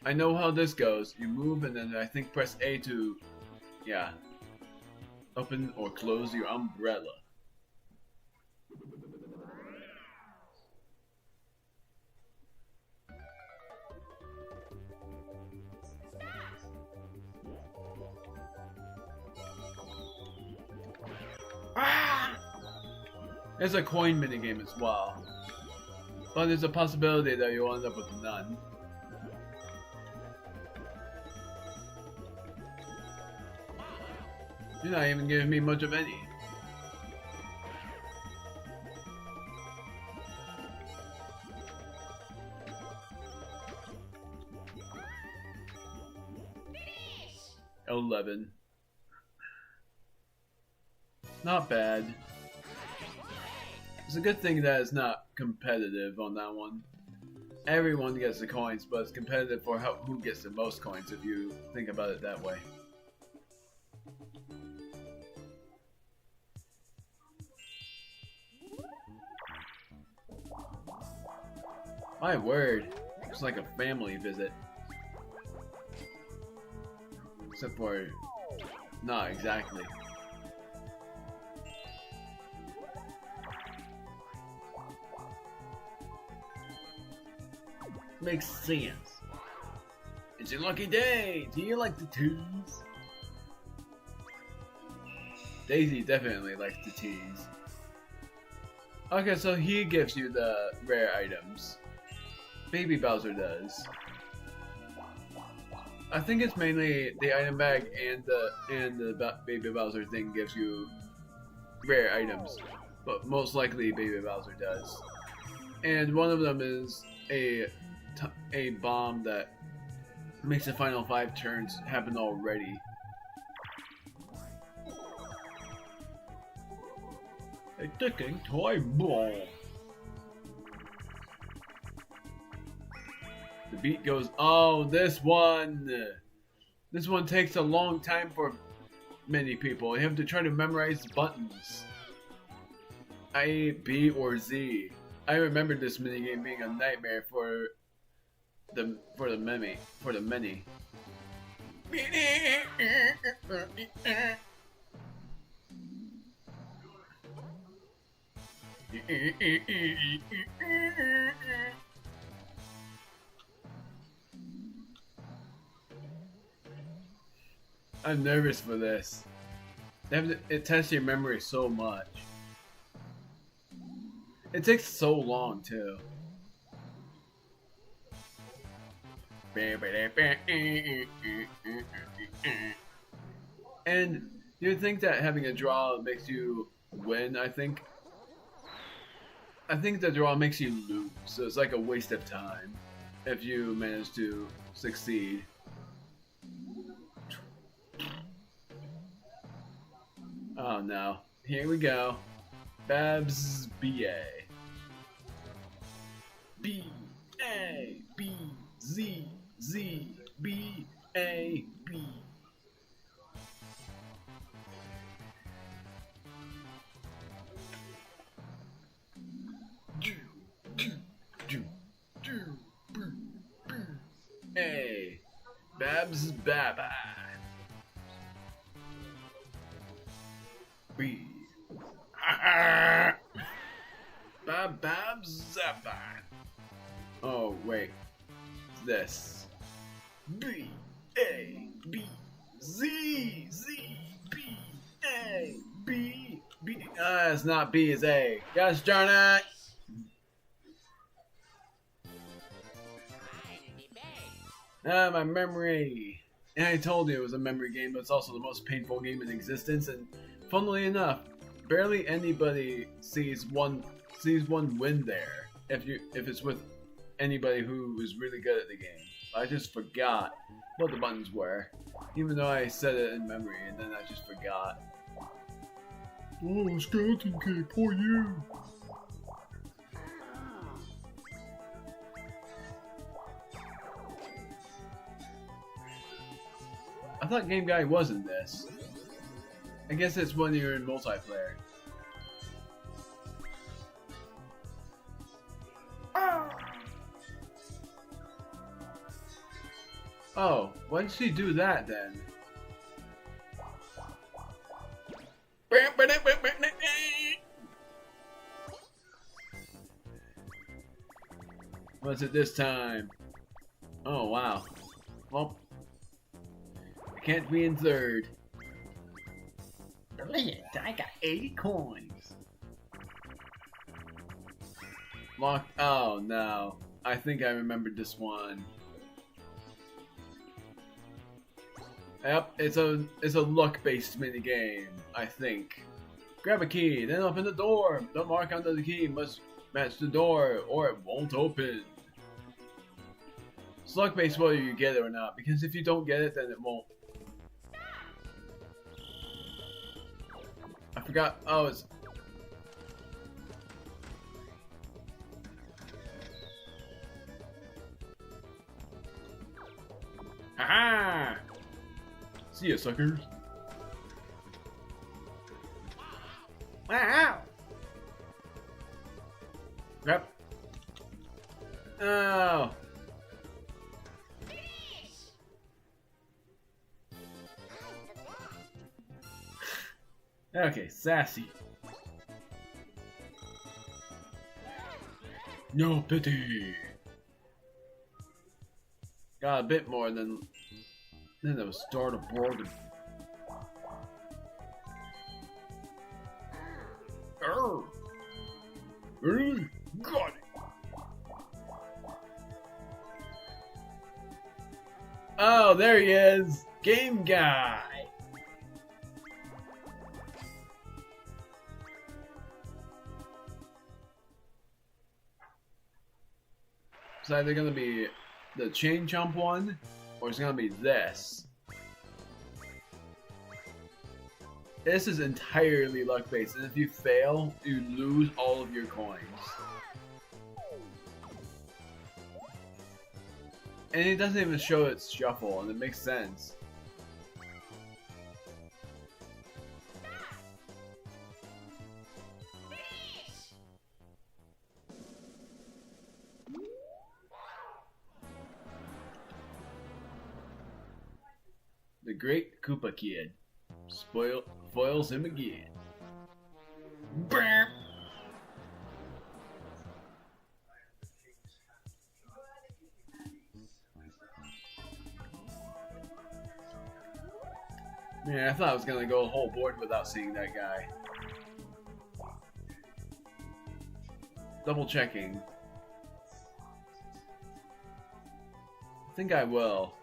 A: I know how this goes. You move and then I think press A to, yeah, open or close your umbrella. There's a coin minigame as well, but there's a possibility that you'll end up with none. You're not even giving me much of any. Finish. 11. Not bad. It's a good thing that it's not competitive on that one. everyone gets the coins, but it's competitive for who gets the most coins if you think about it that way. My word, it's like a family visit. Except for, not exactly. Makes sense. It's your lucky day. Do you like to tease? Daisy definitely likes to tease. Okay, so he gives you the rare items. Baby Bowser does. I think it's mainly the item bag and the Baby Bowser thing gives you rare items, but most likely Baby Bowser does. And one of them is a bomb that makes the final 5 turns happen already. A ticking toy bomb. The beat goes, oh, this one takes a long time for many people. You have to try to memorize the buttons. A, B, or Z. I remember this minigame being a nightmare for the many. I'm nervous for this. It tests your memory so much. It takes so long too. And you'd think that having a draw makes you win, I think the draw makes you lose, so it's like a waste of time if you manage to succeed. Oh no, here we go. Babs B.A. B.A. B. Z. Z. B.A. B. A. Babs Baba. B. Babs Zappa. Oh wait, this. B A B Z Z B A B B. It's not B, it's A. Gosh darn it! My memory. And I told you it was a memory game, but it's also the most painful game in existence. And funnily enough, barely anybody sees one win there. If it's with anybody who is really good at the game. I just forgot what the buttons were, even though I said it in memory, and then I just forgot. Oh, skeleton kid, poor you. I thought Game Guy was in this. I guess it's when you're in multiplayer. Oh, why did she do that then? What's it this time? Oh wow. Well, I can't be in third. Brilliant, I got 80 coins. Lock. Oh no. I think I remembered this one. Yep, it's a luck-based minigame, I think. Grab a key, then open the door. The mark under the key must match the door, or it won't open. It's luck-based whether you get it or not, because if you don't get it, then it won't. I forgot. Oh, it's. Ha! See ya, suckers. Wow! Yep. Oh. Okay, sassy. No pity. Got a bit more than it was start of bargain. Got it. Oh, there he is, game guy. It's either gonna be the chain jump one, or it's gonna be this. This is entirely luck based, and if you fail, you lose all of your coins. And it doesn't even show its shuffle, and it makes sense. The Great Koopa Kid foils him again. Bam! Man, I thought I was gonna go a whole board without seeing that guy. Double checking. I think I will.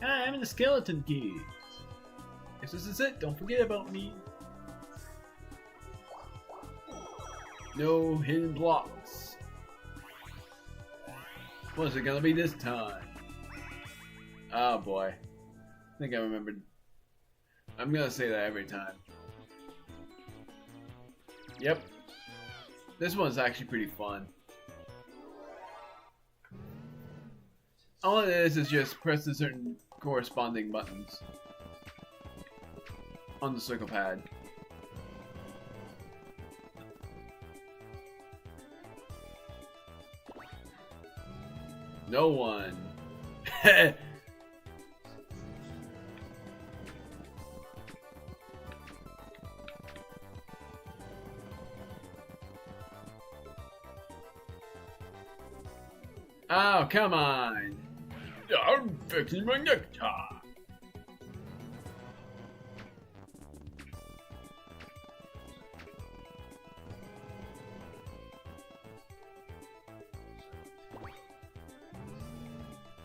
A: Hi, I'm the Skeleton Kid. If this is it, don't forget about me. No hidden blocks. What's it gonna be this time? Oh boy. I think I remembered. I'm gonna say that every time. Yep. This one's actually pretty fun. All it is just press the certain corresponding buttons on the circle pad. No one. Oh, come on. I'm fixing my necktie.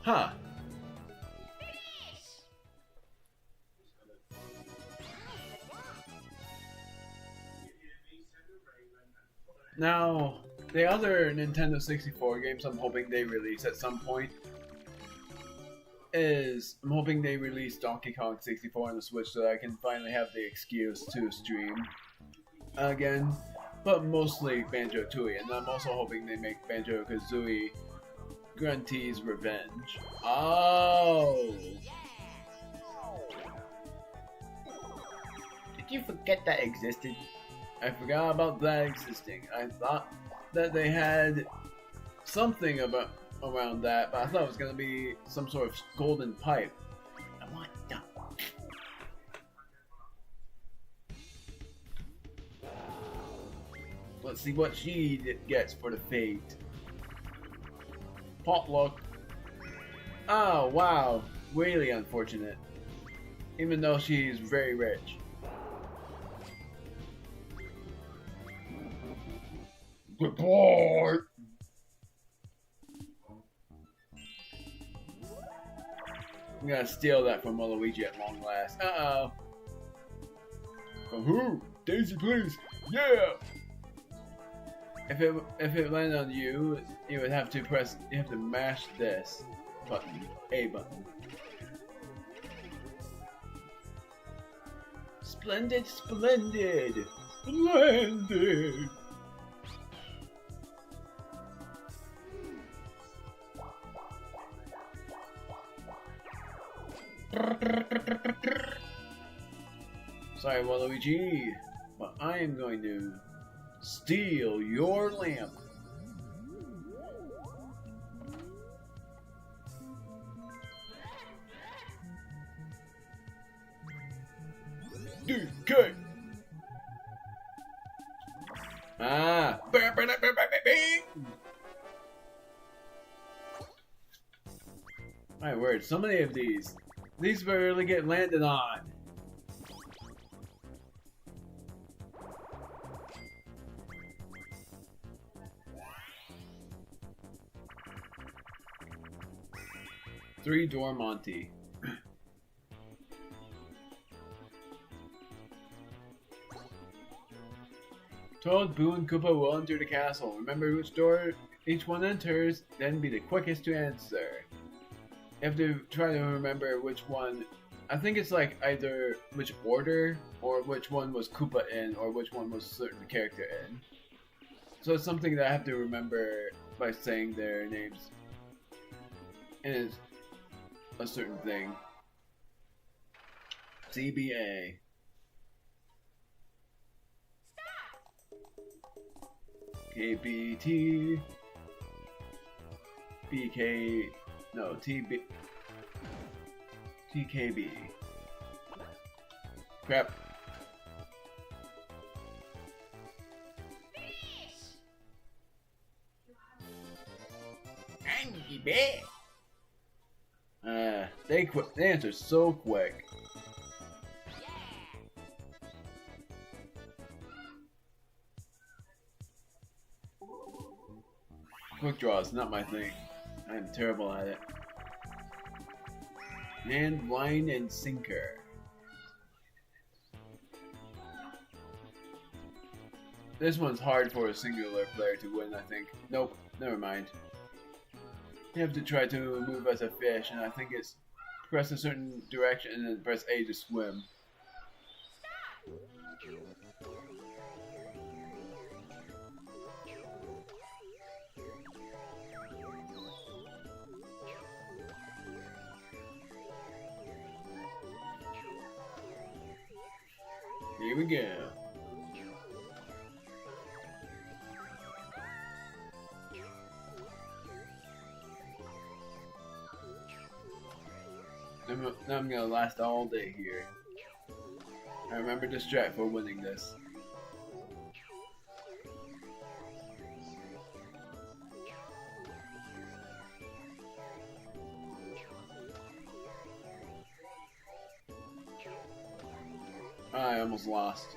A: Huh. Now, the other Nintendo 64 games I'm hoping they release at some point is I'm hoping they release Donkey Kong 64 on the Switch so that I can finally have the excuse to stream again, but mostly Banjo-Tooie, and I'm also hoping they make Banjo-Kazooie Grunty's Revenge. Oh! Did you forget that existed? I forgot about that existing. I thought that they had something around that, but I thought it was gonna be some sort of golden pipe. I want that. Let's see what she gets for the fate. Potluck. Oh wow, really unfortunate. Even though she's very rich. Goodbye. I'm gonna steal that from Luigi at long last. Uh-oh. From who? Daisy, please. Yeah. If it landed on you, you would have to mash this button, A button. Splendid, splendid, splendid. Sorry, Waluigi, but I am going to steal your lamp. DK! Ah! My word, so many of these. These barely get landed on. Three Door Monty. Toad, Boo, and Koopa will enter the castle. Remember which door each one enters, then be the quickest to answer. You have to try to remember which one. I think it's like either which order, or which one was Koopa in, or which one was a certain character in. So it's something that I have to remember by saying their names. And it's a certain thing. CBA. KBT. BK. No, TB. TKB. Crap. They answer so quick. Quick draw is not my thing. I'm terrible at it. And line and sinker. This one's hard for a singular player to win, I think. Nope, never mind. You have to try to move as a fish, and I think it's press a certain direction and then press A to swim. Here we go. Now I'm gonna last all day here. I remember to strat for winning this. I almost lost.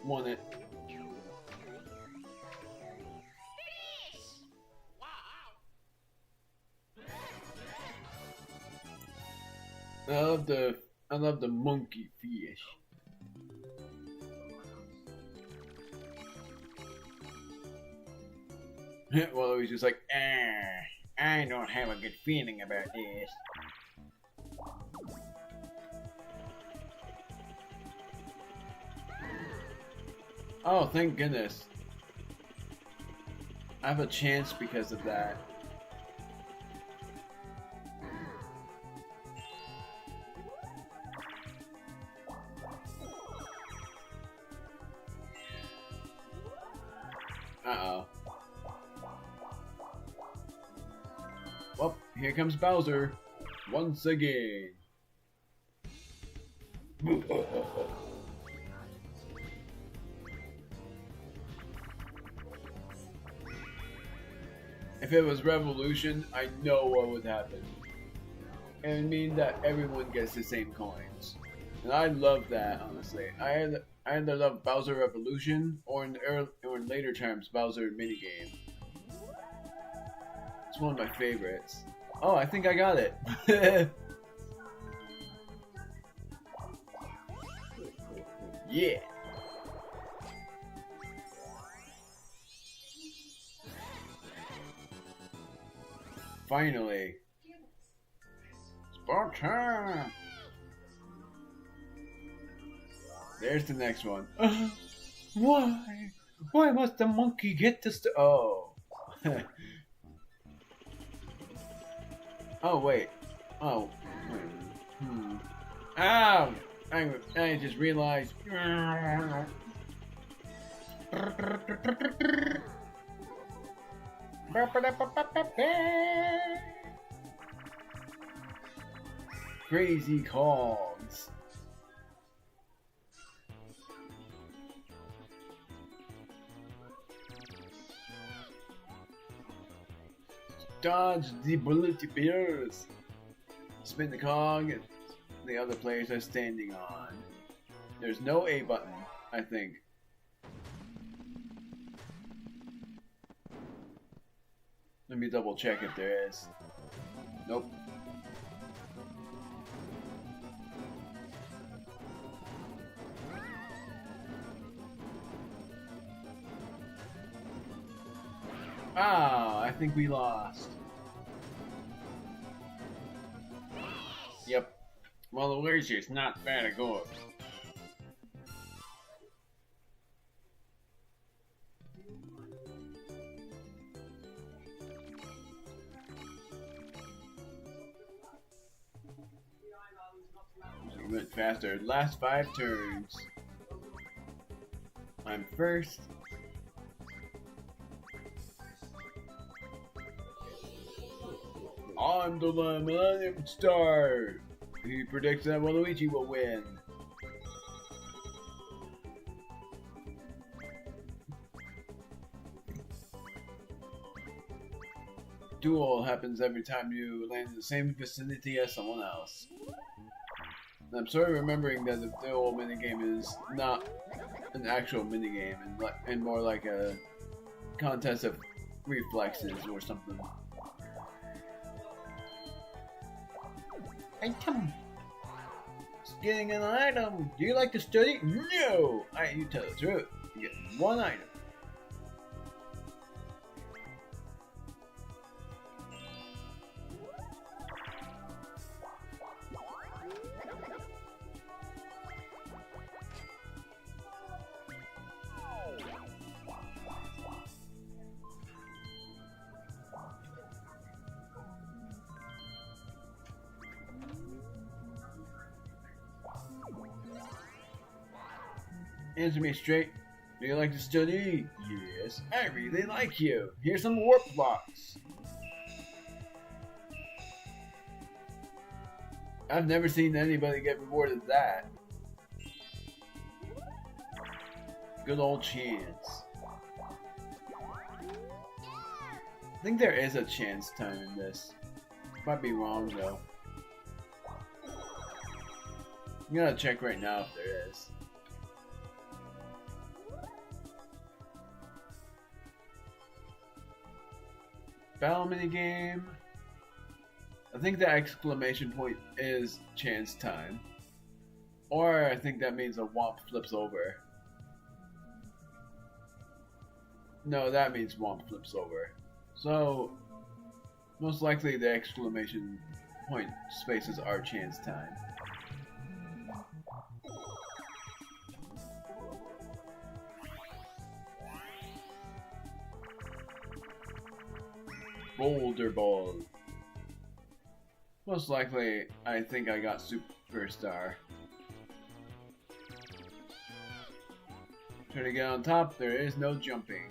A: Won it. I love the monkey fish. Well, he's just like, I don't have a good feeling about this. Oh, thank goodness. I have a chance because of that. Uh-oh. Well, here comes Bowser. Once again. If it was Revolution, I know what would happen. It would mean that everyone gets the same coins. And I love that, honestly. I either love Bowser Revolution or in later terms, Bowser minigame. It's one of my favorites. Oh, I think I got it. Yeah. Finally. Spartan! There's the next one. Why? Why must the monkey get to Oh. Oh, wait. Oh. Hmm. Ow! I just realized. Crazy cogs. Dodge the bullet bears. Spin the cog the other players are standing on. There's no A button, I think. Let me double check if there is. Nope. Ah, I think we lost. Yep. Well, the Luigi's not very good. We went faster. Last 5 turns. I'm first. I'm the Millennium Star. He predicts that Waluigi will win. Duel happens every time you land in the same vicinity as someone else. And I'm sort of remembering that the duel minigame is not an actual minigame and more like a contest of reflexes or something. Item! It's getting an item! Do you like to study? No! You tell the truth. You get 1 item. Answer me straight. Do you like to study? Yes, I really like you. Here's some warp blocks. I've never seen anybody get rewarded that. Good old chance. I think there is a chance time in this. Might be wrong though. I'm gonna check right now if there is. Battle minigame. I think the exclamation point is chance time. Or I think that means a Womp flips over. No, that means Womp flips over. So, most likely the exclamation point spaces are chance time. Boulder Ball. Most likely, I think I got Superstar. Trying to get on top, there is no jumping.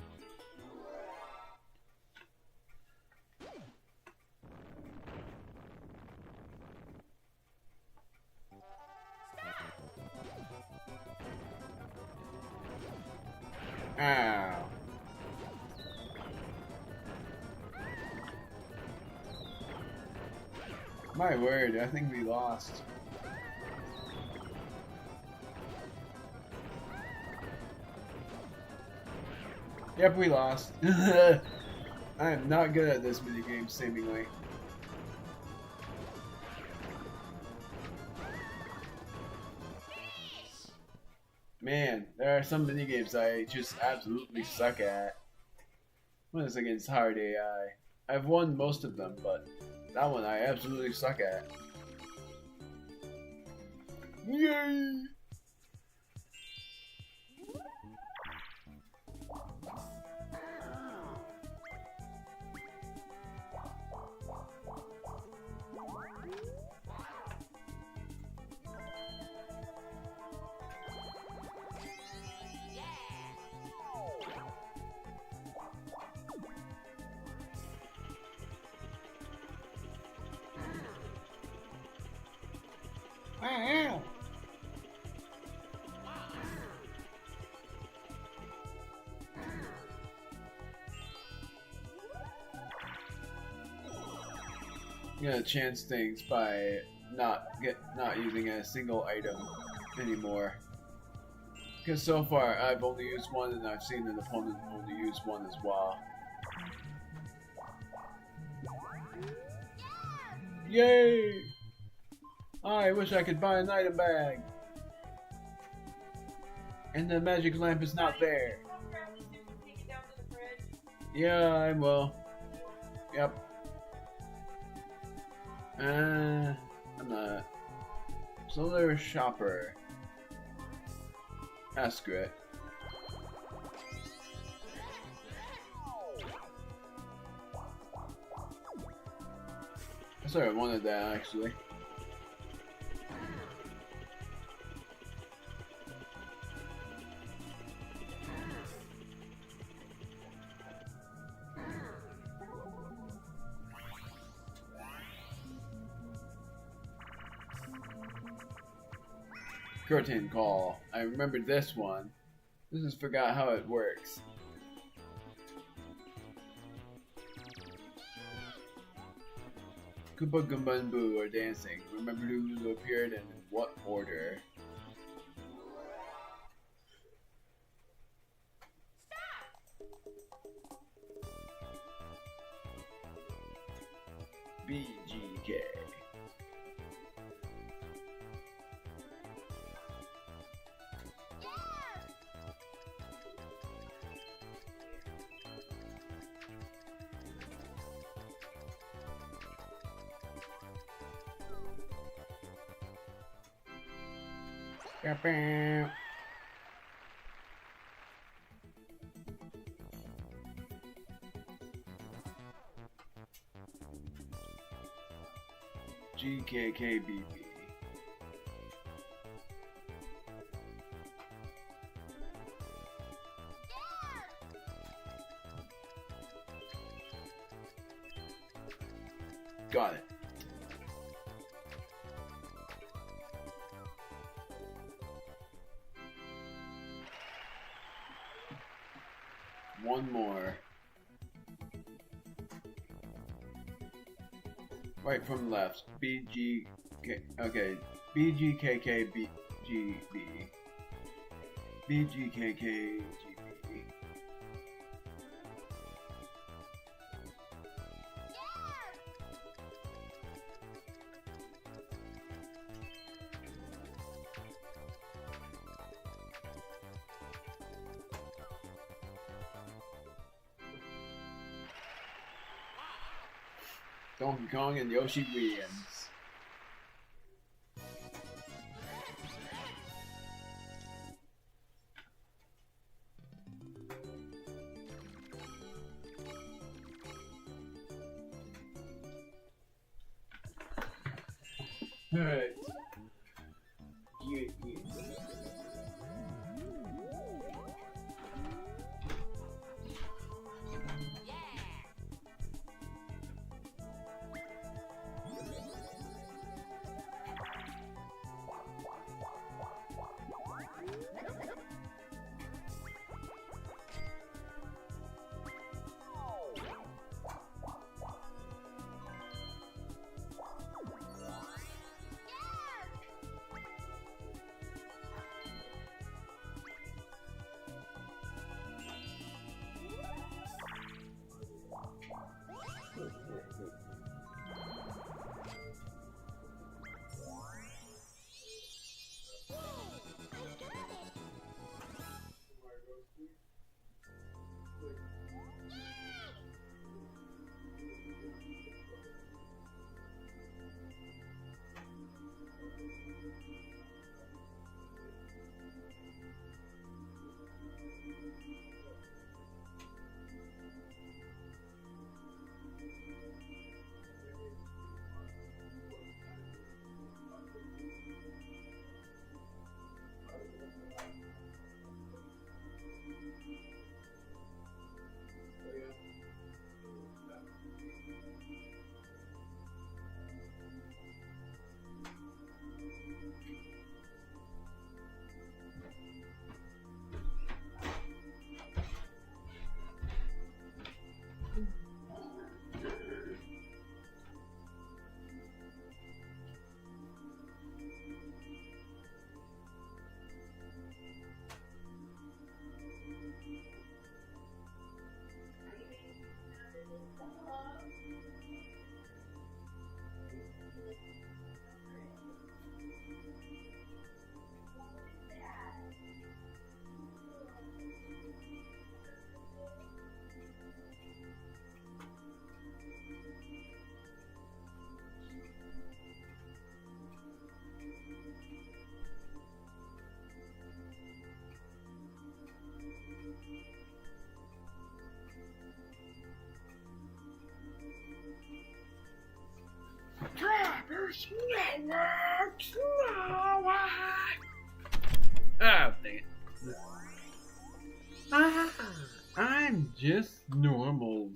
A: Ow. My word, I think we lost. Yep, we lost. I am not good at this minigame, seemingly. Man, there are some minigames I just absolutely suck at. One is against hard AI. I've won most of them, but that one I absolutely suck at. Yay! I'm gonna chance things by not using a single item anymore. Because so far I've only used one, and I've seen an opponent only use one as well. Yay! I wish I could buy an item bag. And the magic lamp is not there. Yeah, I will. Yep. I'm not. Solar shopper. That's great. I sort of wanted that actually. Curtain call. I remember this one. This is forgot how it works. Koopa Goomba and Boo are dancing. Remember who appeared and in what order. BGK. GKKBB. Got it. One more. Right from left. BGK. Okay. BGKKBGB. BGKKGB. Donkey Kong and Yoshi wins. Alright. I'm just normal.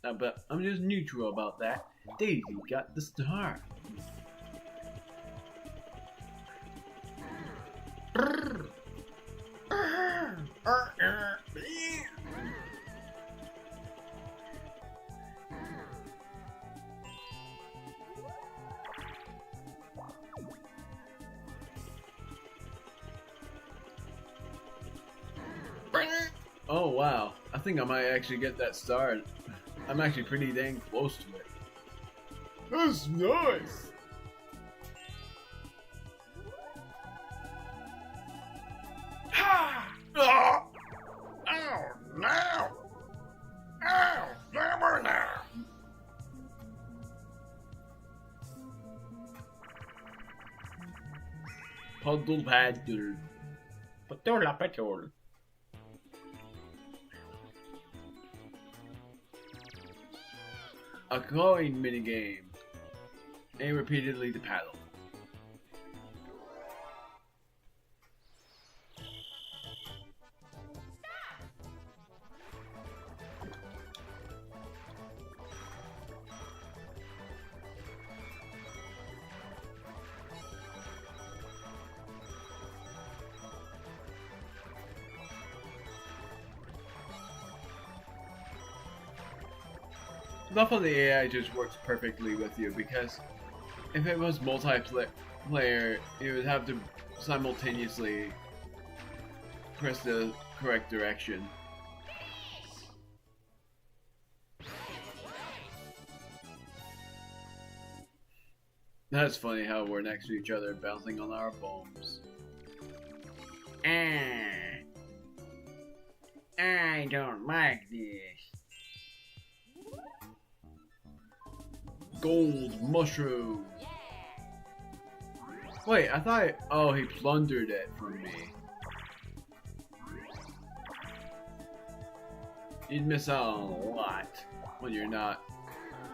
A: But I'm just neutral about that. Daisy got the star. Oh wow, I think I might actually get that star. I'm actually pretty dang close to it. That's nice! Ha! Oh! Oh no! Oh, never now! Puddle paddle. Patola patrol. A coin minigame. Aim repeatedly to paddle. Enough of the AI just works perfectly with you, because if it was multiplayer, you would have to simultaneously press the correct direction. That's funny how we're next to each other bouncing on our bombs. I don't like this. Gold mushroom. Wait, I thought. Oh, he plundered it from me. You'd miss out on a lot when you're not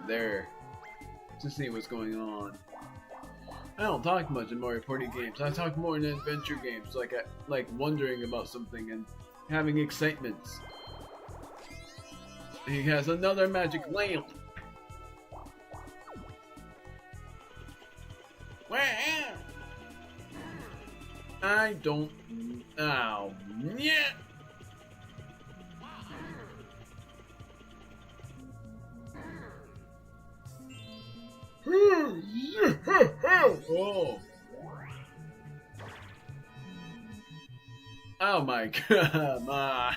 A: there to see what's going on. I don't talk much in Mario Party games. I talk more in adventure games, like wondering about something and having excitements. He has another magic lamp. I don't. Oh, yeah. Oh. Oh my god, my.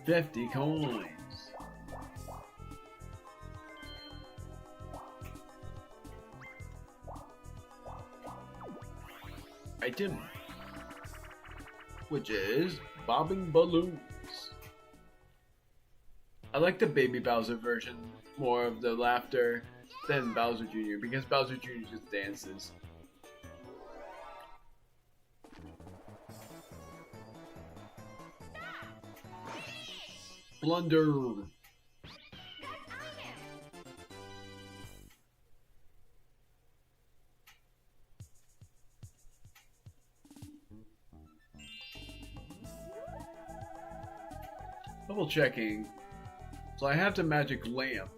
A: $50 coins. Item, which is bobbing balloons. I like the Baby Bowser version more of the laughter than Bowser Jr. because Bowser Jr. just dances. Blunder. Double checking. So I have the magic lamp.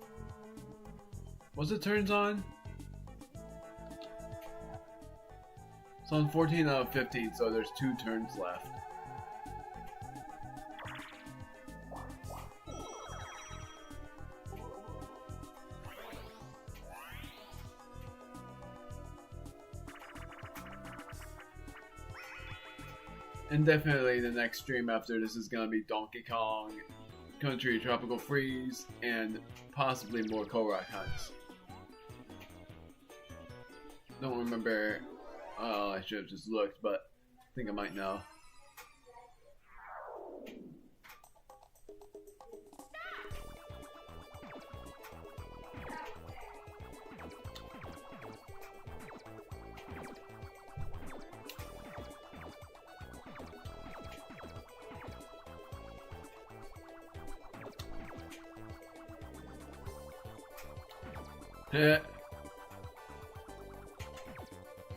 A: What's it turns on? It's on 14 out of 15, so there's 2 turns left. And definitely the next stream after this is gonna be Donkey Kong Country Tropical Freeze and possibly more Korok hunts. Don't remember. Oh, I should have just looked, but I think I might know.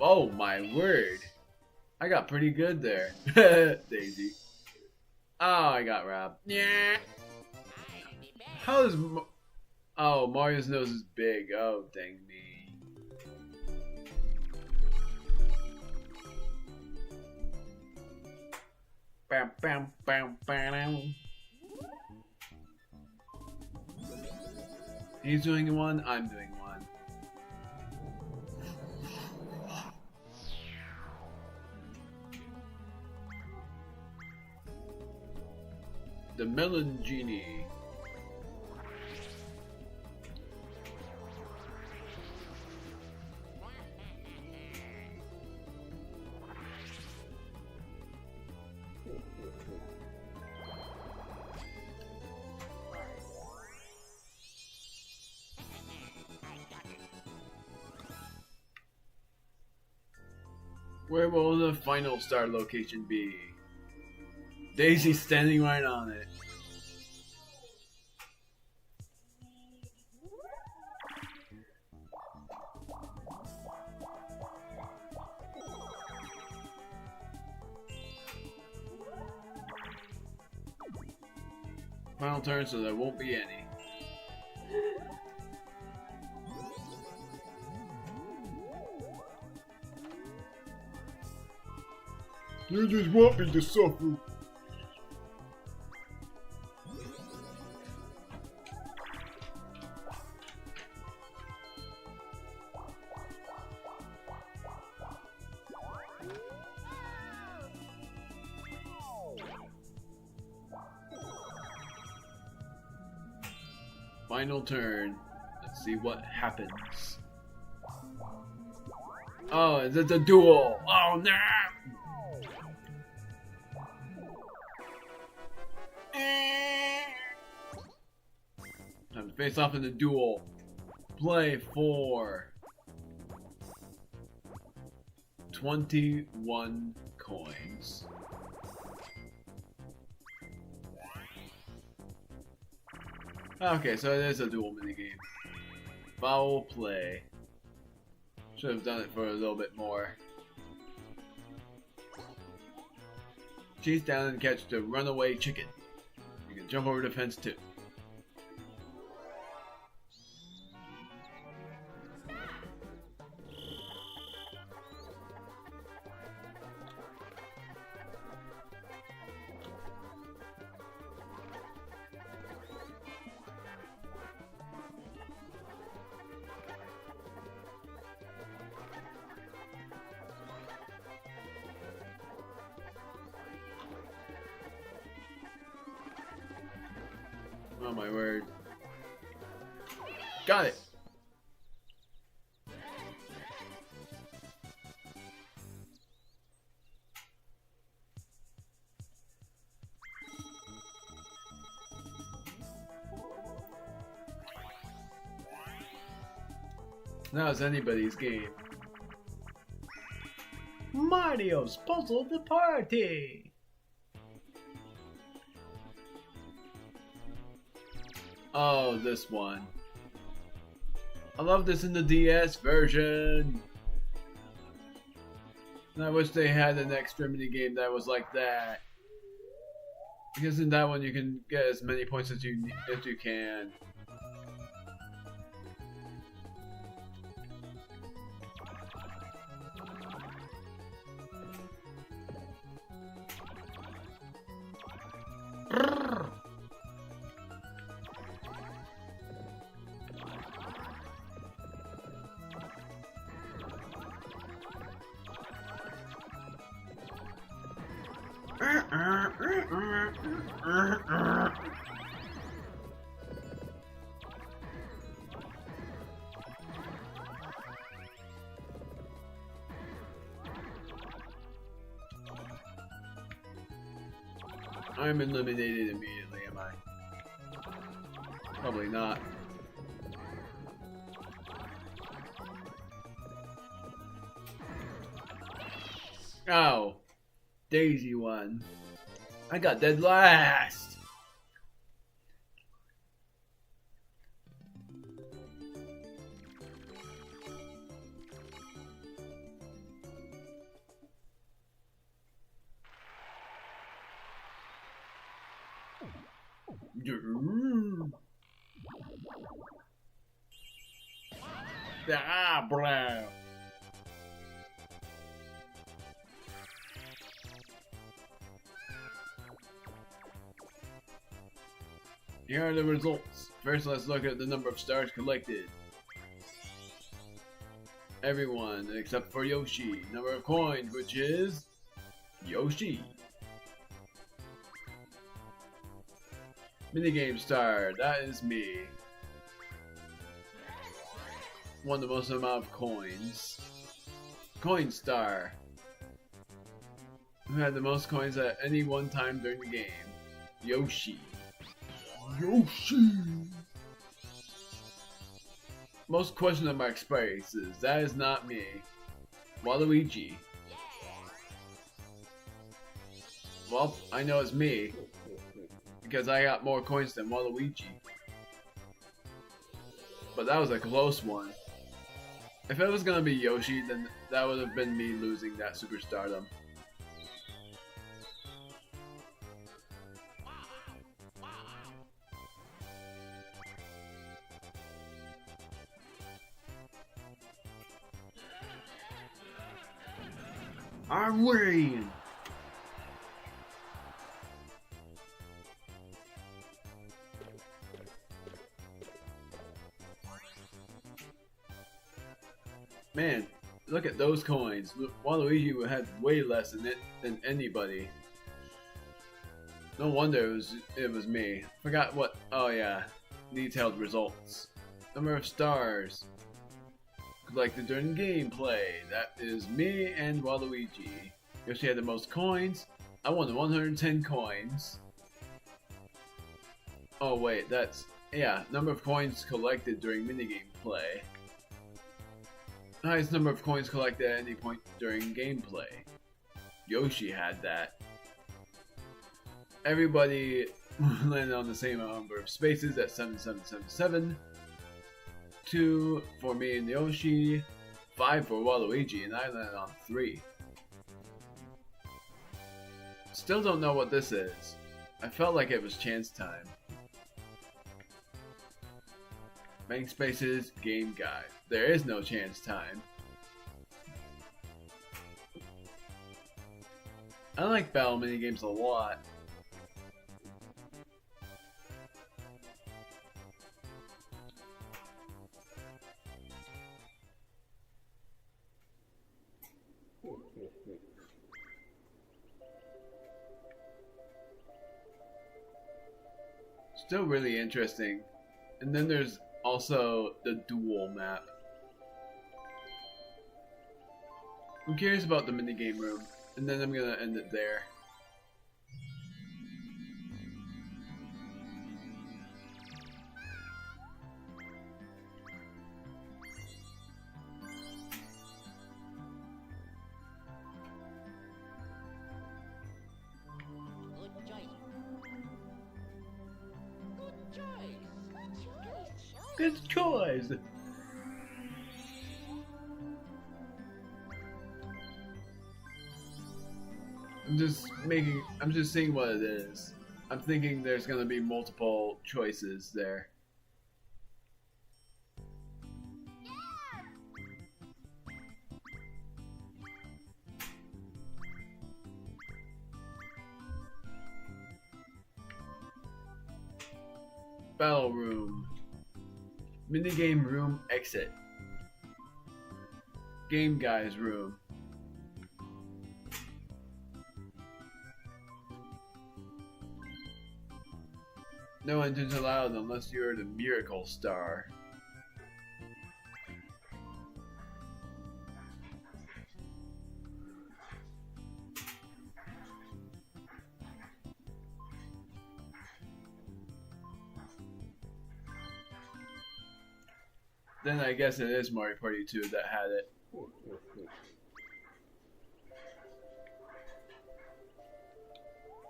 A: Oh my word. I got pretty good there. Daisy. Oh, I got robbed. Yeah. How is... Oh, Mario's nose is big. Oh, dang me. Bam, bam, bam, bam. He's doing one, I'm doing one. The Melon Genie. Where will the final star location be? Daisy's standing right on it. Final turn, so there won't be any. You just want me to suffer. Final turn. Let's see what happens. Oh, it's a duel. Oh no! Time to face off in the duel. Play for 21 coins. Okay, so it is a duel minigame. Foul play. Should have done it for a little bit more. Chase down and catch the runaway chicken. You can jump over the fence too. Oh my word. Got it! Now it's anybody's game. Mario's Puzzle the Party! Oh, this one. I love this in the DS version. And I wish they had an extremity game that was like that. Because in that one you can get as many points as you can. I'm eliminated immediately, am I? Probably not. Oh, Daisy won. I got dead last. Ah, bro. Here are the results. First, let's look at the number of stars collected. Everyone except for Yoshi. Number of coins, which is Yoshi. Minigame star, that is me. Won the most amount of coins. Coin star. Who had the most coins at any one time during the game? Yoshi. Yoshi! Most question mark spaces, that is not me. Waluigi. Well, I know it's me. Because I got more coins than Waluigi. But that was a close one. If it was gonna be Yoshi, then that would have been me losing that superstardom. I'm winning! Man, look at those coins. Waluigi had way less in it than anybody. No wonder it was me. Forgot what. Oh yeah, detailed results. Number of stars collected during gameplay. That is me and Waluigi. Yoshi had the most coins. I won 110 coins. Oh wait, that's yeah. Number of coins collected during minigame play. Highest number of coins collected at any point during gameplay. Yoshi had that. Everybody landed on the same number of spaces at 7777. 2 for me and Yoshi. 5 for Waluigi, and I landed on 3. Still don't know what this is. I felt like it was chance time. Bank spaces, game guide. There is no chance time. I like battle minigames a lot. Still really interesting. And then there's also the duel map. I'm curious about the minigame room, and then I'm gonna end it there. Good choice. I'm just seeing what it is. I'm thinking there's gonna be multiple choices there. Battle room. Minigame room exit. Game guys room. No entrance allowed unless you're the miracle star. Then I guess it is Mario Party 2 that had it.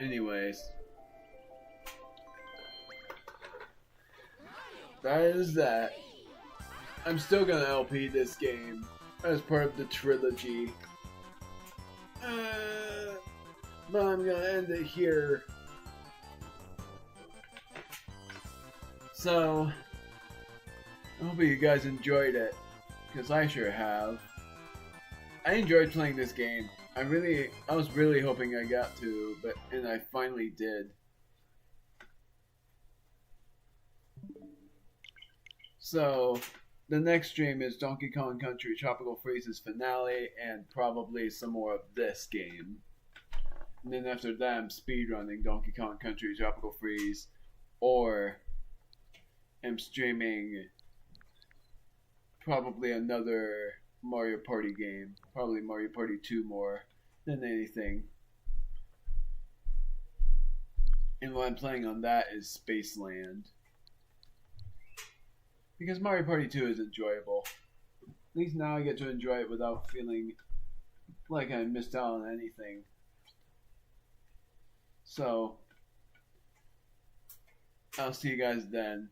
A: Anyways. That is that. I'm still gonna LP this game as part of the trilogy. But I'm gonna end it here. So, I hope you guys enjoyed it, because I sure have. I enjoyed playing this game. I was really hoping I got to, and I finally did. So, the next stream is Donkey Kong Country Tropical Freeze's finale, and probably some more of this game. And then after that, I'm speedrunning Donkey Kong Country Tropical Freeze, or I'm streaming probably another Mario Party game, probably Mario Party 2 more than anything. And what I'm playing on that is Spaceland. Because Mario Party 2 is enjoyable. At least now I get to enjoy it without feeling like I missed out on anything. So, I'll see you guys then.